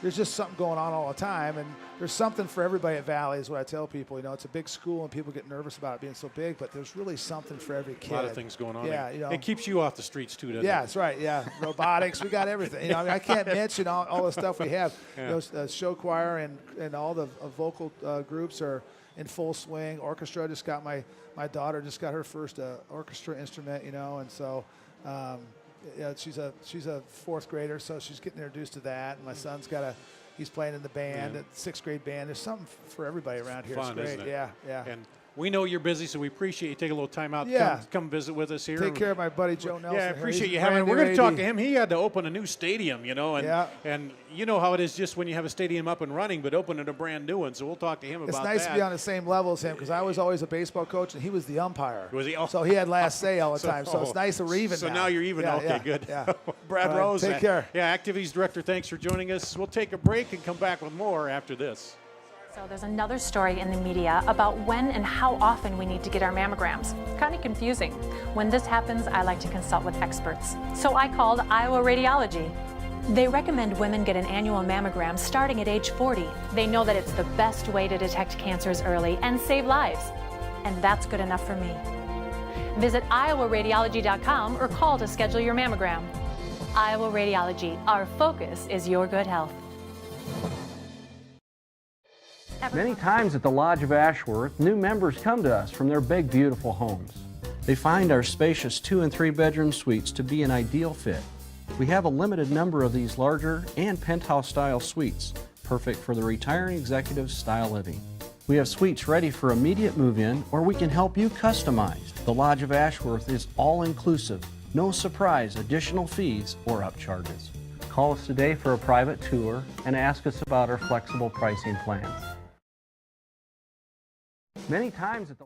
there's just something going on all the time. And there's something for everybody at Valley is what I tell people. It's a big school and people get nervous about it being so big, but there's really something for every kid. A lot of things going on. Yeah, it keeps you off the streets too, doesn't it? Yeah, that's right. Yeah, robotics, we got everything. I can't mention all the stuff we have. Yeah. Show choir and all the vocal groups are in full swing. Orchestra just got my daughter just got her first orchestra instrument, and so. She's a 4th grader, so she's getting introduced to that. And my son's he's playing in the band, at 6th grade band. There's something for everybody around here. Fun, it's great. isn't it? Yeah. And we know you're busy, so we appreciate you taking a little time out Yeah. to come visit with us here. Take care of my buddy Joe Nelson. Yeah, I appreciate He's you a having. brand We're new going to talk AD. to him. He had to open a new stadium, and you know how it is just when you have a stadium up and running, but opening a brand new one. So we'll talk to him It's about nice that. to be on the same level as him because I was always a baseball coach and he was the umpire. Was he? Oh. So he had last say all the time. So it's nice that we're even So now. now you're even. Yeah, okay, yeah, good. Yeah. Brad All right, Rose. take care. Yeah, Activities Director, thanks for joining us. We'll take a break and come back with more after this. So there's another story in the media about when and how often we need to get our mammograms. It's kind of confusing. When this happens, I like to consult with experts. So I called Iowa Radiology. They recommend women get an annual mammogram starting at age 40. They know that it's the best way to detect cancers early and save lives. And that's good enough for me. Visit iowaradiology.com or call to schedule your mammogram. Iowa Radiology, our focus is your good health. Many times at the Lodge of Ashworth, new members come to us from their big, beautiful homes. They find our spacious 2- and 3-bedroom suites to be an ideal fit. We have a limited number of these larger and penthouse-style suites, perfect for the retiring executive style living. We have suites ready for immediate move-in, or we can help you customize. The Lodge of Ashworth is all-inclusive, no surprise additional fees or upcharges. Call us today for a private tour and ask us about our flexible pricing plans. Many times at the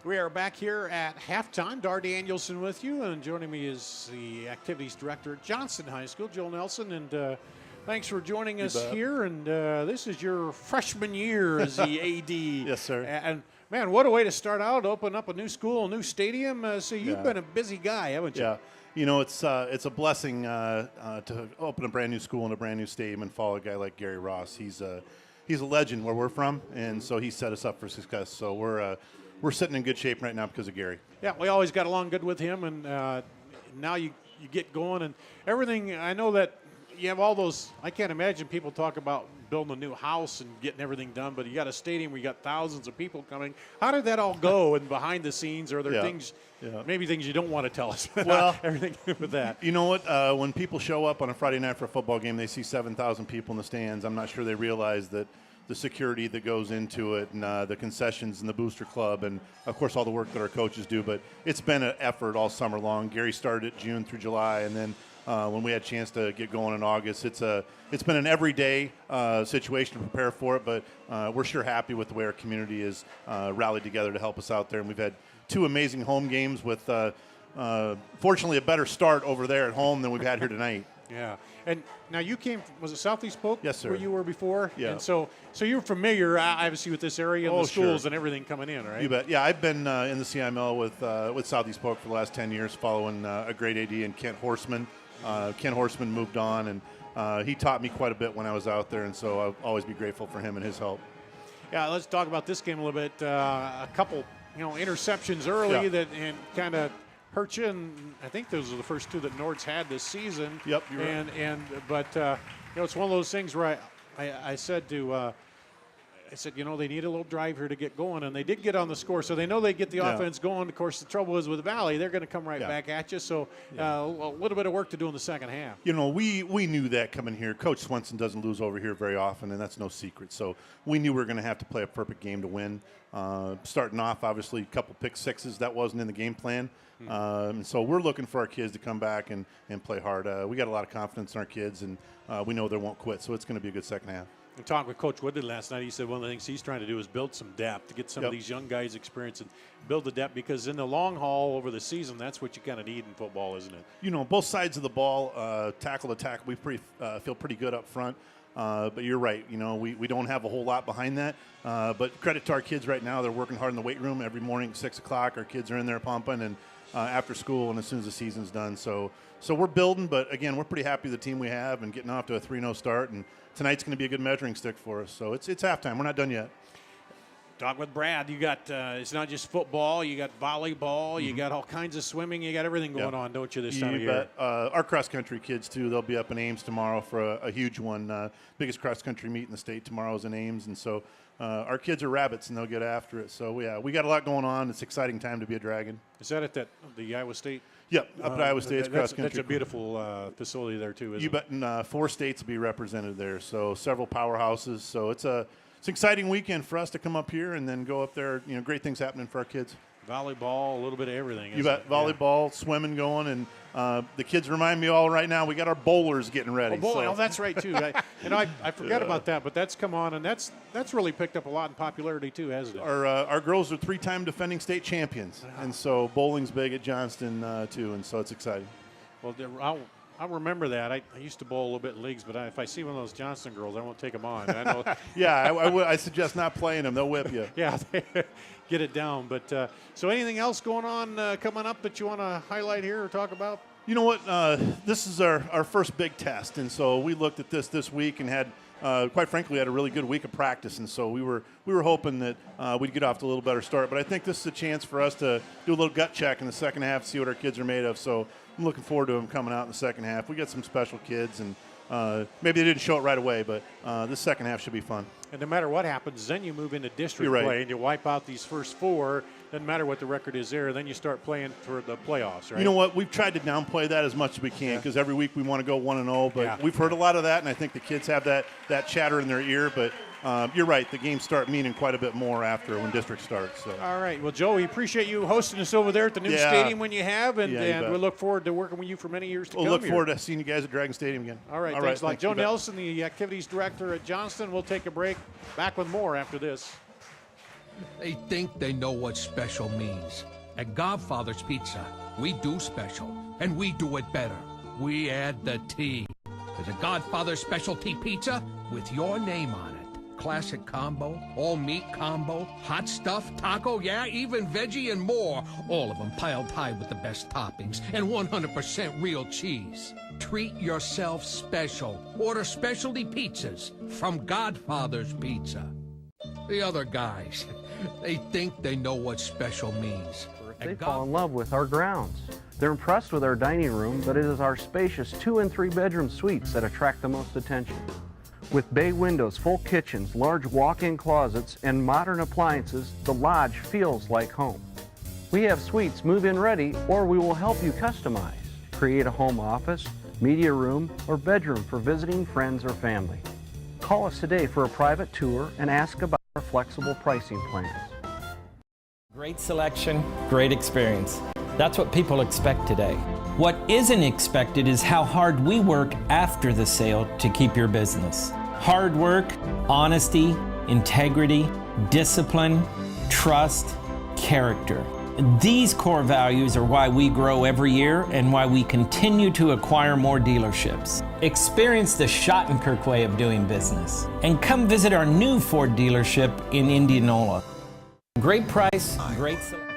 We are back here at halftime. Dar Danielson with you, and joining me is the Activities Director at Johnston High School, Joel Nelson, and thanks for joining us bet. here. And this is your freshman year as the AD. Yes, sir. And man, what a way to start out, open up a new school, a new stadium. So you've been a busy guy, haven't you? Yeah. You know, it's a blessing to open a brand new school and a brand new stadium and follow a guy like Gary Ross. He's a legend where we're from, and so he set us up for success. So we're sitting in good shape right now because of Gary. Yeah, we always got along good with him, and now you get going and everything. I know that you have all those. I can't imagine people talk about building a new house and getting everything done, but you got a stadium where you got thousands of people coming. How did that all go? And behind the scenes, are there things, maybe things you don't want to tell us? Well, everything with that. You know what? When people show up on a Friday night for a football game, they see 7,000 people in the stands. I'm not sure they realize that the security that goes into it and the concessions and the booster club and, of course, all the work that our coaches do. But it's been an effort all summer long. Gary started it June through July, and then when we had a chance to get going in August, it's been an everyday situation to prepare for it. But we're sure happy with the way our community is rallied together to help us out there. And we've had 2 amazing home games with, fortunately, a better start over there at home than we've had here tonight. Yeah. And now you came, was it Southeast Polk? Yes, sir. Where you were before? Yeah. And so you're familiar, obviously, with this area and the schools and everything coming in, right? You bet. Yeah, I've been in the CIML with Southeast Polk for the last 10 years, following a great AD and Kent Horseman. Kent Horseman moved on, and he taught me quite a bit when I was out there, and so I'll always be grateful for him and his help. Yeah, let's talk about this game a little bit. A couple, interceptions early that and kind of hurt you, and I think those are the first 2 that Nord's had this season. Yep, you're right. But it's one of those things where I said to. I said, they need a little drive here to get going, and they did get on the score, so they know they get the offense going. Of course, the trouble is with Valley, they're going to come right back at you, so a little bit of work to do in the second half. We knew that coming here. Coach Swenson doesn't lose over here very often, and that's no secret. So we knew we were going to have to play a perfect game to win. Starting off, obviously, a couple pick sixes. That wasn't in the game plan. And so we're looking for our kids to come back and play hard. We got a lot of confidence in our kids, and we know they won't quit, so it's going to be a good second half. We talked with Coach Woodley last night. He said one of the things he's trying to do is build some depth to get some of these young guys experience and build the depth, because in the long haul over the season, that's what you kind of need in football, isn't it? Both sides of the ball, tackle to tackle, we feel pretty good up front. But you're right. We don't have a whole lot behind that. But credit to our kids right now. They're working hard in the weight room every morning at 6 o'clock. Our kids are in there pumping and after school and as soon as the season's done. So we're building, but again, we're pretty happy with the team we have and getting off to a 3-0 start. And tonight's going to be a good measuring stick for us. So it's halftime. We're not done yet. Talk with Brad. You got it's not just football. You got volleyball. You got all kinds of swimming. You got everything going on, don't you, this time of year? Our cross-country kids, too, they'll be up in Ames tomorrow for a huge one. Biggest cross-country meet in the state tomorrow is in Ames. And so our kids are rabbits, and they'll get after it. So, we got a lot going on. It's an exciting time to be a Dragon. Is that at the Iowa State? Yep, up at Iowa State's cross-country. That's a beautiful facility there, too, isn't it? You bet. 4 states will be represented there, so several powerhouses. So it's an exciting weekend for us to come up here and then go up there. Great things happening for our kids. Volleyball, a little bit of everything. You bet. Volleyball, swimming going, and the kids remind me all right now. We got our bowlers getting ready. Oh, that's right too. I forgot about that, but that's come on, and that's really picked up a lot in popularity too, hasn't it? Our girls are 3-time defending state champions, and so bowling's big at Johnston too, and so it's exciting. Well, I'll remember that. I used to bowl a little bit in leagues, but if I see one of those Johnston girls, I won't take them on. I know. I suggest not playing them. They'll whip you. Yeah, get it down. But so anything else going on coming up that you want to highlight here or talk about? You know what? This is our first big test, and so we looked at this week and had, quite frankly, had a really good week of practice, and so we were hoping that we'd get off to a little better start. But I think this is a chance for us to do a little gut check in the second half, see what our kids are made of. So I'm looking forward to them coming out in the second half. We got some special kids, and maybe they didn't show it right away, but this second half should be fun. And no matter what happens, then you move into district play and you wipe out these first 4. Doesn't matter what the record is there. Then you start playing for the playoffs, right? You know what? We've tried to downplay that as much as we can because every week we want to go 1-0. But we've heard a lot of that, and I think the kids have that chatter in their ear. But you're right. The games start meaning quite a bit more after when district starts. So. All right. Well, Joe, we appreciate you hosting us over there at the new stadium when you have, and we look forward to working with you for many years to come. We'll look forward to seeing you guys at Dragon Stadium again. All right. Thanks a lot. Joe Nelson, the activities director at Johnston. We'll take a break. Back with more after this. They think they know what special means. At Godfather's Pizza, we do special, and we do it better. We add the T. There's a Godfather specialty pizza with your name on it. Classic combo, all meat combo, hot stuff, taco, yeah, even veggie and more. All of them piled high with the best toppings and 100% real cheese. Treat yourself special. Order specialty pizzas from Godfather's Pizza. The other guys, they think they know what special means. They fall in love with our grounds. They're impressed with our dining room, but it is our spacious 2- and 3-bedroom suites that attract the most attention. With bay windows, full kitchens, large walk-in closets, and modern appliances, the lodge feels like home. We have suites move-in ready, or we will help you customize. Create a home office, media room, or bedroom for visiting friends or family. Call us today for a private tour and ask about our flexible pricing plans. Great selection, great experience. That's what people expect today. What isn't expected is how hard we work after the sale to keep your business. Hard work, honesty, integrity, discipline, trust, character. These core values are why we grow every year and why we continue to acquire more dealerships. Experience the Schottenkirk way of doing business and come visit our new Ford dealership in Indianola. Great price, great selection.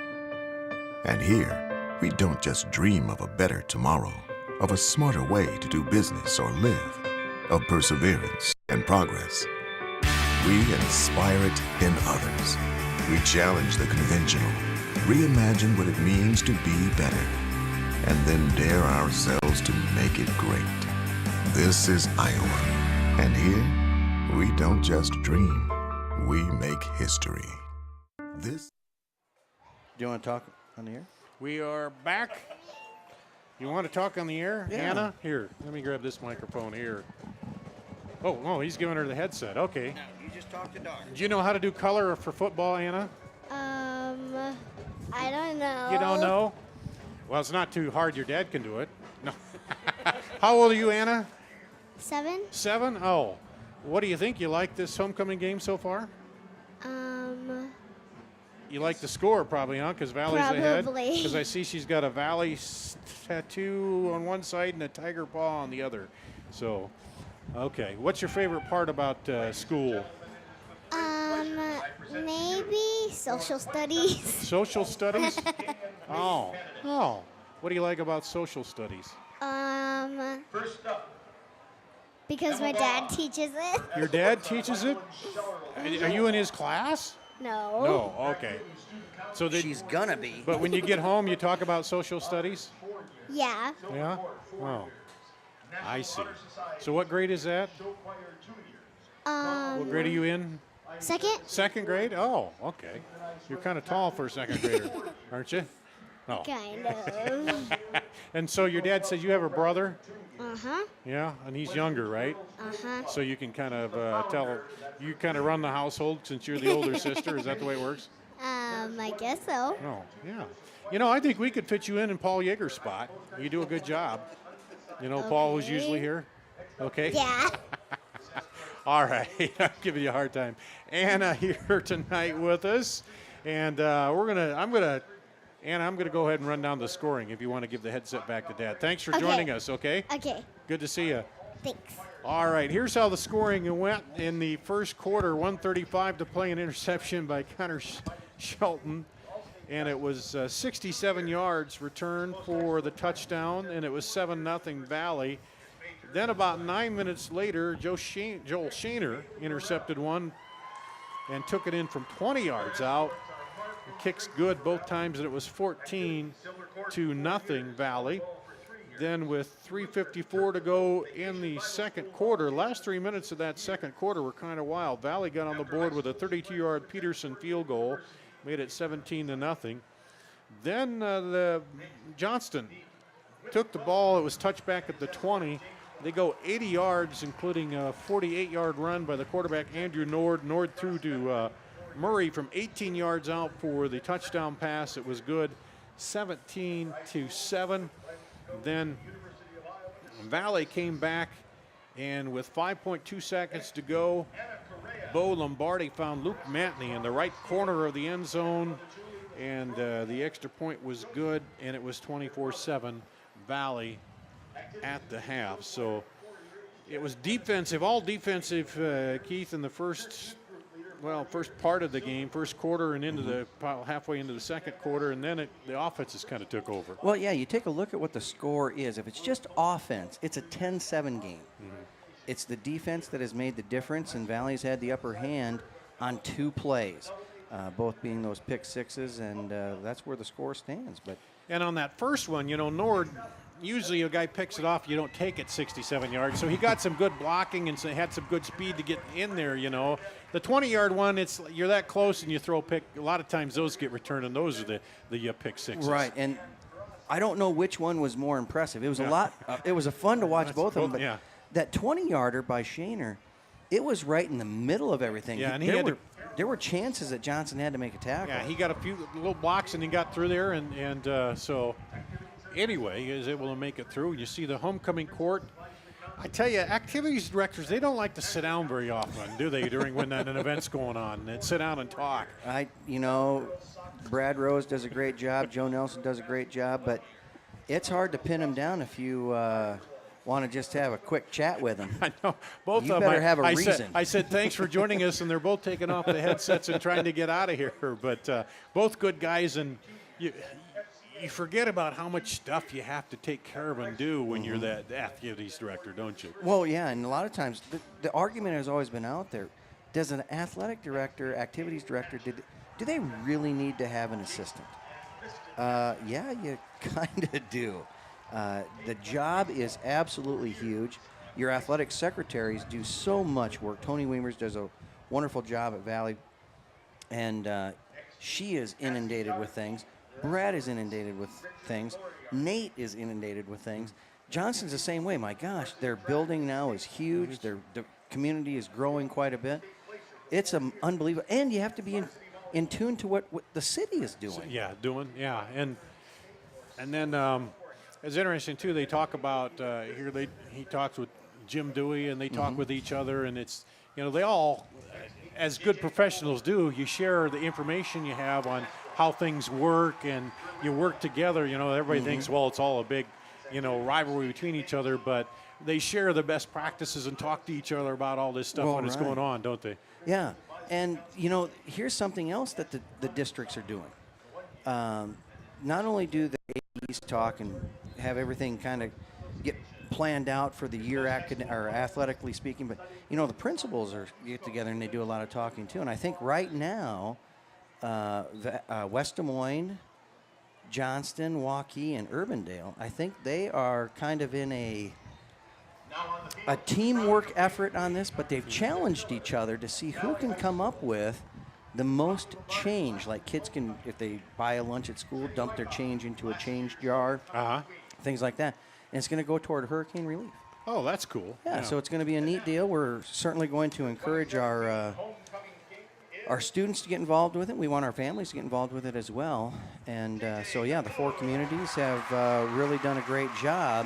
And here, we don't just dream of a better tomorrow, of a smarter way to do business or live, of perseverance and progress. We inspire it in others. We challenge the conventional, reimagine what it means to be better, and then dare ourselves to make it great. This is Iowa, and here, we don't just dream, we make history. This. Do you want to talk on the air? We are back. You want to talk on the air? Yeah. Anna? Here, let me grab this microphone here. Oh, no, he's giving her the headset. Okay. No, you just talk to Doc. Do you know how to do color for football, Anna? I don't know. You don't know? Well, it's not too hard. Your dad can do it. No. How old are you, Anna? 7. 7? Oh. What do you think? You like this homecoming game so far? You like the score probably, huh? Because Valley's ahead. Probably. Because I see she's got a Valley tattoo on one side and a tiger paw on the other. So, okay. What's your favorite part about school? Maybe social studies. Social studies? Oh. What do you like about social studies? Because my dad teaches it. Your dad teaches it? Are you in his class? No. No, okay. So she's gonna be. But when you get home, you talk about social studies? Yeah. Yeah? Oh. I see. So what grade is that? What grade are you in? Second. Second grade? Oh, okay. You're kind of tall for a second grader, aren't you? Oh. Kind of. And so your dad says you have a brother? Uh-huh. Yeah, and he's younger, right? Uh-huh. So you can kind of tell, you kind of run the household since you're the older sister. Is that the way it works? I guess so. Oh, yeah. You know, I think we could fit you in Paul Yeager's spot. You do a good job. You know, Paul, who's usually here. Okay? Yeah. All right. I'm giving you a hard time. Anna here tonight with us. And I'm going to go ahead and run down the scoring if you want to give the headset back to Dad. Thanks for joining us, okay? Okay. Good to see you. Thanks. All right, here's how the scoring went in the first quarter. 1:35 to play, an interception by Connor Shelton. And it was 67 yards returned for the touchdown, and it was 7-0 Valley. Then about 9 minutes later, Joel Shaner intercepted one and took it in from 20 yards out. The kick's good both times, and it was 14-0 Valley. Then with 3:54 to go in the second quarter, last 3 minutes of that second quarter were kind of wild. Valley got on the board with a 32-yard Peterson field goal, made it 17-0. Then the Johnston took the ball. It was touchback at the 20. They go 80 yards, including a 48-yard run by the quarterback, Andrew Nord. Nord threw to Murray from 18 yards out for the touchdown pass. It was good, 17-7. Then Valley came back, and with 5.2 seconds to go, Bo Lombardi found Luke Matney in the right corner of the end zone, and the extra point was good, and it was 24-7 Valley at the half. So it was defensive, all defensive, Keith, in the first part of the game, first quarter and into the halfway into the second quarter, and then the offenses kind of took over. Well, yeah, you take a look at what the score is. If it's just offense, it's a 10-7 game. It's the defense that has made the difference, and Valley's had the upper hand on 2 plays, both being those pick sixes, and that's where the score stands. And on that first one, Nord, usually a guy picks it off, you don't take it 67 yards. So he got some good blocking and had some good speed to get in there, The 20-yard one, you're that close and you throw a pick. A lot of times those get returned, and those are the pick sixes. Right, and I don't know which one was more impressive. It was a lot. It was fun to watch both of them, but that 20-yarder by Shaner, it was right in the middle of everything. Yeah, and there were chances that Johnston had to make a tackle. Yeah, he got a few little blocks and he got through there, and so anyway, he was able to make it through. You see the homecoming court. I tell you, activities directors, they don't like to sit down very often, do they, when an event's going on, and sit down and talk. Brad Rose does a great job. Joe Nelson does a great job, but it's hard to pin him down if you want to just have a quick chat with him. I know. Both you of them. better have a reason. I said, thanks for joining us, and they're both taking off the headsets and trying to get out of here. But both good guys, and you forget about how much stuff you have to take care of and do when you're that activities director, don't you? Well, yeah, and a lot of times the argument has always been out there. Does an athletic director, activities director, do they really need to have an assistant? Yeah, you kind of do. The job is absolutely huge. Your athletic secretaries do so much work. Tony Weimers does a wonderful job at Valley, and she is inundated with things. Brad is inundated with things. Nate is inundated with things. Johnston's the same way. My gosh, their building now is huge. The community is growing quite a bit. It's unbelievable. And you have to be in tune to what the city is doing. And then it's interesting, too, they talk about, he talks with Jim Dewey, and they talk with each other, and it's, they all, as good professionals do, you share the information you have on how things work, and you work together. Everybody thinks, well, it's all a big, rivalry between each other, but they share the best practices and talk to each other about all this stuff when it's going on, don't they? Yeah, and, here's something else that the districts are doing. Not only do the ADs talk and have everything kind of get planned out for the year athletically speaking, but, the principals get together and they do a lot of talking, too. And I think right now, West Des Moines, Johnston, Waukee, and Urbandale, I think they are kind of in a teamwork effort on this, but they've challenged each other to see who can come up with the most change. Like kids can, if they buy a lunch at school, dump their change into a change jar, things like that. And it's going to go toward hurricane relief. Oh, that's cool. Yeah, so it's going to be a neat deal. We're certainly going to encourage our students to get involved with it. We want our families to get involved with it as well. And the 4 communities have really done a great job.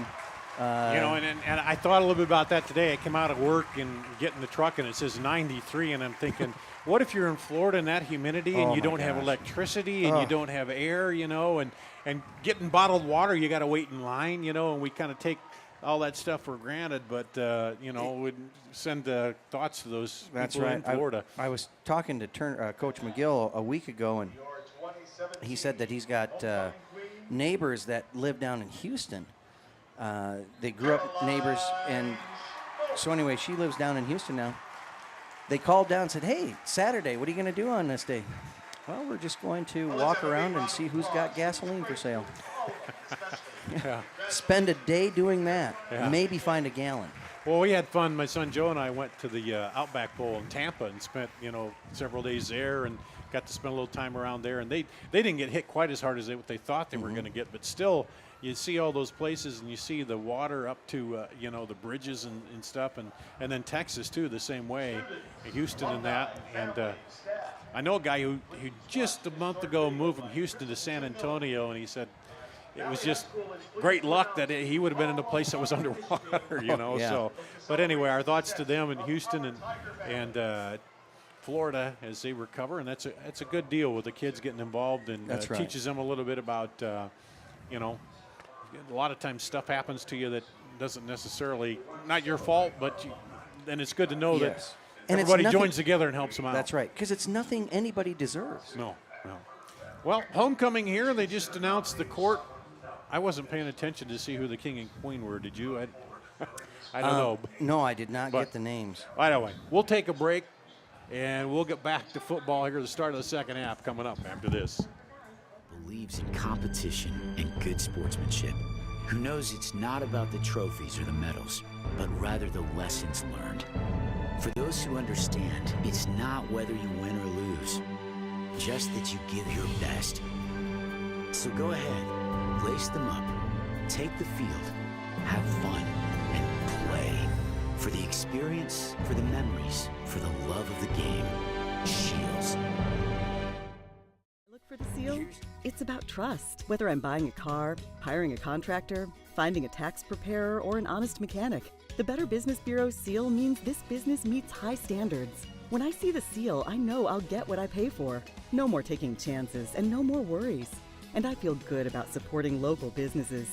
And I thought a little bit about that today. I came out of work and get in the truck, and it says 93, and I'm thinking, what if you're in Florida in that humidity and you don't have electricity and you don't have air, and getting bottled water, you got to wait in line, and we kind of take all that stuff for granted, but, we'd send thoughts to those people in Florida. I was talking to Coach McGill a week ago, and he said that he's got neighbors that live down in Houston. They grew up neighbors, and so anyway, she lives down in Houston now. They called down and said, hey, Saturday, what are you going to do on this day? Well, we're just going to walk around and see who's got gasoline for sale. Spend a day doing that. Maybe find a gallon. Well, we had fun. My son Joe and I went to the Outback Bowl in Tampa and spent, several days there and got to spend a little time around there. And they didn't get hit quite as hard as what they thought they were going to get, but still, you see all those places and you see the water up to, the bridges and stuff. And then Texas, too, the same way, Houston and that. And I know a guy who just a month ago moved from Houston to San Antonio, and he said it was just great luck that he would have been in a place that was underwater, So, but anyway, our thoughts to them in Houston and Florida as they recover, and that's a good deal with the kids getting involved, and teaches them a little bit about, a lot of times stuff happens to you that doesn't necessarily, not your fault, but then it's good to know that And everybody it's nothing, joins together and helps them out. That's right, because it's nothing anybody deserves. No. Well, homecoming here, they just announced the court. I wasn't paying attention to see who the king and queen were. Did you? I don't know. No, I did not get the names. Anyway, we'll take a break, and we'll get back to football here at the start of the second half coming up after this. Believes in competition and good sportsmanship, who knows it's not about the trophies or the medals, but rather the lessons learned. For those who understand, it's not whether you win or lose, just that you give your best. So go ahead, lace them up, take the field, have fun, and play. For the experience, for the memories, for the love of the game. Shields. Look for the seal? It's about trust. Whether I'm buying a car, hiring a contractor, finding a tax preparer, or an honest mechanic, the Better Business Bureau seal means this business meets high standards. When I see the seal, I know I'll get what I pay for. No more taking chances and no more worries. And I feel good about supporting local businesses.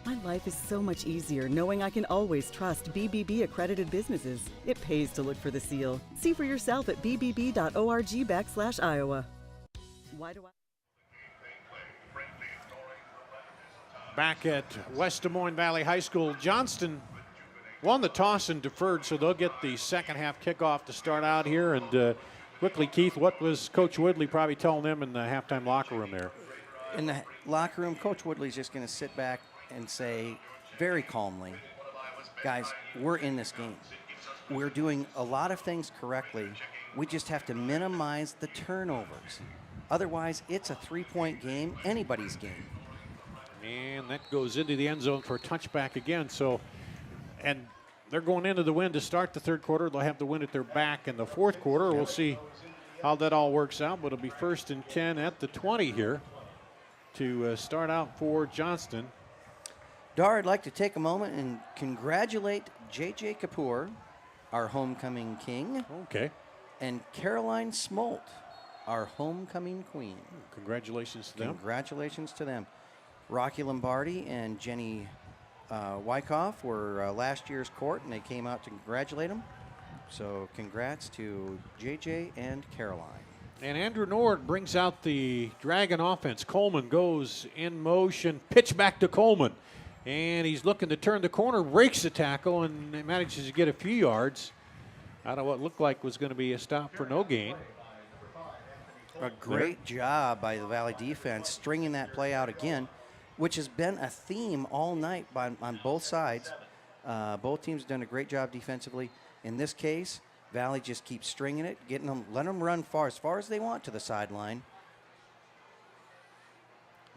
My life is so much easier knowing I can always trust BBB accredited businesses. It pays to look for the seal. See for yourself at bbb.org/Iowa. Why do I? Back at West Des Moines Valley High School, Johnston won the toss and deferred, so they'll get the second half kickoff to start out here. And quickly, Keith, what was Coach Woodley probably telling them in the halftime locker room there? In the locker room, Coach Woodley's just going to sit back and say very calmly, guys, we're in this game. We're doing a lot of things correctly. We just have to minimize the turnovers. Otherwise, it's a three-point game, anybody's game. And that goes into the end zone for a touchback again. So, and they're going into the win to start the third quarter. They'll have the win at their back in the fourth quarter. We'll see how that all works out, but it'll be 1st and 10 at the 20 here to start out for Johnston. Dar, I'd like to take a moment and congratulate J.J. Kapoor, our homecoming king. Okay. And Caroline Smolt, our homecoming queen. Congratulations to them. Congratulations to them. Rocky Lombardi and Jenny Wyckoff were last year's court, and they came out to congratulate them. So congrats to JJ and Caroline. And Andrew Nord brings out the Dragon offense. Coleman goes in motion, pitch back to Coleman. And he's looking to turn the corner, breaks the tackle, and manages to get a few yards out of what looked like was going to be a stop for no gain. A great job by the Valley defense stringing that play out again, which has been a theme all night on both sides. Both teams have done a great job defensively. In this case, Valley just keeps stringing it, letting them run as far as they want to the sideline.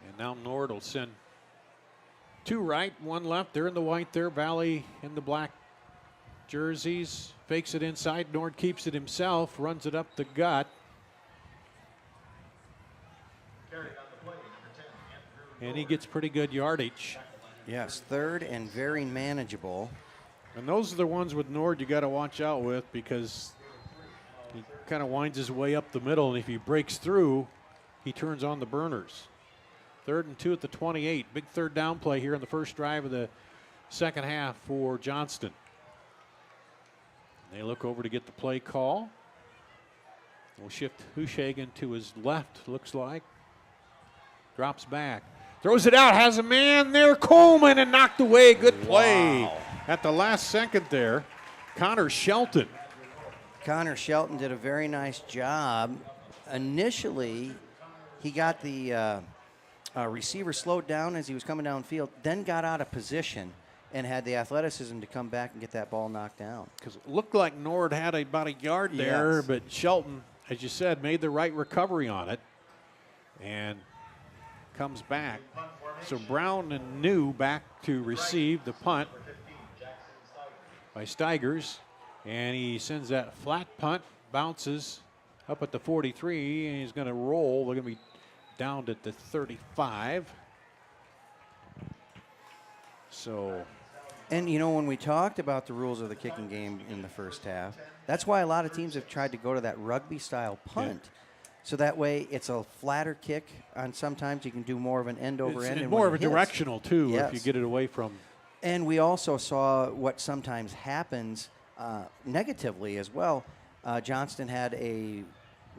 And now Nord will send 2 right, 1 left. They're in the white there. Valley in the black jerseys. Fakes it inside. Nord keeps it himself, runs it up the gut. And he gets pretty good yardage. Yes, 3rd and very manageable. And those are the ones with Nord you got to watch out with, because he kind of winds his way up the middle, and if he breaks through, he turns on the burners. 3rd and 2 at the 28. Big third down play here in the first drive of the second half for Johnston. They look over to get the play call. We'll shift Hushagen to his left, looks like. Drops back. Throws it out, has a man there, Coleman, and knocked away. Good play at the last second there. Connor Shelton. Connor Shelton did a very nice job. Initially, he got the receiver slowed down as he was coming downfield, then got out of position and had the athleticism to come back and get that ball knocked down. Because it looked like Nord had about a yard there, Yes. but Shelton, as you said, made the right recovery on it and comes back. So Brown and New back to receive the punt by Steigers, and he sends that flat punt, bounces up at the 43, and he's going to roll. They're going to be down at the 35. So, and you know, when we talked about the rules of the kicking game in the first half, that's why a lot of teams have tried to go to that rugby style punt. Yeah. So that way it's a flatter kick, and sometimes you can do more of an end over end. It's more of a directional too, yes. if you get it away from And we also saw what sometimes happens negatively as well. Johnston had a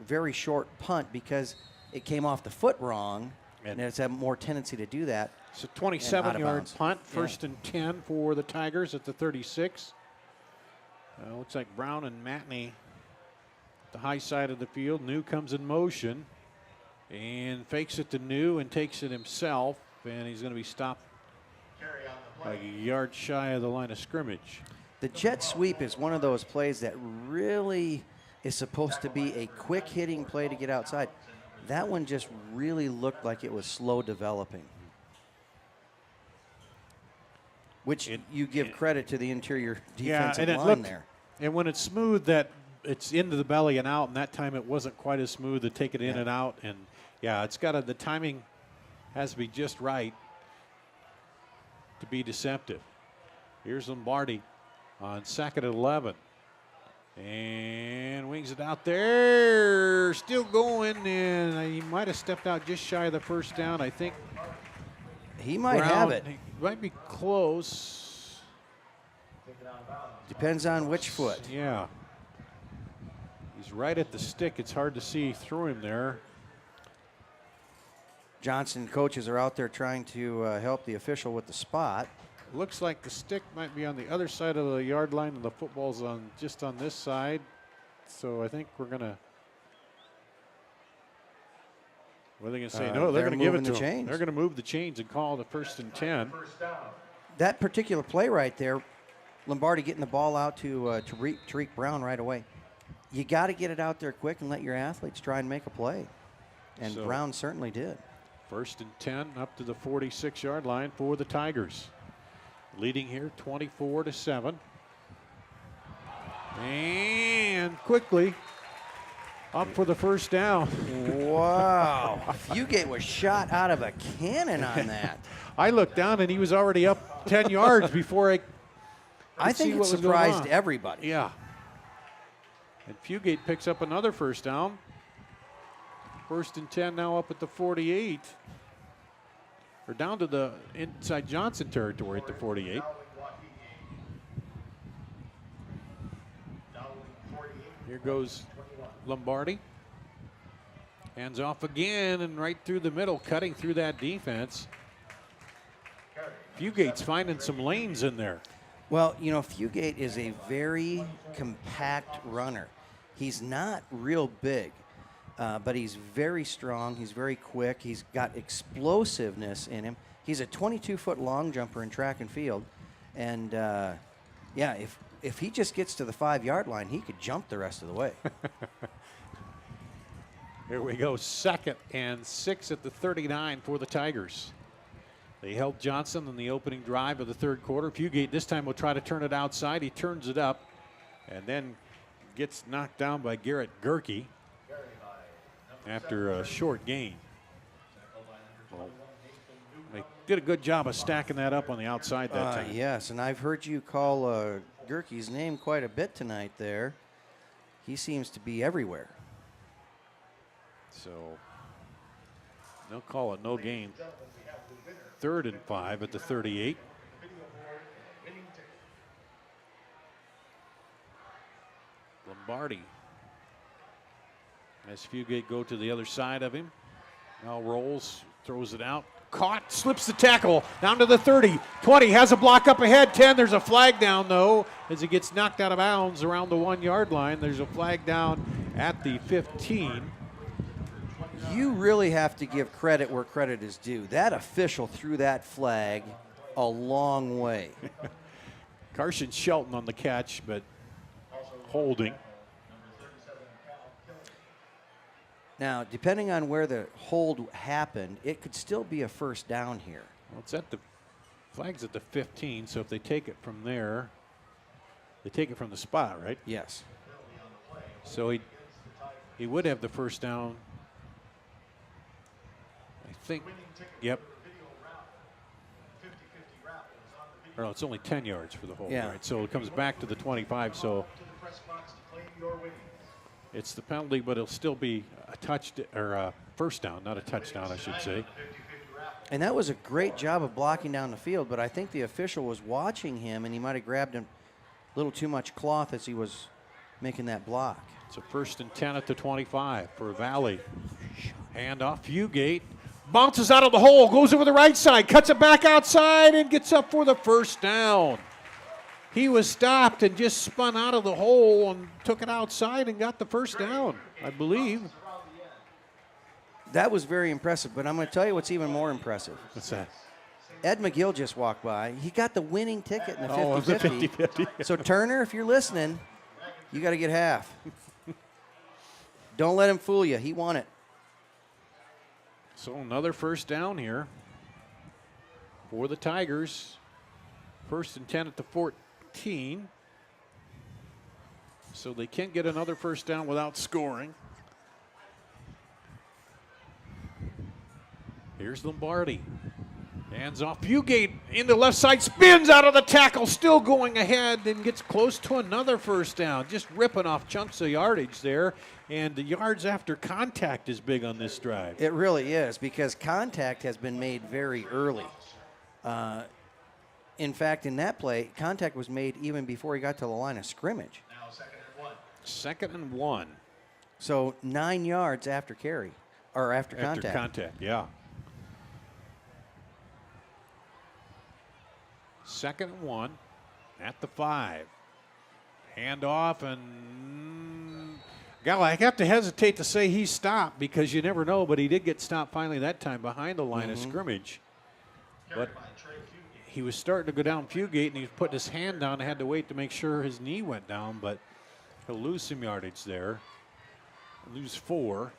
very short punt because it came off the foot wrong, and it's a more tendency to do that. It's a 27-yard punt, first and 10 for the Tigers at the 36. Looks like Brown and Matney at the high side of the field. New comes in motion and fakes it to New and takes it himself, and he's going to be stopped a yard shy of the line of scrimmage. The jet sweep is one of those plays that really is supposed to be a quick hitting play to get outside. That one just really looked like it was slow developing, which you give credit to the interior defensive line there. And when it's smooth, that it's into the belly and out, and that time it wasn't quite as smooth to take it in and out. And it's got the timing has to be just right to be deceptive. Here's Lombardi on second and 11. And wings it out there. Still going, and he might have stepped out just shy of the first down. I think he might have it. He might be close. Depends on which foot. Yeah. He's right at the stick. It's hard to see through him there. Johnston coaches are out there trying to help the official with the spot. Looks like the stick might be on the other side of the yard line, and the football's just on this side. So I think we're going to. What are they going to say? No, they're going to give it to him. They're going to move the chains and call the first and 10. That particular play right there, Lombardi getting the ball out to Tariq Brown right away. You got to get it out there quick and let your athletes try and make a play. And Brown certainly did. First and 10 up to the 46-yard line for the Tigers. Leading here 24-7. And quickly up for the first down. Wow. Fugate was shot out of a cannon on that. I looked down and he was already up 10 yards before I think it surprised everybody. Yeah. And Fugate picks up another first down. First and 10 now up at the 48. Or down to the inside Johnston territory at the 48. Here goes Lombardi. Hands off again and right through the middle, cutting through that defense. Fugate's finding some lanes in there. Well, you know, Fugate is a very compact runner. He's not real big. But he's very strong. He's very quick. He's got explosiveness in him. He's a 22-foot long jumper in track and field. And, if he just gets to the 5-yard line, he could jump the rest of the way. Here we go. 2nd and 6 at the 39 for the Tigers. They held Johnston in the opening drive of the third quarter. Fugate this time will try to turn it outside. He turns it up and then gets knocked down by Garrett Gerke after a short gain. Well, they did a good job of stacking that up on the outside that time. Yes, and I've heard you call Gerke's name quite a bit tonight there. He seems to be everywhere. So they'll call it no gain. 3rd and 5 at the 38. Lombardi. As Fugate go to the other side of him. Now rolls, throws it out. Caught, slips the tackle, down to the 30. 20, has a block up ahead. 10, there's a flag down, though, as he gets knocked out of bounds around the 1-yard line. There's a flag down at the 15. You really have to give credit where credit is due. That official threw that flag a long way. Carson Shelton on the catch, but holding. Now, depending on where the hold happened, it could still be a first down here. Well, it's at the flag's at the 15, so if they take it from there, they take it from the spot, right? Yes. So he would have the first down. I think. Yep. Or no, it's only 10 yards for the hold, right? So it comes back to the 25. So it's the penalty, but it'll still be a first down, not a touchdown, I should say. And that was a great job of blocking down the field, but I think the official was watching him, and he might have grabbed him a little too much cloth as he was making that block. It's a 1st and 10 at the 25 for Valley. Hand off Fugate. Bounces out of the hole, goes over the right side, cuts it back outside, and gets up for the first down. He was stopped and just spun out of the hole and took it outside and got the first down, I believe. That was very impressive, but I'm going to tell you what's even more impressive. What's that? Ed McGill just walked by. He got the winning ticket in the 50-50. Oh, it was a 50-50. So, Turner, if you're listening, you got to get half. Don't let him fool you. He won it. So another first down here for the Tigers. 1st and 10 at the 14. So they can't get another first down without scoring. Here's Lombardi. Hands off. Fugate into left side, spins out of the tackle, still going ahead and gets close to another first down. Just ripping off chunks of yardage there. And the yards after contact is big on this drive. It really is, because contact has been made very early. In fact, in that play, contact was made even before he got to the line of scrimmage. Now 2nd and 1. 2nd and 1. So 9 yards after carry, or after contact. After contact, yeah. 2nd and 1 at the 5. Hand off, and I have to hesitate to say he stopped because you never know, but he did get stopped finally that time behind the line of scrimmage. But he was starting to go down Fugate, and he was putting his hand down and had to wait to make sure his knee went down, but he'll lose some yardage there. Lose 4.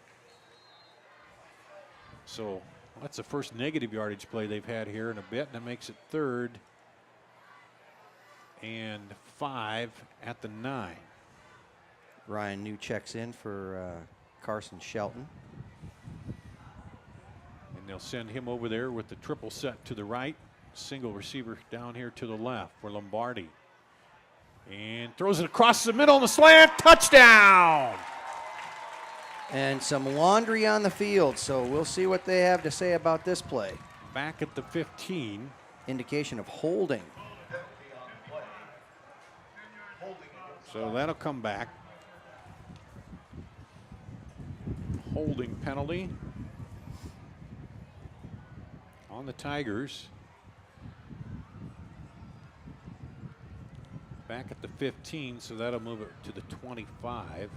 So that's the first negative yardage play they've had here in a bit, and that makes it 3rd and 5 at the 9. Ryan New checks in for Carson Shelton. And they'll send him over there with the triple set to the right. Single receiver down here to the left for Lombardi. And throws it across the middle on the slant. Touchdown! And some laundry on the field, so we'll see what they have to say about this play. Back at the 15. Indication of holding. So that'll come back. Holding penalty on the Tigers. Back at the 15, so that'll move it to the 25.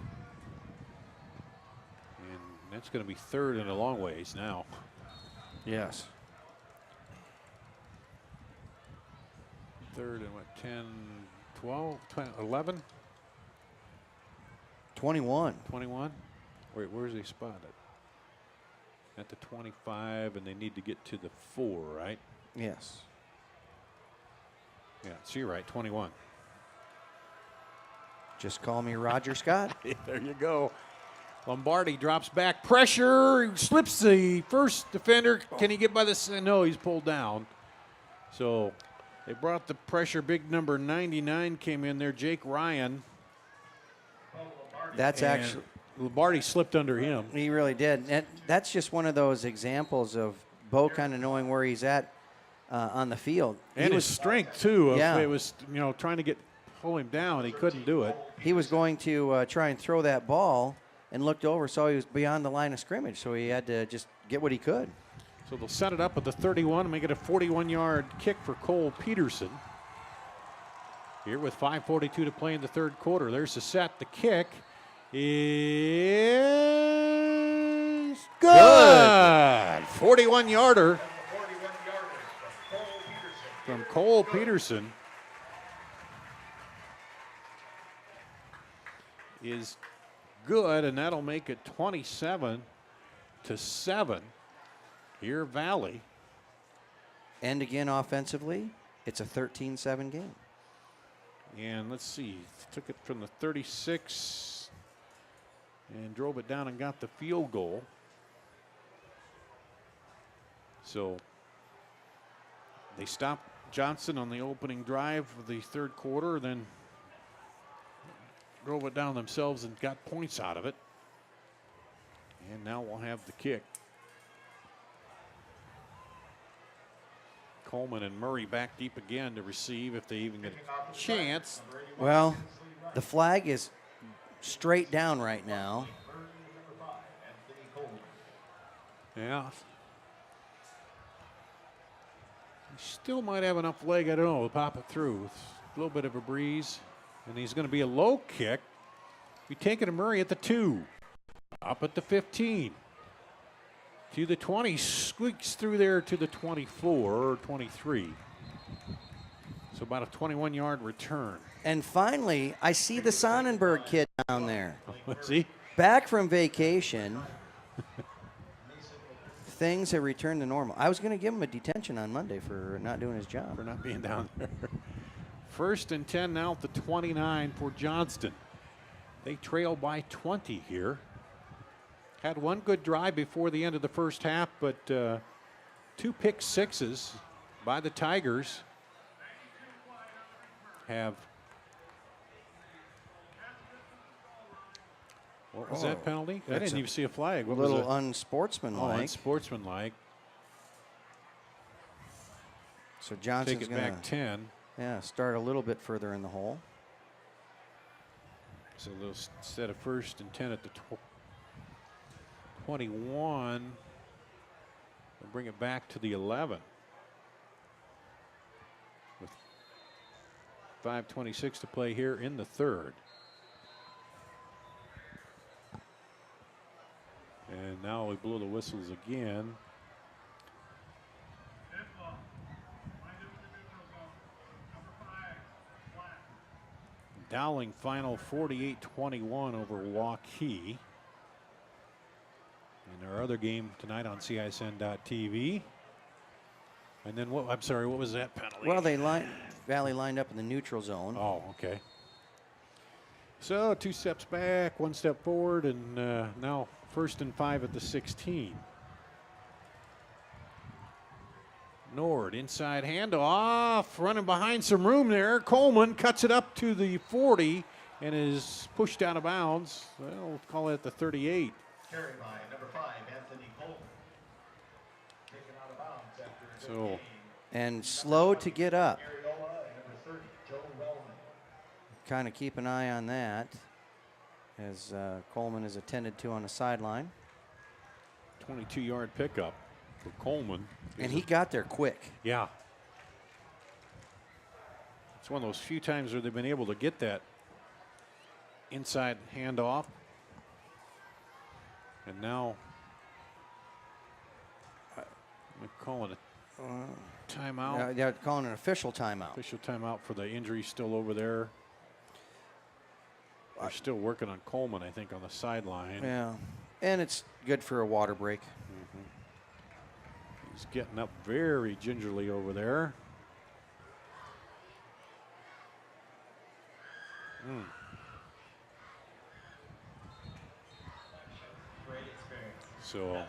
And that's going to be 3rd and a long ways now. Yes. 3rd and what, 10, 12, 20, 11? 21. 21? Wait, where's he spotted? At the 25, and they need to get to the 4, right? Yes. Yeah, so you're right, 21. Just call me Roger Scott. There you go. Lombardi drops back. Pressure. Slips the first defender. Can he get by this? No, he's pulled down. So they brought the pressure. Big number 99 came in there. Jake Ryan. That's And actually. Lombardi slipped under him. He really did. And that's just one of those examples of Bo kind of knowing where he's at on the field. And his strength, too. Yeah. It was, trying to pull him down. He couldn't do it. He was going to try and throw that ball and looked over, saw he was beyond the line of scrimmage, so he had to just get what he could. So they'll set it up at the 31 and make it a 41-yard kick for Cole Peterson. Here with 5:42 to play in the 3rd quarter. There's the set. The kick is good. 41-yarder from Cole Peterson is good, and that'll make it 27-7 here, Valley. And again, offensively, it's a 13-7 game. And let's see, took it from the 36 and drove it down and got the field goal. So they stopped Johnston on the opening drive of the 3rd quarter, then drove it down themselves and got points out of it. And now we'll have the kick. Coleman and Murray back deep again to receive if they even get a chance. Well, the flag is straight down right now. Yeah. Still might have enough leg, I don't know, to pop it through. With a little bit of a breeze. And he's going to be a low kick. Be taking to Murray at the 2. Up at the 15. To the 20. Squeaks through there to the 24 or 23. So about a 21-yard return. And finally, I see the Sonnenberg kid down there. Let's see. Back from vacation. Things have returned to normal. I was going to give him a detention on Monday for not doing his job. For not being down there. 1st and 10 now at the 29 for Johnston. They trail by 20 here. Had one good drive before the end of the first half, but 2 pick sixes by the Tigers have. What was that penalty? I didn't even see a flag. What a little was it? unsportsmanlike. Oh, unsportsmanlike. So Johnson's take it gonna, back 10. Yeah, start a little bit further in the hole. So instead of 1st and 10 at the 21, they'll bring it back to the 11. With 5:26 to play here in the 3rd. And now we blow the whistles again. Dowling final 48-21 over Waukee. And our other game tonight on CISN.TV. And then what? I'm sorry, what was that penalty? Well, Valley lined up in the neutral zone. Oh, okay. So 2 steps back, 1 step forward, and now 1st and 5 at the 16. Nord inside handoff, running behind some room there. Coleman cuts it up to the 40 and is pushed out of bounds. Well, we'll call it the 38. Carry by number 5, Anthony Coleman. Taken out of bounds after a So, and slow to get up. Ariola and number 30, Joe Wellman. Kind of keep an eye on that as Coleman is attended to on the sideline. 22-yard pickup for Coleman. And he got there quick. Yeah. It's one of those few times where they've been able to get that inside handoff. And now I'm calling a timeout. Yeah, calling an official timeout. Official timeout for the injury still over there. They're still working on Coleman, I think, on the sideline. Yeah, and it's good for a water break. He's getting up very gingerly over there. So,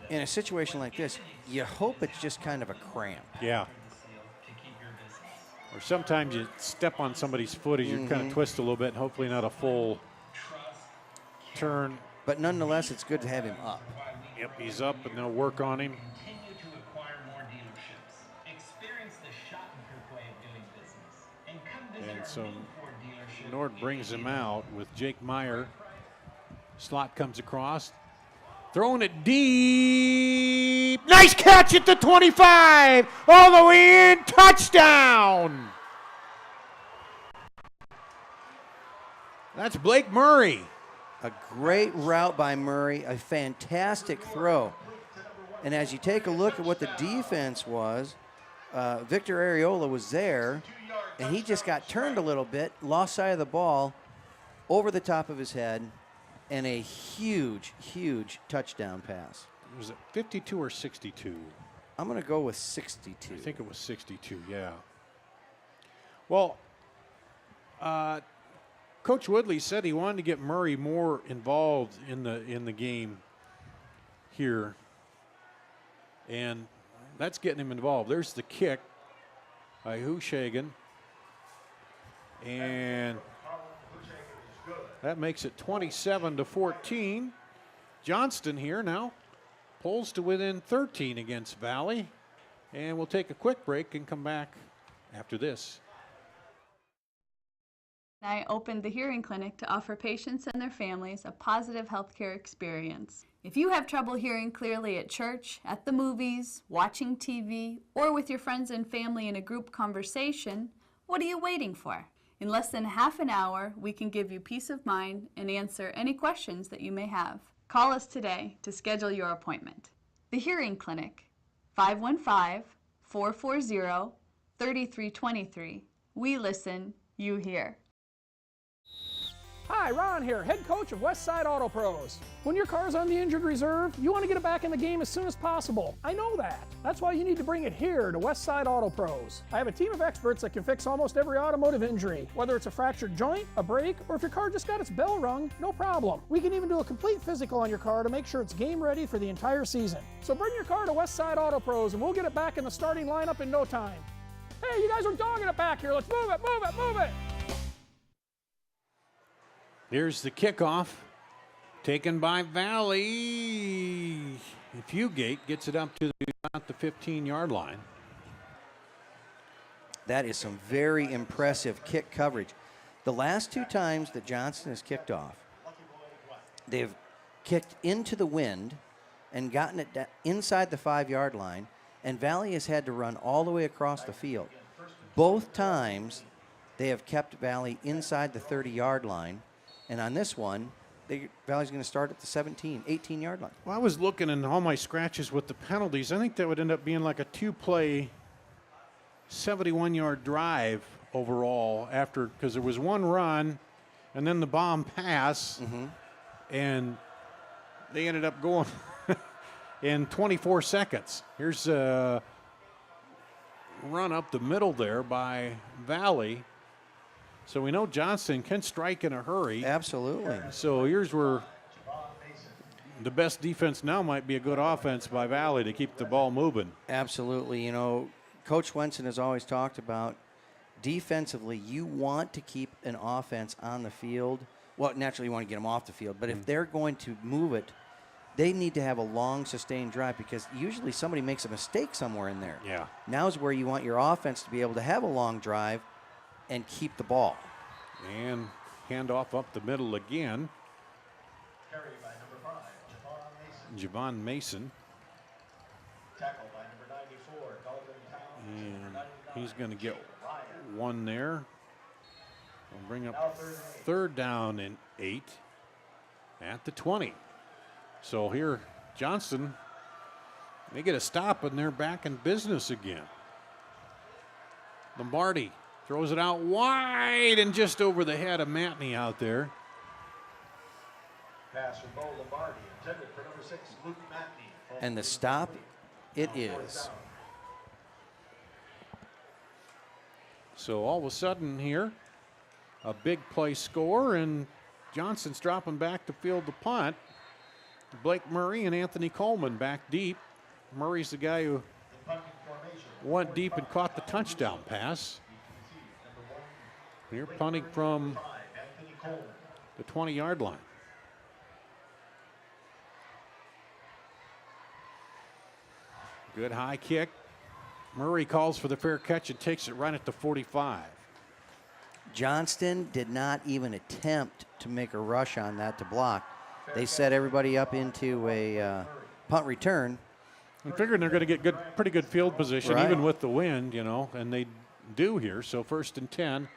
in a situation like this, you hope it's just kind of a cramp. yeah. Or sometimes you step on somebody's foot as you kind of twist a little bit, and hopefully not a full turn. But nonetheless, it's good to have him up. Yep, he's up, and they'll work on him. And so Nord brings him out with Jake Meyer. Slot comes across. Throwing it deep. Nice catch at the 25. All the way in. Touchdown. That's Blake Murray. A great route by Murray. A fantastic throw. And as you take a look at what the defense was, Victor Ariola was there, and he just got turned a little bit, lost sight of the ball, over the top of his head, and a huge, huge touchdown pass. Was it 52 or 62? I'm going to go with 62. I think it was 62, yeah. Well, Coach Woodley said he wanted to get Murray more involved in the game here, and that's getting him involved. There's the kick by Hushagen, and that makes it 27-14. Johnston here now pulls to within 13 against Valley. And we'll take a quick break and come back after this. I opened the hearing clinic to offer patients and their families a positive healthcare experience. If you have trouble hearing clearly at church, at the movies, watching TV, or with your friends and family in a group conversation, what are you waiting for? In less than half an hour, we can give you peace of mind and answer any questions that you may have. Call us today to schedule your appointment. The Hearing Clinic, 515-440-3323. We listen, you hear. Hi, Ron here, head coach of Westside Auto Pros. When your car's on the injured reserve, you want to get it back in the game as soon as possible. I know that. That's why you need to bring it here to Westside Auto Pros. I have a team of experts that can fix almost every automotive injury. Whether it's a fractured joint, a brake, or if your car just got its bell rung, no problem. We can even do a complete physical on your car to make sure it's game ready for the entire season. So bring your car to Westside Auto Pros and we'll get it back in the starting lineup in no time. Hey, you guys are dogging it back here. Let's move it, move it, move it. Here's the kickoff, taken by Valley. Fugate gets it up to about the 15-yard line. That is some very impressive kick coverage. The last two times that Johnston has kicked off, they've kicked into the wind and gotten it inside the 5-yard line, and Valley has had to run all the way across the field. Both times, they have kept Valley inside the 30-yard line. And on this one, Valley's going to start at the 18-yard line. Well, I was looking in all my scratches with the penalties. I think that would end up being like a 2-play 71-yard drive overall after, because there was one run and then the bomb pass, and they ended up going in 24 seconds. Here's a run up the middle there by Valley. So we know Johnston can strike in a hurry. Absolutely. So here's where the best defense now might be a good offense by Valley to keep the ball moving. Absolutely. You know, Coach Swenson has always talked about defensively, you want to keep an offense on the field. Well, naturally you want to get them off the field, but if they're going to move it, they need to have a long, sustained drive because usually somebody makes a mistake somewhere in there. Yeah. Now's where you want your offense to be able to have a long drive and keep the ball. And handoff up the middle again. Carried by number 5, Javon Mason. Tackled by number 94, Dalton Towns. And he's going to get one there. We'll bring up third down and 8 at the 20. So here, Johnston, they get a stop and they're back in business again. Lombardi throws it out wide and just over the head of Matney out there. Pass from Bo Lombardi, intended for number 6, Luke Matney. And the stop, it is. So all of a sudden here, a big play score, and Johnston's dropping back to field the punt. Blake Murray and Anthony Coleman back deep. Murray's the guy who went deep and caught the touchdown pass. Here punting from the 20-yard line. Good high kick. Murray calls for the fair catch and takes it right at the 45. Johnston did not even attempt to make a rush on that to block. They set everybody up into a punt return. I'm figuring they're going to get pretty good field position, even with the wind, you know, and they do here. So 1st and 10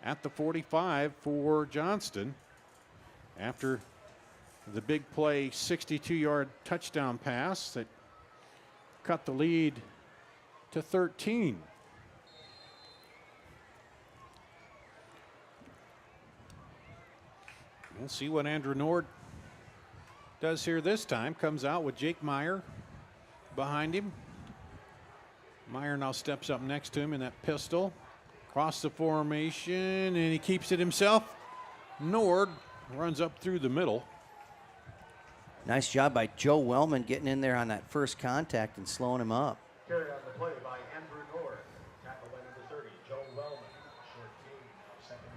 at the 45 for Johnston after the big play 62-yard touchdown pass that cut the lead to 13. We'll see what Andrew Nord does here this time. Comes out with Jake Meyer behind him. Meyer now steps up next to him in that pistol. Cross the formation, and he keeps it himself. Nord runs up through the middle. Nice job by Joe Wellman getting in there on that first contact and slowing him up. Carry on the play by Andrew Nord. Tackled by number 30, Joe Wellman. Short gain, 2nd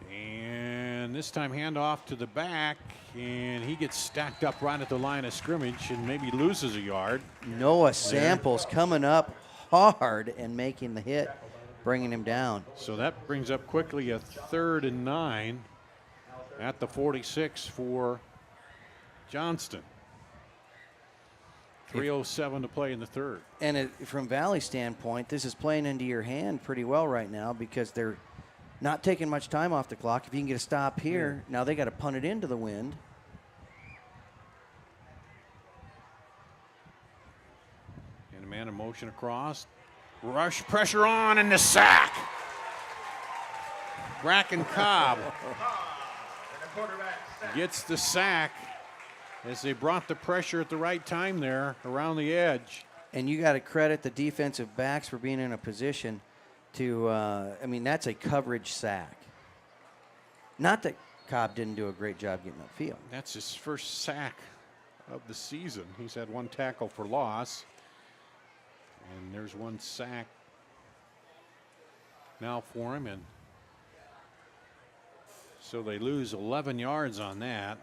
and 9. And this time handoff to the back, and he gets stacked up right at the line of scrimmage and maybe loses a yard. Noah Samples coming up hard and making the hit, bringing him down. So that brings up quickly a 3rd and 9 at the 46 for Johnston. 3:07 to play in the 3rd. And from Valley standpoint, this is playing into your hand pretty well right now because they're not taking much time off the clock. If you can get a stop here, now they got to punt it into the wind. And a man in motion across. Rush pressure on and the sack. Bracken Cobb gets the sack as they brought the pressure at the right time there around the edge. And you got to credit the defensive backs for being in a position to, I mean, that's a coverage sack. Not that Cobb didn't do a great job getting upfield. That's his first sack of the season. He's had 1 tackle for loss. And there's 1 sack now for him. And so they lose 11 yards on that.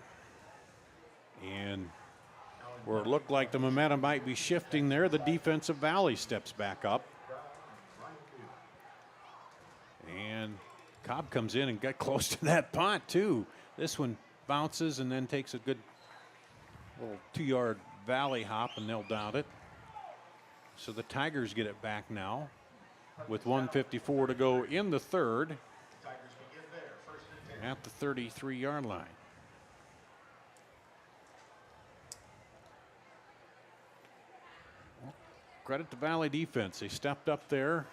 And where it looked like the momentum might be shifting there, the defensive Valley steps back up. And Cobb comes in and got close to that punt, too. This one bounces and then takes a good little 2-yard Valley hop, and they'll down it. So the Tigers get it back now with 1:54 to go in the 3rd at the 33-yard line. Credit the Valley defense. They stepped up there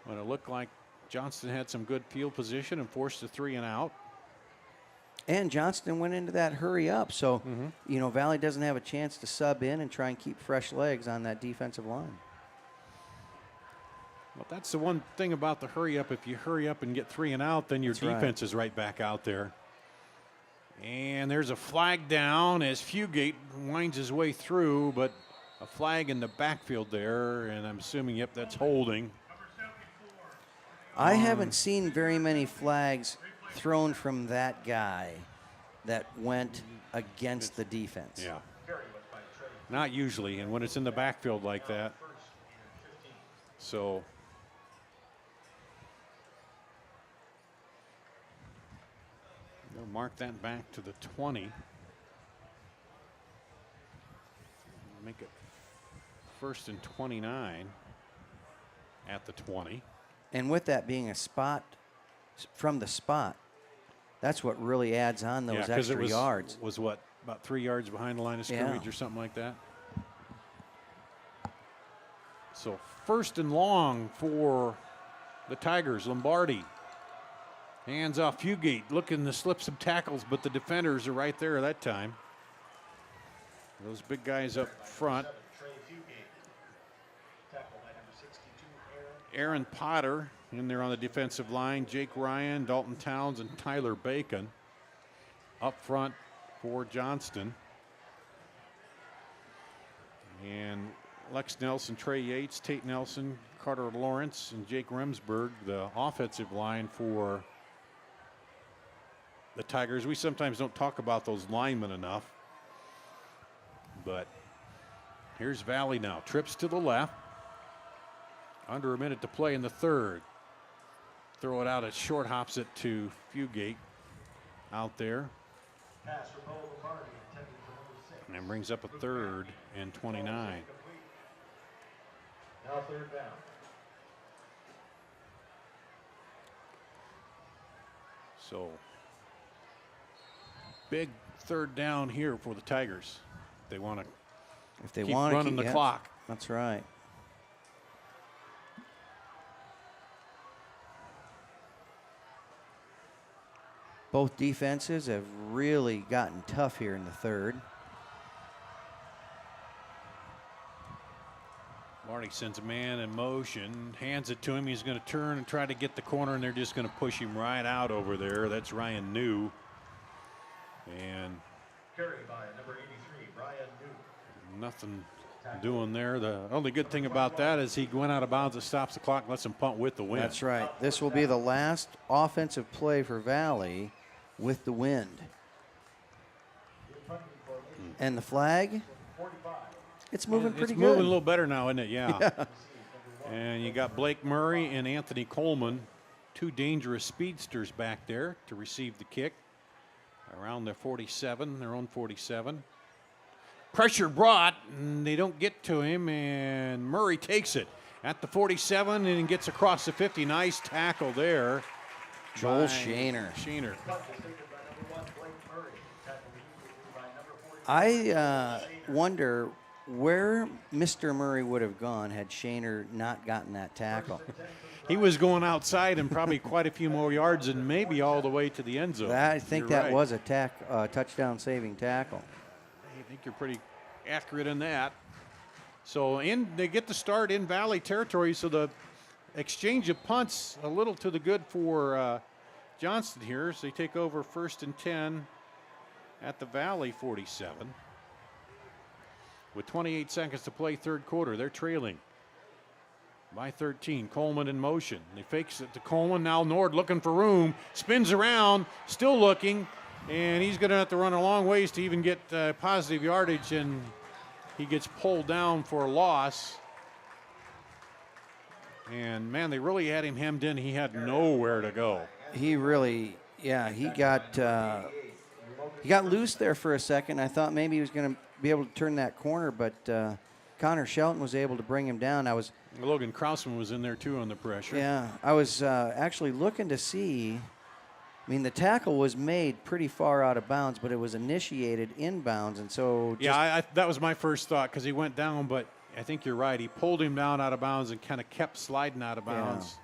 when it looked like Johnston had some good field position and forced a 3 and out. And Johnston went into that hurry up. So, you know, Valley doesn't have a chance to sub in and try and keep fresh legs on that defensive line. Well, that's the one thing about the hurry up. If you hurry up and get 3 and out, then your defense is right back out there. And there's a flag down as Fugate winds his way through, but a flag in the backfield there, and I'm assuming, yep, that's holding. I haven't seen very many flags thrown from that guy that went against the defense. Yeah. Not usually, and when it's in the backfield like that. So they'll mark that back to the 20. Make it 1st and 29 at the 20. And with that being a spot from the spot, that's what really adds on those extra yards. Was what, about 3 yards behind the line of scrimmage or something like that? So 1st and long for the Tigers. Lombardi hands off Fugate, looking to slip some tackles, but the defenders are right there that time. Those big guys up front. Aaron Potter in there on the defensive line. Jake Ryan, Dalton Towns, and Tyler Bacon up front for Johnston. And Lex Nelson, Trey Yates, Tate Nelson, Carter Lawrence, and Jake Remsburg, the offensive line for the Tigers. We sometimes don't talk about those linemen enough. But here's Valley now. Trips to the left. Under a minute to play in the 3rd. Throw it out. It short hops it to Fugate out there. And brings up a 3rd and 29. Now 3rd down. So big 3rd down here for the Tigers. They want to keep running the clock. That's right. Both defenses have really gotten tough here in the 3rd. Marty sends a man in motion, hands it to him. He's going to turn and try to get the corner, and they're just going to push him right out over there. That's Ryan New. And Carried by number 83, Brian New. Nothing doing there. The only good thing about that is he went out of bounds. It stops the clock, lets him punt with the win. That's right. This will be the last offensive play for Valley with the wind. And the flag, it's moving pretty It's good. moving a little better now, isn't it? Yeah. Yeah. And you got Blake Murray and Anthony Coleman, two dangerous speedsters back there to receive the kick. Around their 47, their own 47. Pressure brought, and they don't get to him, and Murray takes it at the 47 and gets across the 50. Nice tackle there. Joel by Shaner. Shaner. I wonder where Mr. Murray would have gone had Shaner not gotten that tackle. He was going outside and probably quite a few more yards and maybe all the way to the end zone. I think You're that right. was a touchdown saving tackle. I think you're pretty accurate in that. So they get the start in Valley territory, so the exchange of punts a little to the good for Johnston here. So they take over 1st and 10 at the Valley 47. With 28 seconds to play, third quarter, they're trailing by 13. Coleman in motion. They fakes it to Coleman. Now Nord looking for room. Spins around, still looking, and he's going to have to run a long ways to even get positive yardage, and he gets pulled down for a loss. And, man, they really had him hemmed in. He had nowhere to go. He really, he got loose there for a second. I thought maybe he was going to be able to turn that corner, but Connor Shelton was able to bring him down. Logan Krausman was in there, too, on the pressure. Yeah, I was actually looking to see. I mean, the tackle was made pretty far out of bounds, but it was initiated inbounds, and so that was my first thought because he went down, but I think you're right. He pulled him down out of bounds and kind of kept sliding out of bounds,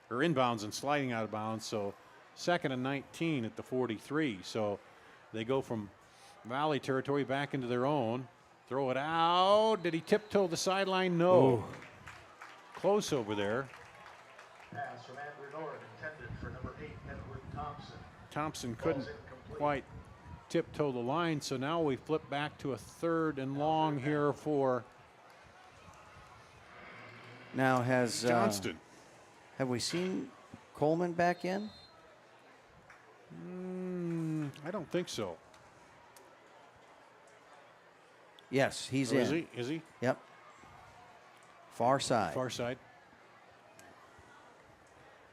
or inbounds and sliding out of bounds. So 2nd and 19 at the 43. So they go from Valley territory back into their own. Throw it out. Did he tiptoe the sideline? No. Ooh. Close over there. Pass from Andrew Nord intended for number 8, Edward Thompson. Thompson couldn't quite tiptoe the line, so now we flip back to a 3rd and long here for now has Johnston. Have we seen Coleman back in? I don't think so. Yes, he's Oh, in. Is he? Yep. Far side. Far side.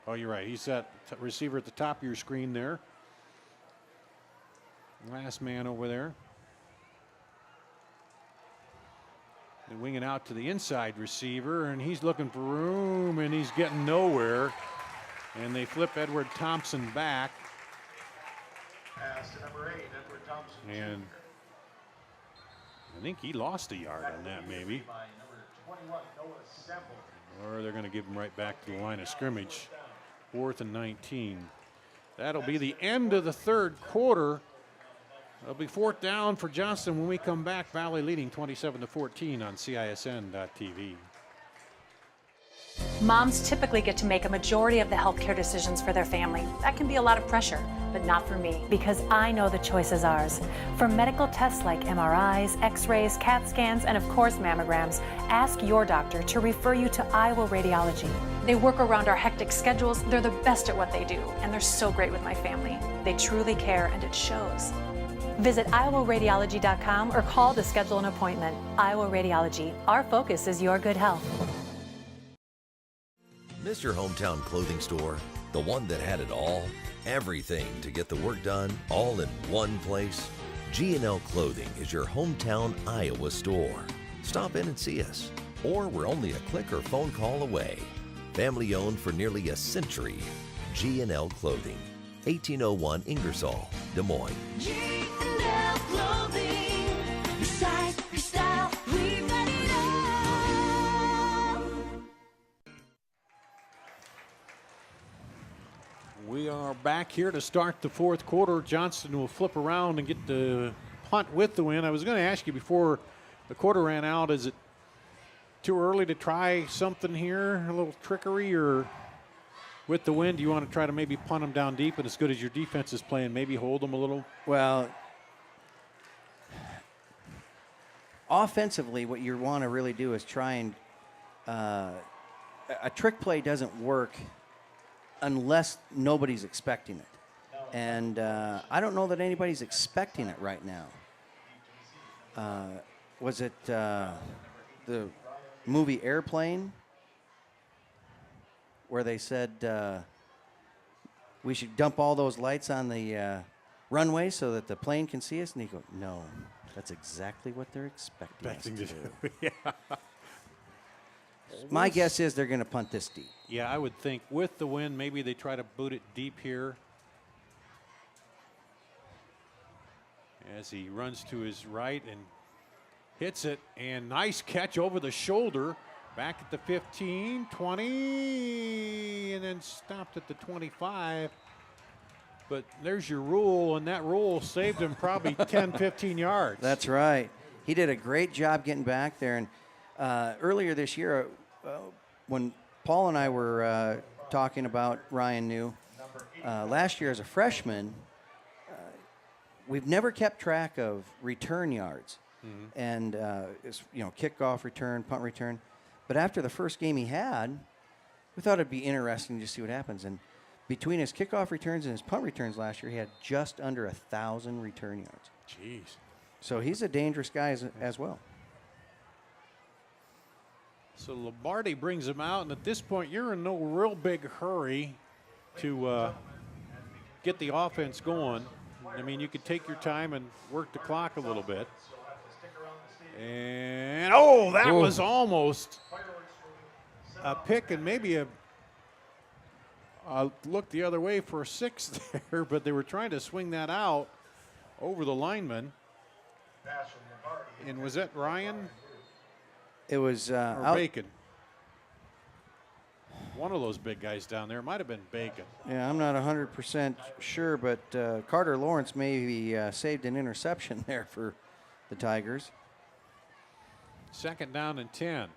Oh, you're right. He's that receiver at the top of your screen there. Last man over there. They wing it out to the inside receiver, and he's looking for room, and he's getting nowhere. And they flip Edward Thompson back. Pass to number 8, Edward Thompson. And I think he lost a yard on that, maybe. By number 21, Noah Semple. Or they're going to give him right back to the line of scrimmage. 4th and 19. That'll be the end of the third quarter. It'll be 4th down for Johnston when we come back. Valley leading 27-14 on CISN.TV. Moms typically get to make a majority of the healthcare decisions for their family. That can be a lot of pressure, but not for me, because I know the choice is ours. For medical tests like MRIs, X-rays, CAT scans, and of course mammograms, ask your doctor to refer you to Iowa Radiology. They work around our hectic schedules, they're the best at what they do, and they're so great with my family. They truly care, and it shows. Visit iowaradiology.com or call to schedule an appointment. Iowa Radiology, our focus is your good health. Miss your hometown clothing store? The one that had it all? Everything to get the work done, all in one place? G&L Clothing is your hometown Iowa store. Stop in and see us. Or we're only a click or phone call away. Family owned for nearly a century. G&L Clothing. 1801 Ingersoll, Des Moines. G&L Clothing. Your size, your style, we've got it all. We are back here to start the fourth quarter. Johnston will flip around and get the punt with the win. I was going to ask you before the quarter ran out, is it too early to try something here, a little trickery, or with the win, do you want to try to maybe punt them down deep, and as good as your defense is playing, maybe hold them a little? Well, offensively, what you want to really do is try and a trick play doesn't work unless nobody's expecting it. And I don't know that anybody's expecting it right now. Was it the movie Airplane, where they said we should dump all those lights on the runway so that the plane can see us? And he goes, no, that's exactly what they're expecting us to do. Yeah. My guess is they're going to punt this deep. Yeah, I would think with the wind, maybe they try to boot it deep here. As he runs to his right and hits it, and nice catch over the shoulder. Back at the 15, 20, and then stopped at the 25. But there's your rule, and that rule saved him probably 10, 15 yards. That's right. He did a great job getting back there. And earlier this year, when Paul and I were talking about Ryan New, last year as a freshman, we've never kept track of return yards. And it's, kickoff return, punt return. But after the first game he had, we thought it'd be interesting to see what happens. And between his kickoff returns and his punt returns last year, he had just under 1,000 return yards. Jeez. So he's a dangerous guy as well. So Lombardi brings him out, and at this point, you're in no real big hurry to get the offense going. I mean, you could take your time and work the clock a little bit. And, that was almost a pick and maybe a look the other way for a 6 there, but they were trying to swing that out over the lineman. And was that Ryan? It was or Bacon. One of those big guys down there. It might have been Bacon. Yeah, I'm not 100% sure, but Carter Lawrence maybe saved an interception there for the Tigers. 2nd down and 10.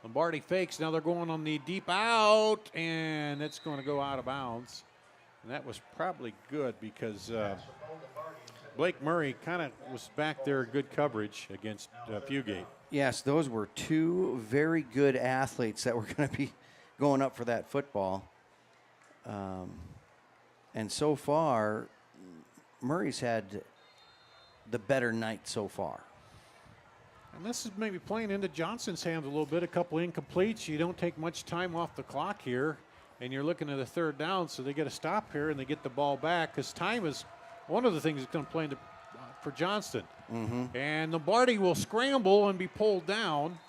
Lombardi fakes. Now they're going on the deep out, and it's going to go out of bounds. And that was probably good because Blake Murray kind of was back there, good coverage against Fugate. Yes, those were two very good athletes that were going to be going up for that football. And so far, Murray's had the better night so far. And this is maybe playing into Johnston's hands a little bit. A couple incompletes. You don't take much time off the clock here, and you're looking at a 3rd down, so they get a stop here and they get the ball back because time is one of the things that's going to play into, for Johnston. And Lombardi will scramble and be pulled down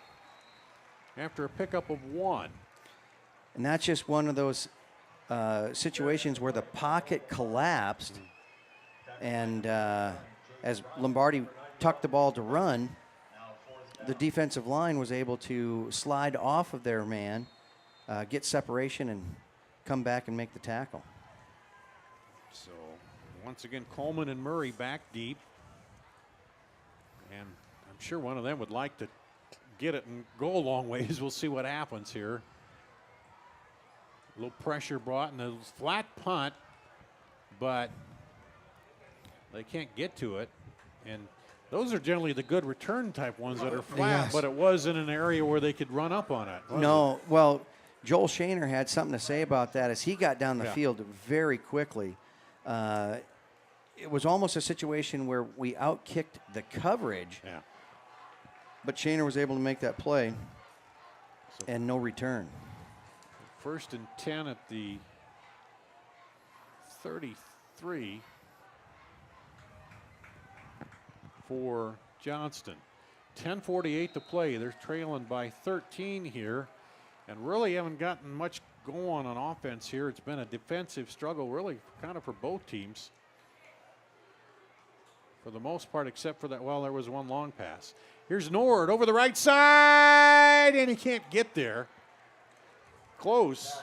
after a pickup of 1. And that's just one of those situations where the pocket collapsed, and as Lombardi tucked the ball to run, the defensive line was able to slide off of their man, get separation, and come back and make the tackle. So once again, Coleman and Murray back deep. And I'm sure one of them would like to get it and go a long ways. We'll see what happens here. A little pressure brought and a flat punt, but they can't get to it. And those are generally the good return type ones that are flat, Yes. but it was in an area where they could run up on it. No, well, Joel Shaner had something to say about that as he got down the field very quickly. It was almost a situation where we outkicked the coverage, but Shaner was able to make that play and no return. 1st and 10 at the 33 for Johnston. 10:48 to play. They're trailing by 13 here and really haven't gotten much going on offense here. It's been a defensive struggle really kind of for both teams for the most part, except for that, well, there was one long pass. Here's Nord over the right side, and he can't get there. Close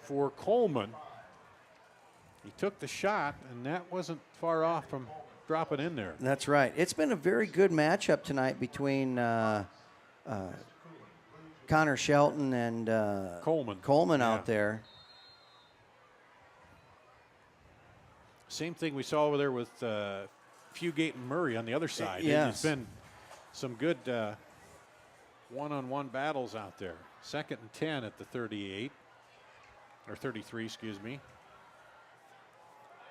for Coleman. He took the shot, and that wasn't far off from dropping in there. That's right. It's been a very good matchup tonight between Connor Shelton and Coleman out there. Same thing we saw over there with Fugate and Murray on the other side. Yes. It's been some good one-on-one battles out there. 2nd and 10 at the 38, or 33, excuse me.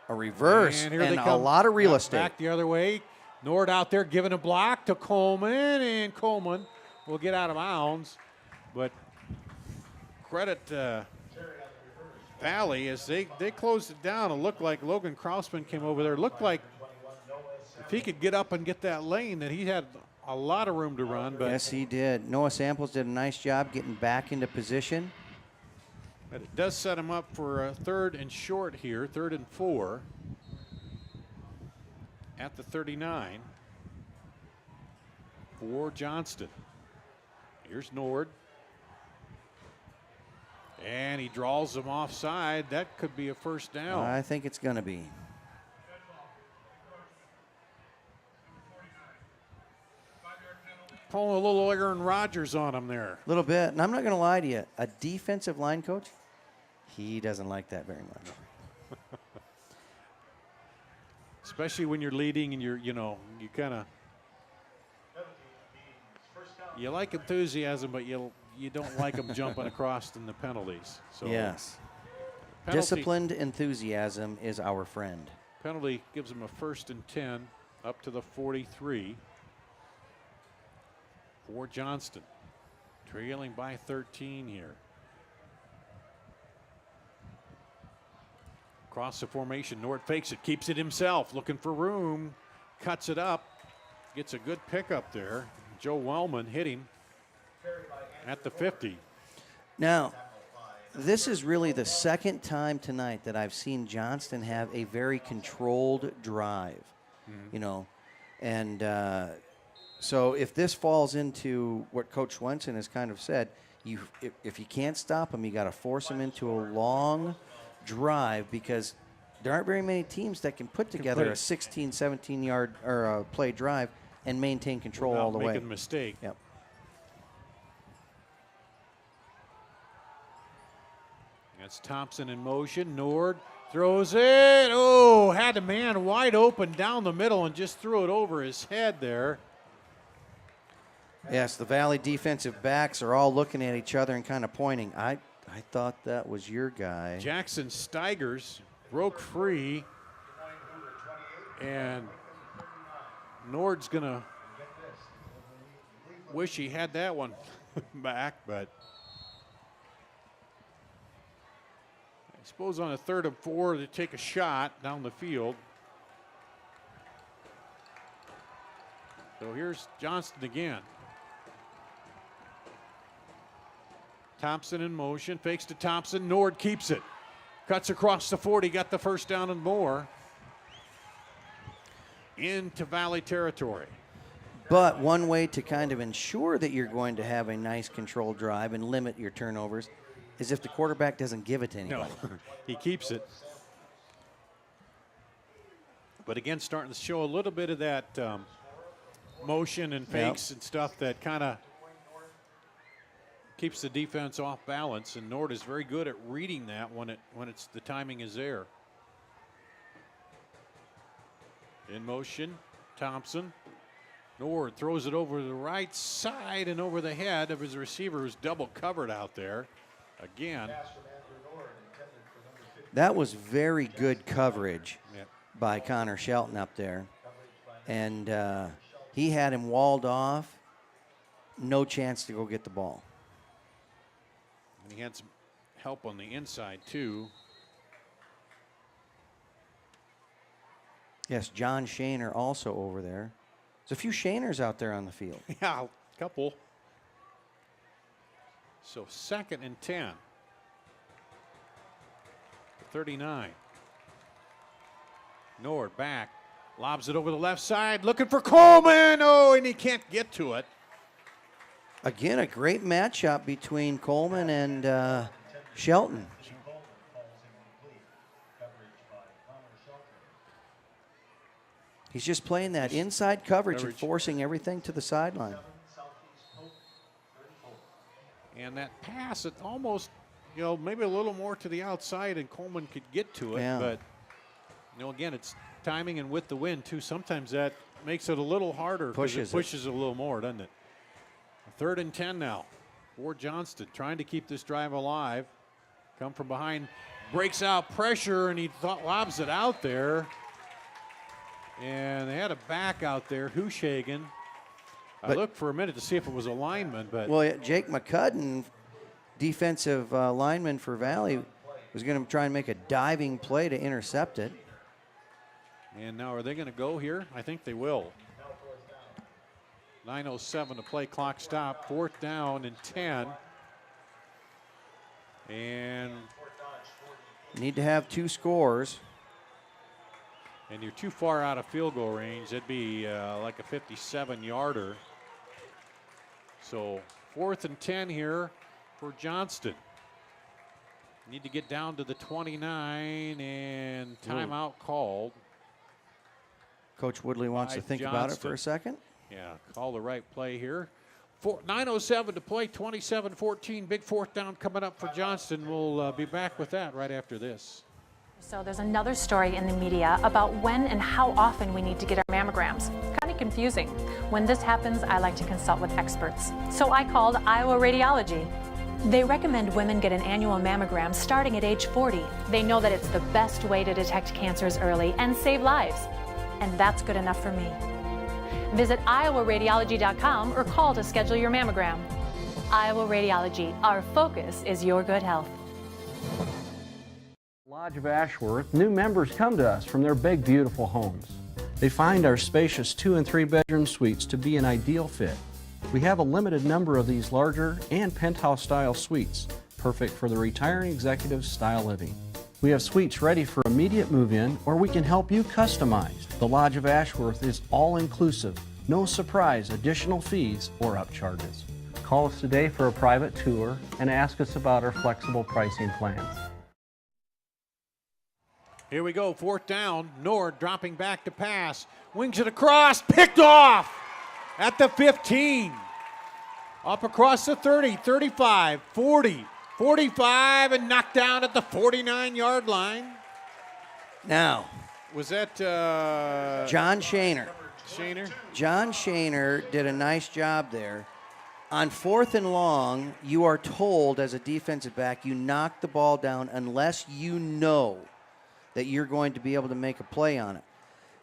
a reverse And here and they a come. lot of real Back- estate. Back the other way. Nord out there giving a block to Coleman, and Coleman will get out of bounds. But credit Valley as they closed it down. It looked like Logan Krausman came over there. It looked like if he could get up and get that lane, that he had a lot of room to run. But Yes, he did. Noah Samples did a nice job getting back into position. But it does set him up for a 3rd and short here, 3rd and 4 at the 39 for Johnston. Here's Nord. And he draws him offside. That could be a first down. I think it's going to be. Calling a little Aaron Rodgers on him there. A little bit. And I'm not going to lie to you. A defensive line coach, he doesn't like that very much. Especially when you're leading and you kind of, you like enthusiasm, but you don't like them jumping across in the penalties. So Yes. penalty- Disciplined enthusiasm is our friend. Penalty gives them a 1st and 10 up to the 43 for Johnston. Trailing by 13 here. Across the formation, Nord fakes it, keeps it himself, looking for room, cuts it up, gets a good pickup there. Joe Wellman hit him at the 50. Now, this is really the second time tonight that I've seen Johnston have a very controlled drive, and so if this falls into what Coach Swenson has kind of said, if you can't stop him, you got to force him into a long drive, because there aren't very many teams that can put together a 16, 17-yard or a play drive and maintain control Without all the way. making a mistake. Yep. That's Thompson in motion. Nord throws it. Oh, had a man wide open down the middle and just threw it over his head there. Yes, the Valley defensive backs are all looking at each other and kind of pointing. I thought that was your guy. Jackson Steigers broke free, and Nord's going to wish he had that one back, but I suppose on a 3rd and 4 to take a shot down the field. So here's Johnston again. Thompson in motion, fakes to Thompson. Nord keeps it. Cuts across the 40, got the first down and more. Into Valley territory. But one way to kind of ensure that you're going to have a nice controlled drive and limit your turnovers is if the quarterback doesn't give it to anybody. No, he keeps it. But again, starting to show a little bit of that motion and fakes and stuff that kind of keeps the defense off balance, and Nord is very good at reading that when it's the timing is there. In motion, Thompson. Nord throws it over the right side and over the head of his receiver, who's double covered out there. Again. That was very good coverage by Connor Shelton up there. And he had him walled off. No chance to go get the ball. And he had some help on the inside, too. Yes, John Shaner also over there. There's a few Shaners out there on the field. Yeah, a couple. So 2nd and 10. 39. Nord back. Lobs it over the left side. Looking for Coleman. Oh, and he can't get to it. Again, a great matchup between Coleman and Shelton. He's just playing that inside coverage and forcing everything to the sideline. And that pass, it almost, maybe a little more to the outside, and Coleman could get to it. Yeah. But, again, it's timing and with the wind, too. Sometimes that makes it a little harder. Pushes it pushes a little more, doesn't it? 3rd and 10 now for Johnston, trying to keep this drive alive. Come from behind. breaks out pressure, and he lobs it out there. And they had a back out there, Hushagen. I looked for a minute to see if it was a lineman, but Well, yeah, Jake McCudden, defensive lineman for Valley, was going to try and make a diving play to intercept it. And now are they going to go here? I think they will. 9:07 to play, clock stop, 4th down and 10. And need to have 2 scores. And you're too far out of field goal range. That'd be like a 57-yarder. So 4th and 10 here for Johnston. Need to get down to the 29, and timeout called. Coach Woodley wants to think about it for a second. Yeah, call the right play here. 9:07 to play, 27-14. Big 4th down coming up for Johnston. We'll be back with that right after this. So there's another story in the media about when and how often we need to get our mammograms. Kind of confusing. When this happens, I like to consult with experts. So I called Iowa Radiology. They recommend women get an annual mammogram starting at age 40. They know that it's the best way to detect cancers early and save lives. And that's good enough for me. Visit iowaradiology.com or call to schedule your mammogram. Iowa Radiology, our focus is your good health. Lodge of Ashworth, new members come to us from their big, beautiful homes. They find our spacious 2 and 3 bedroom suites to be an ideal fit. We have a limited number of these larger and penthouse style suites, perfect for the retiring executive style living. We have suites ready for immediate move-in, or we can help you customize. The Lodge of Ashworth is all-inclusive, no surprise additional fees or upcharges. Call us today for a private tour and ask us about our flexible pricing plans. Here we go, 4th down. Nord dropping back to pass. Wings it across, picked off at the 15. Up across the 30, 35, 40, 45, and knocked down at the 49-yard line. Now, was that John Shaner? Shaner? John Shaner did a nice job there. On 4th and long, you are told as a defensive back, you knock the ball down unless you know that you're going to be able to make a play on it.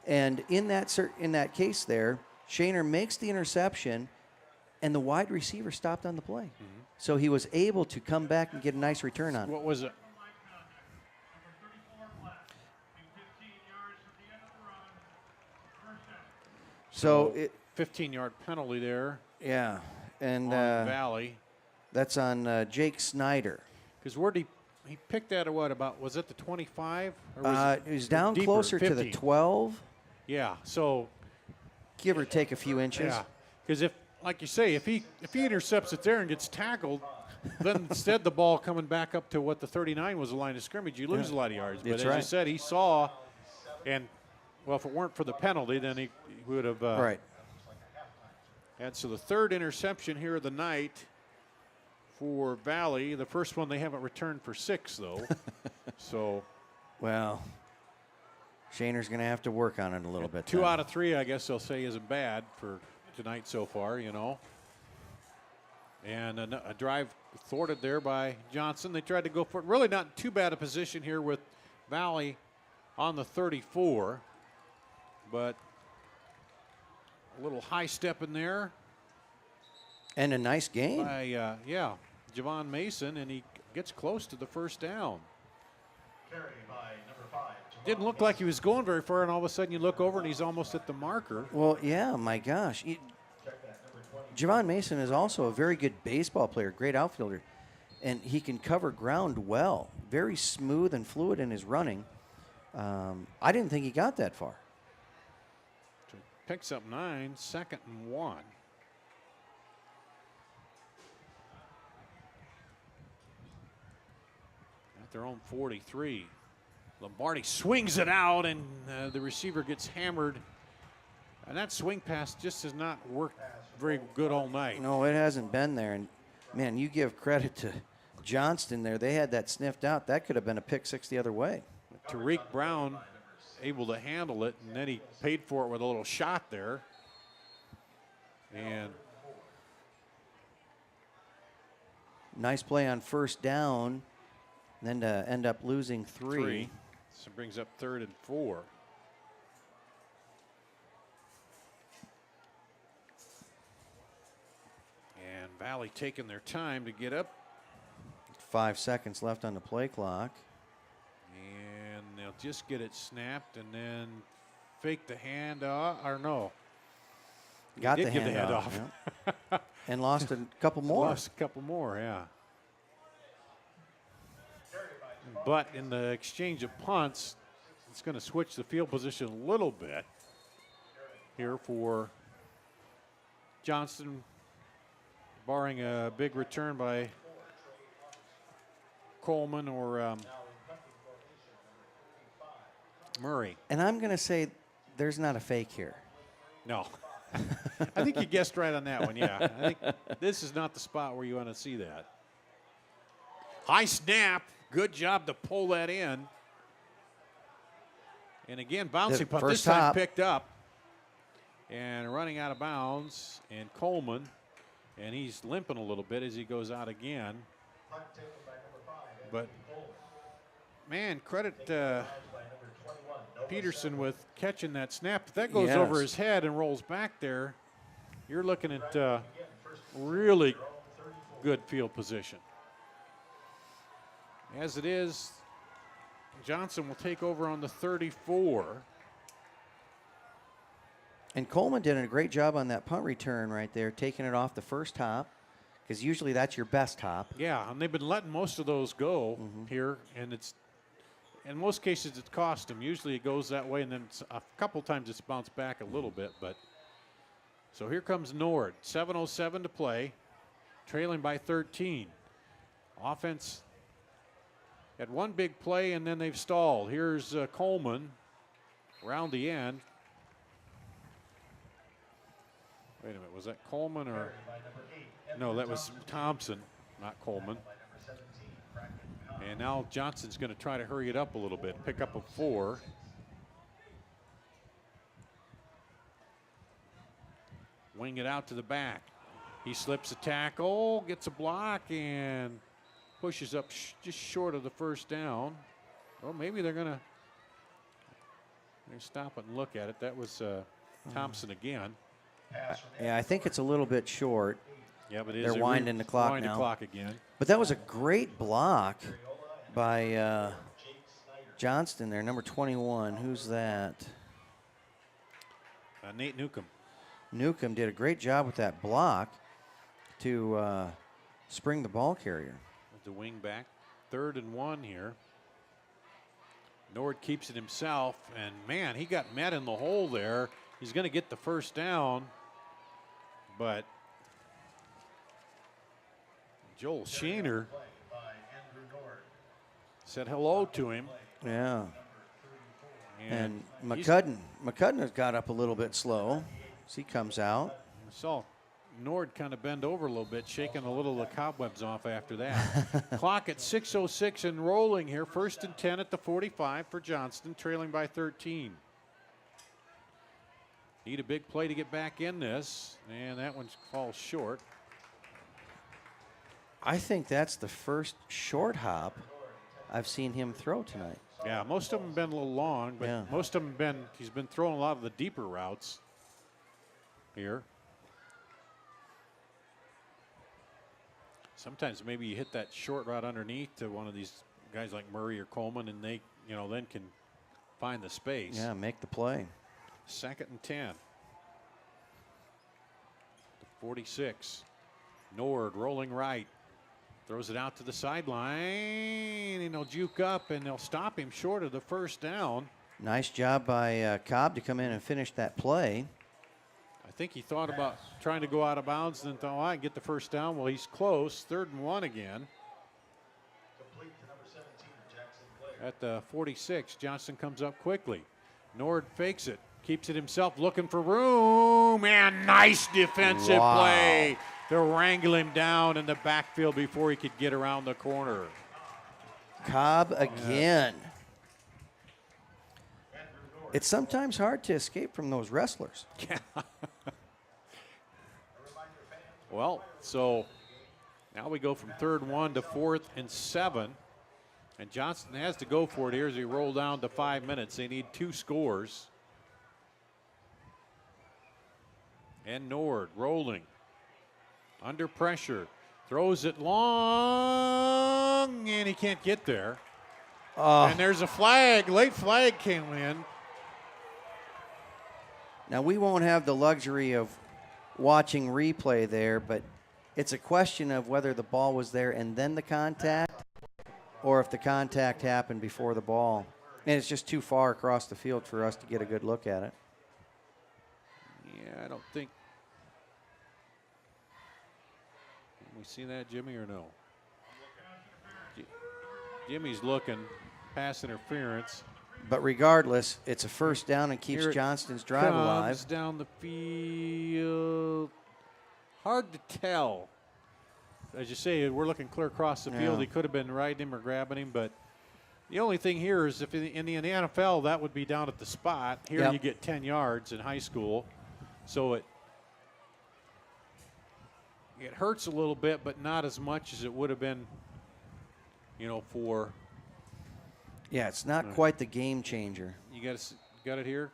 And in that case there, Shaner makes the interception, and the wide receiver stopped on the play. Mm-hmm. So he was able to come back and get a nice return on it. What was it? So 15-yard penalty there. Yeah, and on Valley. That's on Jake Snyder. Because where did he picked that at what, about, was it the 25? Or was it was down deeper, closer 15? to the 12. Yeah, so. Give or take a few inches. Yeah, because if, like you say, if he intercepts it there and gets tackled, then instead the ball coming back up to what the 39 was the line of scrimmage, you lose a lot of yards. But That's as right. you said, he saw, and, well, if it weren't for the penalty, then he would have. Right. And so the 3rd interception here of the night for Valley. The first one they haven't returned for 6, though. So. Well, Shaner's going to have to work on it a little bit. 2 out of 3, I guess they'll say, isn't bad for tonight so far, you know. And a drive thwarted there by Johnson. They tried to go for it. Really not too bad a position here with Valley on the 34. But a little high step in there. And a nice game. By, Javon Mason, and he gets close to the 1st down. Didn't look like he was going very far, and all of a sudden you look over and he's almost at the marker. Well, yeah, my gosh. Javon Mason is also a very good baseball player, great outfielder, and he can cover ground well. Very smooth and fluid in his running. I didn't think he got that far. So picks up 9, 2nd and 1. At their own 43. Lombardi swings it out, and the receiver gets hammered. And that swing pass just has not worked very good all night. No, it hasn't been there. And, man, you give credit to Johnston there. They had that sniffed out. That could have been a pick 6 the other way. Tariq Brown able to handle it, and then he paid for it with a little shot there. And nice play on 1st down. And then to end up losing 3. So brings up 3rd and 4. And Valley taking their time to get up. 5 seconds left on the play clock. And they'll just get it snapped and then fake the hand off, or no. Got Did the give hand the hand off. off. Yeah. And lost a couple more. Lost a couple more, yeah. But in the exchange of punts, it's going to switch the field position a little bit here for Johnston, barring a big return by Coleman or Murray. And I'm going to say there's not a fake here. No. I think you guessed right on that one, yeah. I think this is not the spot where you want to see that. High snap. Good job to pull that in. And again, bouncing punt, this time picked up. And running out of bounds. And Coleman, and he's limping a little bit as he goes out again. But, man, credit Peterson with catching that snap. If that goes over his head and rolls back there, you're looking at really good field position. As it is, Johnson will take over on the 34. And Coleman did a great job on that punt return right there, taking it off the first hop, because usually that's your best hop. Yeah, and they've been letting most of those go here, and it's in most cases it's cost them. Usually it goes that way, and then a couple times it's bounced back a little bit. But so here comes Nord, 7:07 to play, trailing by 13. Offense had one big play, and then they've stalled. Here's Coleman around the end. Wait a minute, was that Coleman or? No, that was Thompson, not Coleman. And now Johnson's going to try to hurry it up a little bit, pick up a 4. Wing it out to the back. He slips a tackle, gets a block, and pushes up just short of the first down. Well, maybe they're going to stop it and look at it. That was Thompson again. Yeah, I think it's a little bit short. Yeah, but they're winding the clock wind now. The clock again. But that was a great block by Johnston there, number 21. Who's that? Nate Newcomb. Newcomb did a great job with that block to spring the ball carrier. With the wing back. 3rd and 1 here. Nord keeps it himself, and man, he got met in the hole there. He's going to get the first down, but Joel Shaner said hello to him. Yeah. And McCudden has got up a little bit slow as he comes out. I saw Nord kind of bend over a little bit, shaking a little of the cobwebs off after that. Clock at 6:06 and rolling here. 1st and 10 at the 45 for Johnston, trailing by 13. Need a big play to get back in this, and that one falls short. I think that's the first short hop I've seen him throw tonight. Yeah, most of them have been a little long, but most of them he's been throwing a lot of the deeper routes here. Sometimes maybe you hit that short route underneath to one of these guys like Murray or Coleman, and they, then can find the space. Yeah, make the play. 2nd and 10. 46. Nord rolling right. Throws it out to the sideline, and he'll juke up, and they'll stop him short of the first down. Nice job by Cobb to come in and finish that play. I think he thought about trying to go out of bounds and then thought, I can get the first down. Well, he's close. 3rd and 1 again. At the 46, Johnston comes up quickly. Nord fakes it, keeps it himself, looking for room, and nice defensive play. They'll wrangle him down in the backfield before he could get around the corner. Cobb again. It's sometimes hard to escape from those wrestlers. Well, so now we go from 3rd and 1 to 4th and 7. And Johnston has to go for it here as he roll down to 5 minutes. They need 2 scores. And Nord rolling. Under pressure. Throws it long, and he can't get there. And there's a flag. Late flag came in. Now, we won't have the luxury of watching replay there, but it's a question of whether the ball was there and then the contact, or if the contact happened before the ball. And it's just too far across the field for us to get a good look at it. Yeah, I don't think. Can we see that, Jimmy, or no? Jimmy's looking. Pass interference. But regardless, it's a first down and keeps Johnston's drive alive. Comes down the field. Hard to tell. As you say, we're looking clear across the field. He could have been riding him or grabbing him, but the only thing here is if in the NFL, that would be down at the spot. Here you get 10 yards in high school. So it hurts a little bit, but not as much as it would have been, for. Yeah, it's not quite the game changer. You got it here?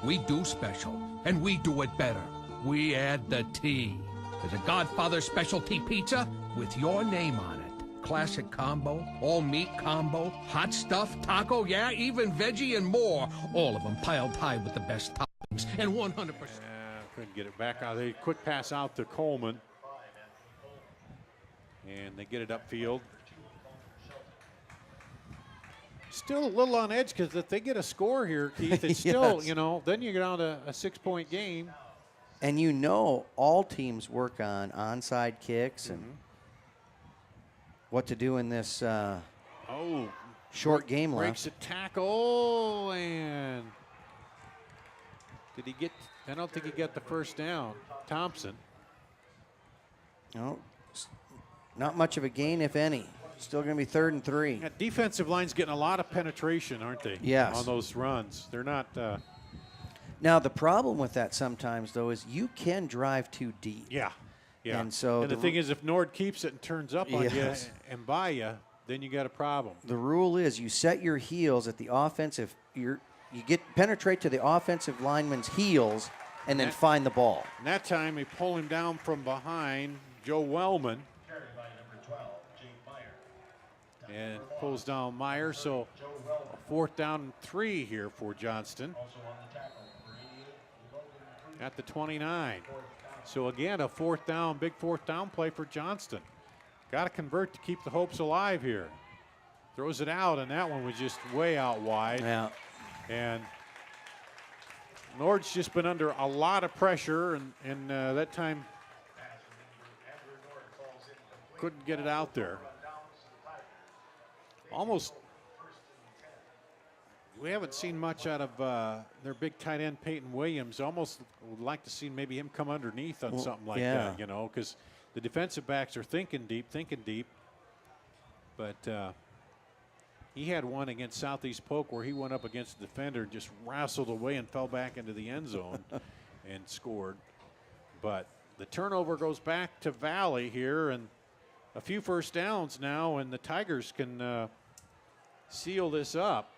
We do special, and we do it better. We add the T. There's a Godfather specialty pizza with your name on it. Classic combo, all meat combo, hot stuff, taco, yeah, even veggie and more. All of them piled high with the best toppings and 100%. Couldn't get it back out. They quick pass out to Coleman. And they get it upfield. Still a little on edge because if they get a score here, Keith, it's still, then you get down to a 6-point game. And all teams work on onside kicks and what to do in this short game left. Breaks a tackle, and did he get, I don't think he got the first down. Thompson. No, not much of a gain, if any. Still going to be 3rd and 3. That defensive line's getting a lot of penetration, aren't they? Yes. On those runs. They're not. Now, the problem with that sometimes, though, is you can drive too deep. Yeah. And so the thing is, if Nord keeps it and turns up on you and by you, then you got a problem. The rule is you set your heels at the offensive. You penetrate to the offensive lineman's heels and then find the ball. And that time, they pull him down from behind, Joe Wellman. And pulls down Meyer, so a 4th down and 3 here for Johnston. At the 29. So again, a 4th down, big 4th down play for Johnston. Got to convert to keep the hopes alive here. Throws it out, and that one was just way out wide. Yeah. And Nord's just been under a lot of pressure, and that time couldn't get it out there. Almost, we haven't seen much out of their big tight end, Peyton Williams. Almost would like to see maybe him come underneath on something like that, because the defensive backs are thinking deep. But he had one against Southeast Polk where he went up against the defender and just wrestled away and fell back into the end zone and scored. But the turnover goes back to Valley here, and a few first downs now, and the Tigers can seal this up.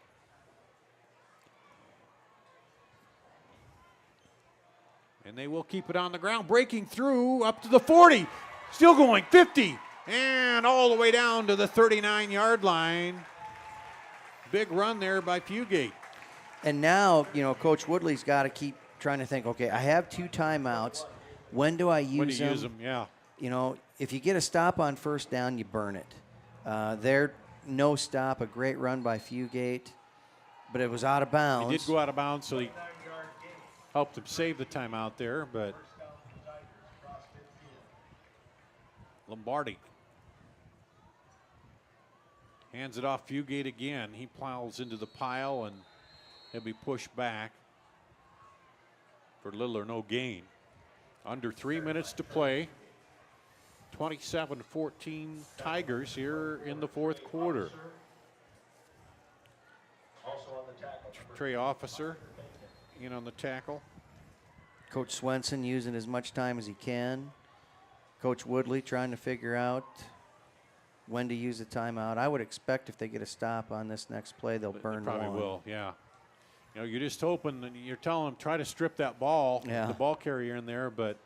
And they will keep it on the ground, breaking through up to the 40, still going 50, and all the way down to the 39-yard line. Big run there by Fugate. And now, Coach Woodley's got to keep trying to think, okay, I have 2 timeouts. When do I use them? Use them, yeah. If you get a stop on first down, you burn it. No stop, a great run by Fugate, but it was out of bounds. He did go out of bounds, so he helped him save the timeout there, but Lombardi hands it off Fugate again. He plows into the pile, and he'll be pushed back for little or no gain. Under 3 minutes to play. 27-14 Tigers here in the 4th quarter. Trey Officer in on the tackle. Coach Swenson using as much time as he can. Coach Woodley trying to figure out when to use the timeout. I would expect if they get a stop on this next play, they'll burn Probably one. will, yeah. You know, you're just hoping, and you're telling them, try to strip that ball, the ball carrier in there, but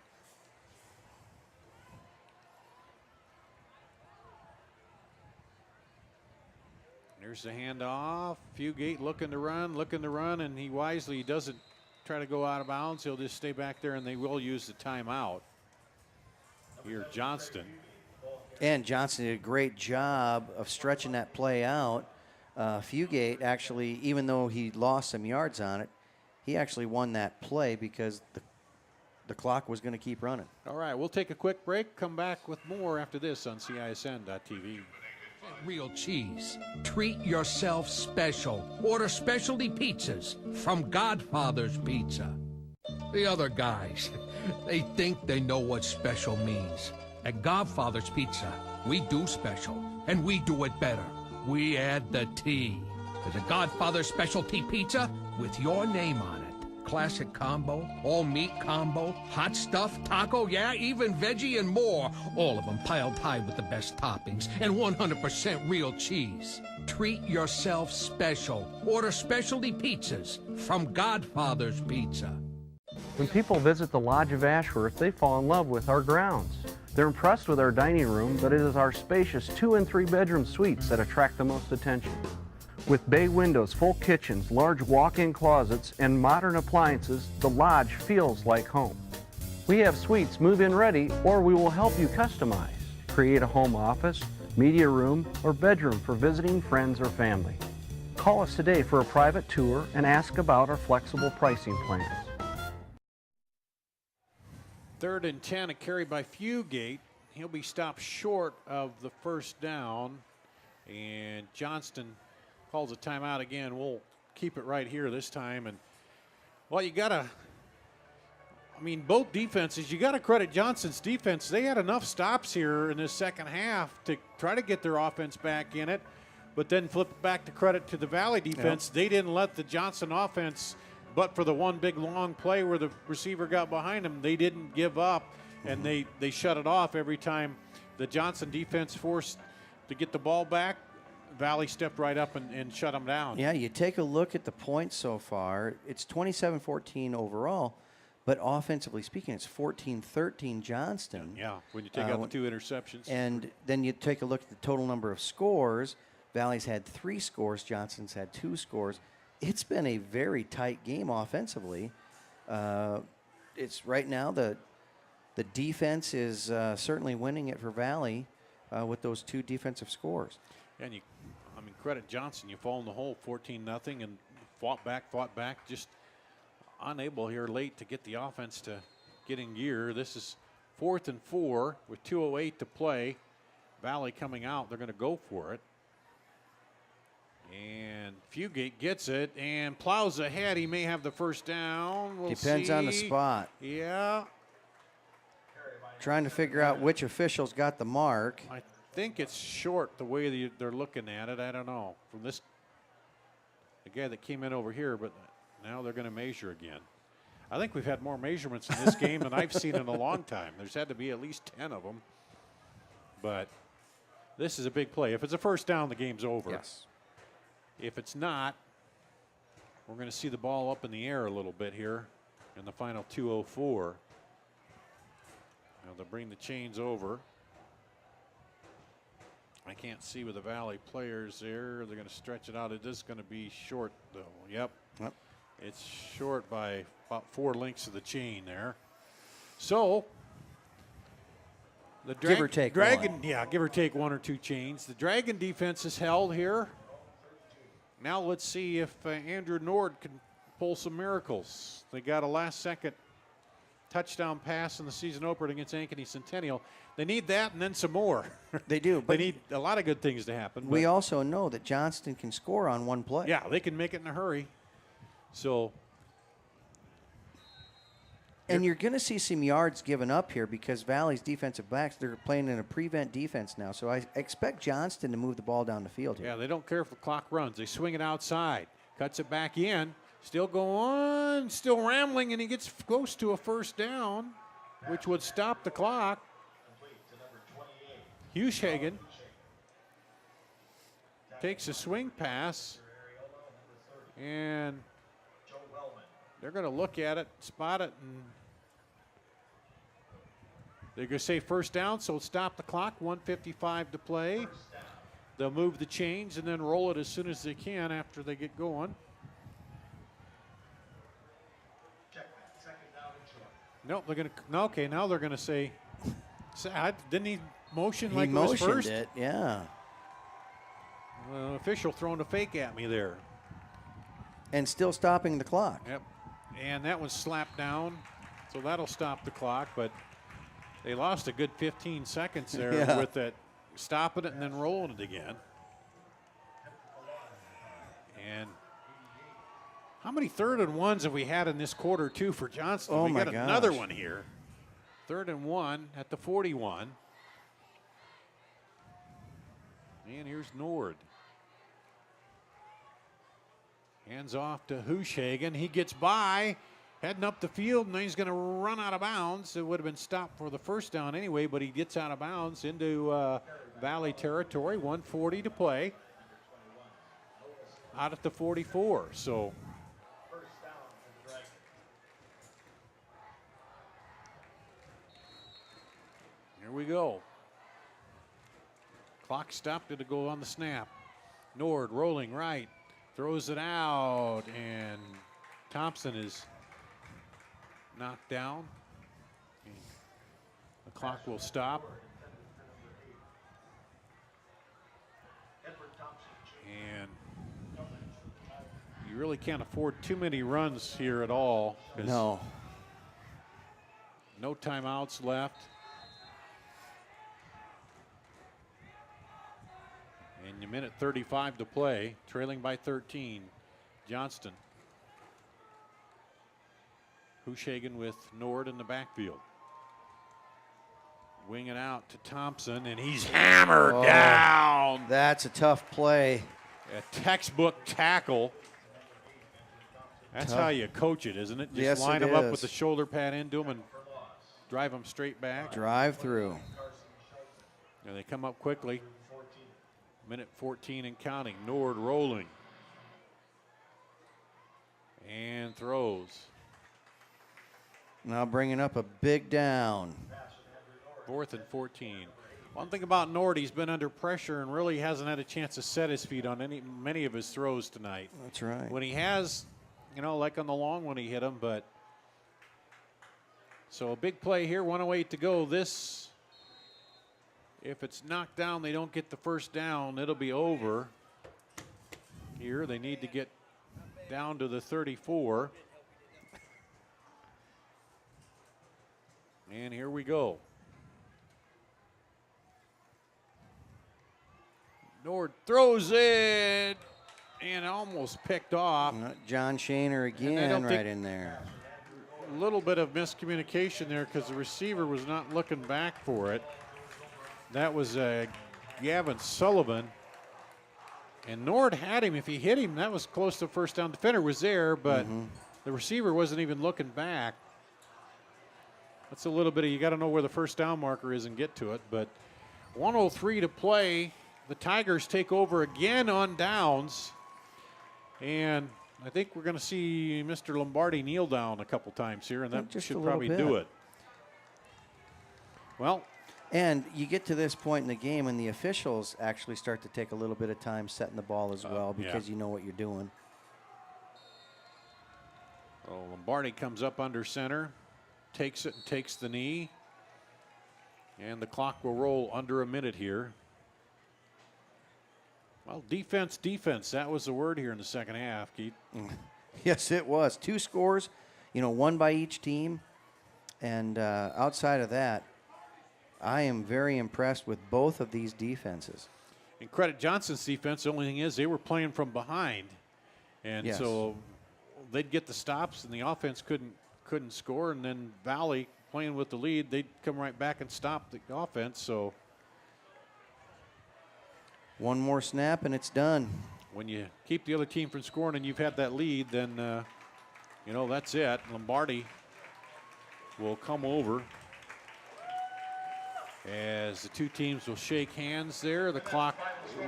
there's the handoff. Fugate looking to run, and he wisely doesn't try to go out of bounds. He'll just stay back there, and they will use the timeout. Here, Johnston. And Johnston did a great job of stretching that play out. Fugate actually, even though he lost some yards on it, he actually won that play because the clock was going to keep running. All right, we'll take a quick break. Come back with more after this on CISN.TV. Real cheese. Treat yourself special. Order specialty pizzas from Godfather's Pizza. The other guys, they think they know what special means. At Godfather's Pizza, we do special, and we do it better. We add the T. There's a Godfather specialty pizza with your name on it. Classic combo, all meat combo, hot stuff, taco, yeah, even veggie and more. All of them piled high with the best toppings and 100% real cheese. Treat yourself special. Order specialty pizzas from Godfather's Pizza. When people visit the Lodge of Ashworth, they fall in love with our grounds. They're impressed with our dining room, but it is our spacious 2 and 3 bedroom suites that attract the most attention. With bay windows, full kitchens, large walk-in closets, and modern appliances, the Lodge feels like home. We have suites move-in ready, or we will help you customize. Create a home office, media room, or bedroom for visiting friends or family. Call us today for a private tour and ask about our flexible pricing plans. 3rd and 10, a carry by Fugate. He'll be stopped short of the first down. And Johnston calls a timeout again. We'll keep it right here this time. And, well, you got to, I mean, both defenses, you got to credit Johnston's defense. They had enough stops here in this second half to try to get their offense back in it. But then flip it back to credit to the Valley defense. Yep. They didn't let the Johnston offense, but for the one big long play where the receiver got behind him, they didn't give up, and they shut it off every time the Johnston defense forced to get the ball back. Valley stepped right up and shut them down. Yeah, you take a look at the points so far. It's 27-14 overall, but offensively speaking, it's 14-13 Johnston. Yeah, when you take out the 2 interceptions. And then you take a look at the total number of scores. Valley's had 3 scores. Johnston's had 2 scores. It's been a very tight game offensively. It's right now the defense is certainly winning it for Valley with those 2 defensive scores. And credit Johnston. You fall in the hole 14-0 and fought back, just unable here late to get the offense to get in gear. This is 4th and 4 with 2:08 to play. Valley coming out. They're going to go for it. And Fugate gets it and plows ahead. He may have the first down. We'll Depends on the spot. Yeah. Trying to figure out which officials got the mark. I think it's short the way they're looking at it. I don't know. From the guy that came in over here, but now they're going to measure again. I think we've had more measurements in this game than I've seen in a long time. There's had to be at least 10 of them. But this is a big play. If it's a first down, the game's over. Yes. If it's not, we're going to see the ball up in the air a little bit here in the final 2:04. Now they'll bring the chains over. I can't see with the Valley players there. They're going to stretch it out. It is going to be short, though. Yep. It's short by about 4 lengths of the chain there. So the give or take Dragon, one. Yeah, give or take 1 or 2 chains. The Dragon defense is held here. Now let's see if Andrew Nord can pull some miracles. They got a last-second touchdown pass in the season opener against Ankeny Centennial. They need that and then some more. They do. They need a lot of good things to happen. We also know that Johnston can score on one play. Yeah, they can make it in a hurry. So. And you're going to see some yards given up here because Valley's defensive backs, they're playing in a prevent defense now. So I expect Johnston to move the ball down the field here. Yeah, they don't care if the clock runs. They swing it outside, cuts it back in, still going, still rambling, and he gets close to a first down, which would stop the clock. Hugheshagen takes a swing pass, and they're going to look at it, spot it, and they're going to say first down, so stop the clock, 1:55 to play. They'll move the chains and then roll it as soon as they can after they get going. No, they're going to, okay, now they're going to say, didn't he motion like it was first? He motioned it, yeah. Official throwing a fake at me there. And still stopping the clock. Yep. And that was slapped down, so that'll stop the clock, but they lost a good 15 seconds there with that, stopping it and then rolling it again. And how many 3rd and 1s have we had in this quarter, too, for Johnston? Oh, we my got gosh. another one here. 3rd and 1 at the 41. And here's Nord. Hands off to Hushagen. He gets by, heading up the field, and then he's going to run out of bounds. It would have been stopped for the first down anyway, but he gets out of bounds into Valley territory. 1:40 to play. Out at the 44. So here we go. Clock stopped it to go on the snap. Nord rolling right. Throws it out, and Thompson is knocked down. The clock will stop. And you really can't afford too many runs here at all. No. No timeouts left. And a minute 35 to play, trailing by 13. Johnston. Hushagen with Nord in the backfield. Wing it out to Thompson, and he's hammered down. That's a tough play. A textbook tackle. That's how you coach it, isn't it? Just line them up with the shoulder pad into them and drive them straight back. Drive through. And they come up quickly. Minute 14 and counting. Nord rolling. And throws. Now bringing up a big down. 4th and 14. One thing about Nord, he's been under pressure and really hasn't had a chance to set his feet on many of his throws tonight. That's right. When he has, like on the long one he hit him, but so a big play here, 1:08 to go. This, if it's knocked down, they don't get the first down, it'll be over. Here, they need to get down to the 34. And here we go. Nord throws it and almost picked off. John Shaner again right in there. A little bit of miscommunication there because the receiver was not looking back for it. That was Gavin Sullivan. And Nord had him. If he hit him, that was close to first down. Defender was there, but the receiver wasn't even looking back. That's a little bit of, you got to know where the first down marker is and get to it. But 1:03 to play. The Tigers take over again on downs. And I think we're going to see Mr. Lombardi kneel down a couple times here, and that should probably do it. Well, and you get to this point in the game and the officials actually start to take a little bit of time setting the ball as well because you know what you're doing. Oh, Lombardi comes up under center, takes it and takes the knee. And the clock will roll under a minute here. Well, defense, that was the word here in the second half, Keith. Yes, it was. 2 scores, one by each team. And outside of that, I am very impressed with both of these defenses. And credit Johnston's defense. The only thing is they were playing from behind. And so they'd get the stops and the offense couldn't score. And then Valley playing with the lead, they'd come right back and stop the offense. So one more snap and it's done. When you keep the other team from scoring and you've had that lead, then, that's it. Lombardi will come over. as the two teams will shake hands there. The clock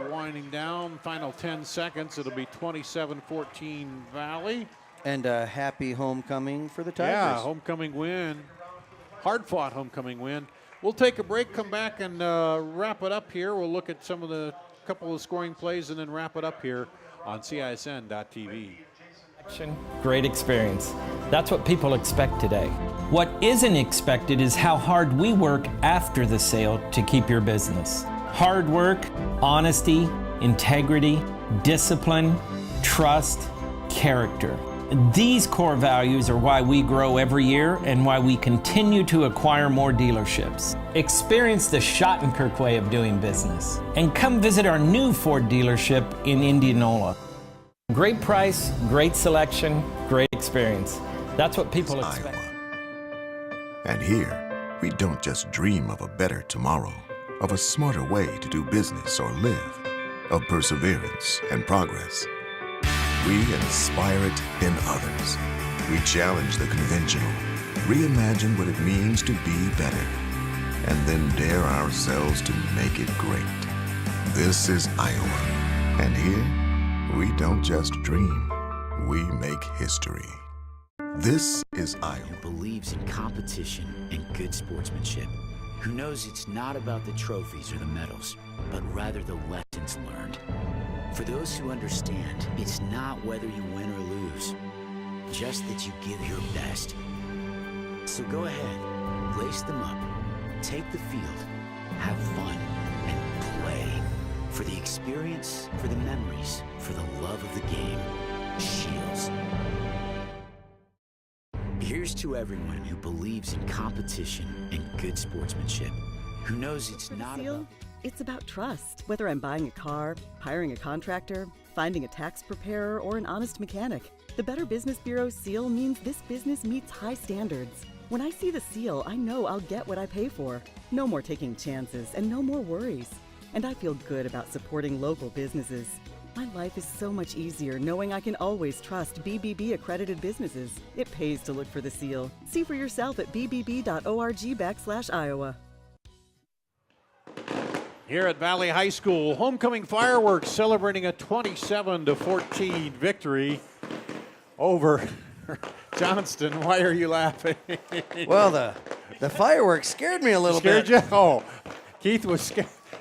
winding down, final 10 seconds. It'll be 27-14 Valley. And a happy homecoming for the Tigers. Yeah, homecoming win. Hard-fought homecoming win. We'll take a break, come back, and wrap it up here. We'll look at some of the couple of scoring plays and then wrap it up here on CISN.TV. Great experience. That's what people expect today. What isn't expected is how hard we work after the sale to keep your business. Hard work, honesty, integrity, discipline, trust, character. These core values are why we grow every year and why we continue to acquire more dealerships. Experience the Schottenkirk way of doing business and come visit our new Ford dealership in Indianola. Great price, great selection, great experience. That's what people expect. And here, we don't just dream of a better tomorrow, of a smarter way to do business or live, of perseverance and progress. We inspire it in others. We challenge the conventional, reimagine what it means to be better, and then dare ourselves to make it great. This is Iowa, and here, we don't just dream, we make history. This is Iowa. Who believes in competition and good sportsmanship. Who knows it's not about the trophies or the medals, but rather the lessons learned. For those who understand, it's not whether you win or lose, just that you give your best. So go ahead, lace them up, take the field, have fun, and play. For the experience, for the memories, for the love of the game. Shields. Here's to everyone who believes in competition and good sportsmanship. Who knows it's not about... It's about trust. Whether I'm buying a car, hiring a contractor, finding a tax preparer, or an honest mechanic, the Better Business Bureau seal means this business meets high standards. When I see the seal, I know I'll get what I pay for. No more taking chances and no more worries. And I feel good about supporting local businesses. My life is so much easier knowing I can always trust BBB accredited businesses. It pays to look for the seal. See for yourself at bbb.org/Iowa. Here at Valley High School, homecoming fireworks celebrating a 27-14 victory over Johnston. Why are you laughing? Well, the fireworks scared me a little bit. bit. Scared you? Oh, Keith was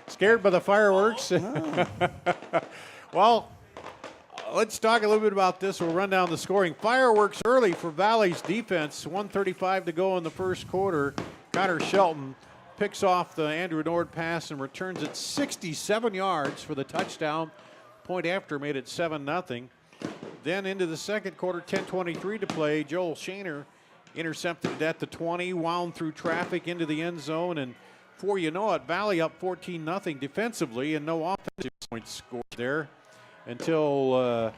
scared by the fireworks. Oh. Well, let's talk a little bit about this. We'll run down the scoring. Fireworks early for Valley's defense. 1:35 to go in the first quarter. Connor Shelton picks off the Andrew Nord pass and returns it 67 yards for the touchdown. Point after made it 7-0. Then into the second quarter, 10:23 to play. Joel Shaner intercepted it at the 20, wound through traffic into the end zone, and before you know it, Valley up 14-0 defensively and no offensive points scored there until,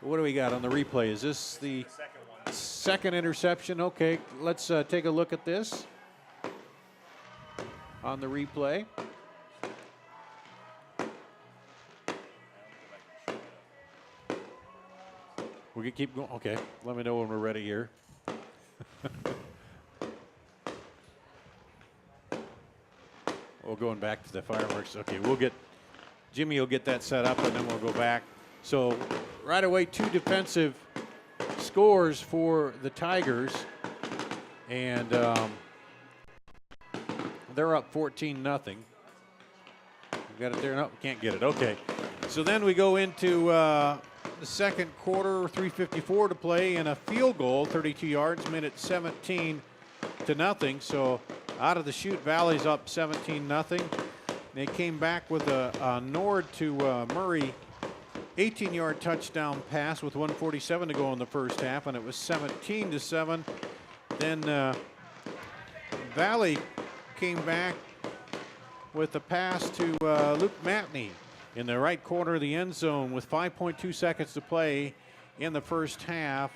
what do we got on the replay? Is this the second interception? Okay, let's take a look at this on the replay. We can keep going. Okay, let me know when we're ready here. We're going back to the fireworks. Okay, Jimmy will get that set up and then we'll go back. So right away, two defensive scores for the Tigers. And they're up 14-0. We got it there? No, can't get it. Okay. So then we go into the second quarter, 3:54 to play, and a field goal, 32 yards, made it 17-0. So out of the chute, Valley's up 17-0. They came back with a Nord to Murray 18-yard touchdown pass with 1:47 to go in the first half, and it was 17-7. Then Valley came back with a pass to Luke Matney in the right corner of the end zone with 5.2 seconds to play in the first half.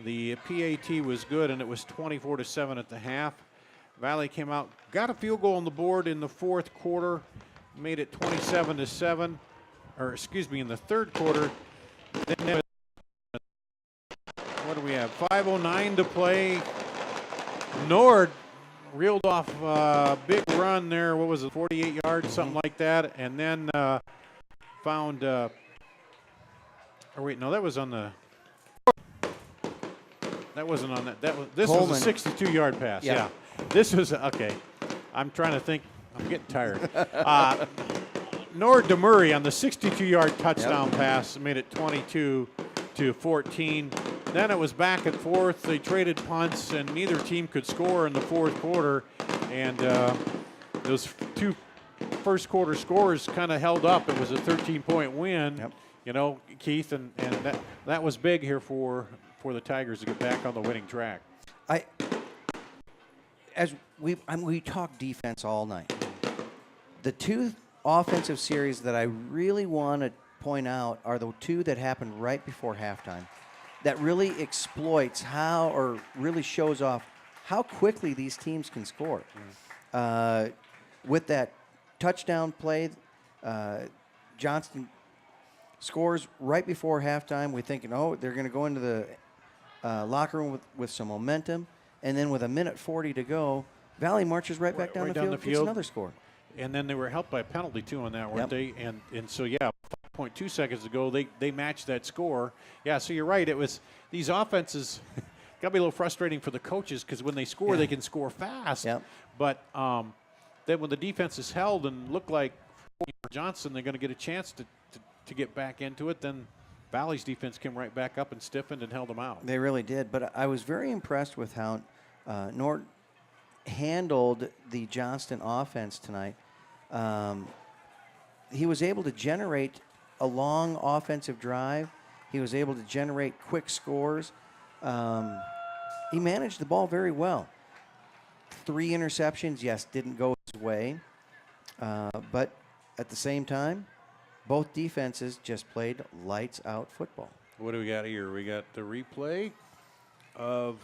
The PAT was good, and it was 24-7 at the half. Valley came out, got a field goal on the board in the fourth quarter, made it 27-7, or excuse me, in the third quarter. Then what do we have? 5:09 to play. Nord reeled off a big run there. What was it, 48 yards, something like that, and then found. Or wait, no, that was on the. That wasn't on that. This Coleman. was a 62-yard pass. Yeah. This was okay. I'm trying to think. I'm getting tired. Nord DeMurray on the 62-yard touchdown pass made it 22-14. Then it was back and forth. They traded punts, and neither team could score in the fourth quarter. And those two first quarter scores kind of held up. It was a 13-point win. You know, Keith, and that was big here for the Tigers to get back on the winning track. We talk defense all night. The two offensive series that I really want to point out are the two that happened right before halftime. That really exploits how, or really shows off how quickly these teams can score. With that touchdown play, Johnston scores right before halftime. We're thinking, oh, they're going to go into the locker room with some momentum. And then with a minute 40 to go, Valley marches right back down the field, gets another score. And then they were helped by a penalty, too, on that, weren't they? And so, 5.2 seconds ago, they matched that score. Yeah, so you're right. It was these offenses got to be a little frustrating for the coaches because when they score, they can score fast. But then when the defense is held and look like Johnston, they're going to get a chance to get back into it, then Valley's defense came right back up and stiffened and held them out. They really did. But I was very impressed with how Nord handled the Johnston offense tonight. He was able to generate a long offensive drive. He was able to generate quick scores. He managed the ball very well. 3 interceptions, yes, didn't go his way. But at the same time, both defenses just played lights out football. What do we got here? We got the replay of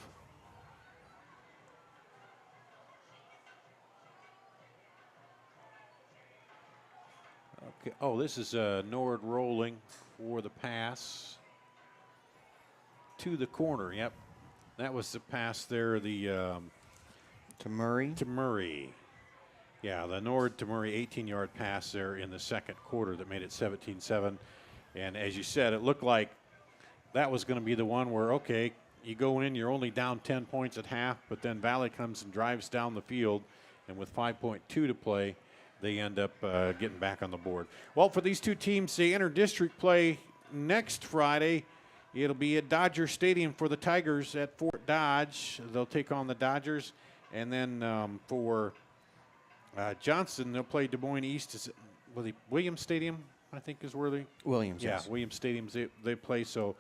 this is Nord rolling for the pass to the corner. Yep, that was the pass there. The to Murray. To Murray. Yeah, the Nord to Murray 18-yard pass there in the second quarter that made it 17-7. And as you said, it looked like that was going to be the one where, okay, you go in, you're only down 10 points at half, but then Valley comes and drives down the field, and with 5.2 to play, they end up getting back on the board. Well, for these two teams, they enter district play next Friday. It'll be at Dodger Stadium for the Tigers at Fort Dodge. They'll take on the Dodgers. And then for Johnston, they'll play Des Moines East. Is it Williams Stadium, I think, is where they? Williams, yes. Yeah, Williams Stadium they play. So,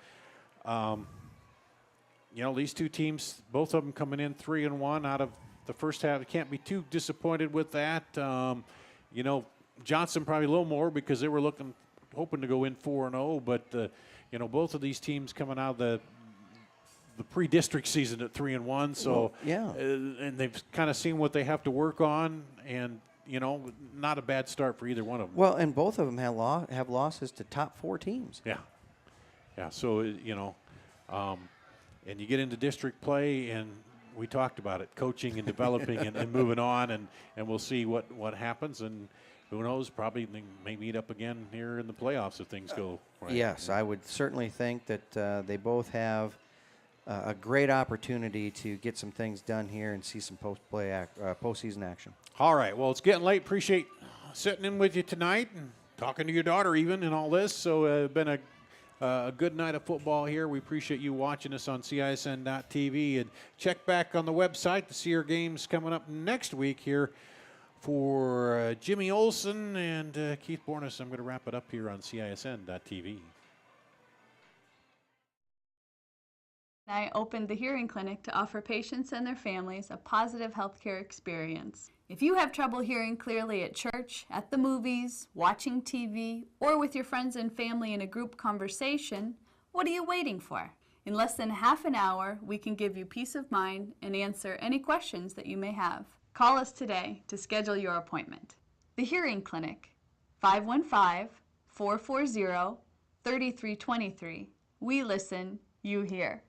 these two teams, both of them coming in 3-1 out of the first half. You can't be too disappointed with that. Johnston probably a little more because they were hoping to go in 4-0. But both of these teams coming out of the pre-district season at 3-1. So and they've kind of seen what they have to work on, and not a bad start for either one of them. Well, and both of them have losses to top 4 teams. Yeah. So and you get into district play, and we talked about it, coaching and developing and moving on, and we'll see what happens, and who knows, probably they may meet up again here in the playoffs if things go right. Yes, I would certainly think that they both have a great opportunity to get some things done here and see some postseason action. All right, well, it's getting late. Appreciate sitting in with you tonight and talking to your daughter even and all this. So it's been a good night of football here. We appreciate you watching us on CISN.TV, and check back on the website to see our games coming up next week here for Jimmy Olson and Keith Bornas. I'm going to wrap it up here on CISN.TV. I opened the Hearing Clinic to offer patients and their families a positive healthcare experience. If you have trouble hearing clearly at church, at the movies, watching TV, or with your friends and family in a group conversation, what are you waiting for? In less than half an hour, we can give you peace of mind and answer any questions that you may have. Call us today to schedule your appointment. The Hearing Clinic, 515-440-3323. We listen, you hear.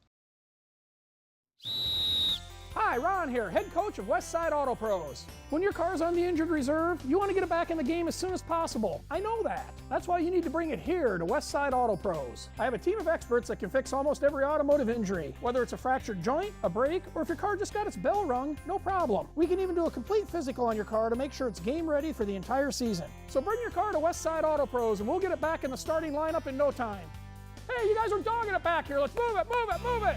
Hi, Ron here, head coach of Westside Auto Pros. When your car's on the injured reserve, you want to get it back in the game as soon as possible. I know that. That's why you need to bring it here to Westside Auto Pros. I have a team of experts that can fix almost every automotive injury. Whether it's a fractured joint, a brake, or if your car just got its bell rung, no problem. We can even do a complete physical on your car to make sure it's game ready for the entire season. So bring your car to Westside Auto Pros and we'll get it back in the starting lineup in no time. Hey, you guys are dogging it back here. Let's move it, move it, move it.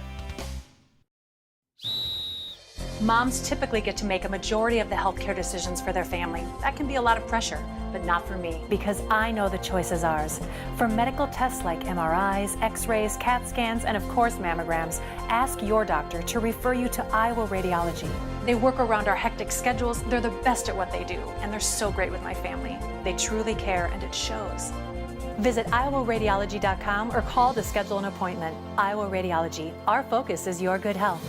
Moms typically get to make a majority of the healthcare decisions for their family. That can be a lot of pressure, but not for me, because I know the choice is ours. For medical tests like MRIs, X-rays, CAT scans, and of course mammograms, ask your doctor to refer you to Iowa Radiology. They work around our hectic schedules, they're the best at what they do, and they're so great with my family. They truly care, and it shows. Visit iowaradiology.com or call to schedule an appointment. Iowa Radiology, our focus is your good health.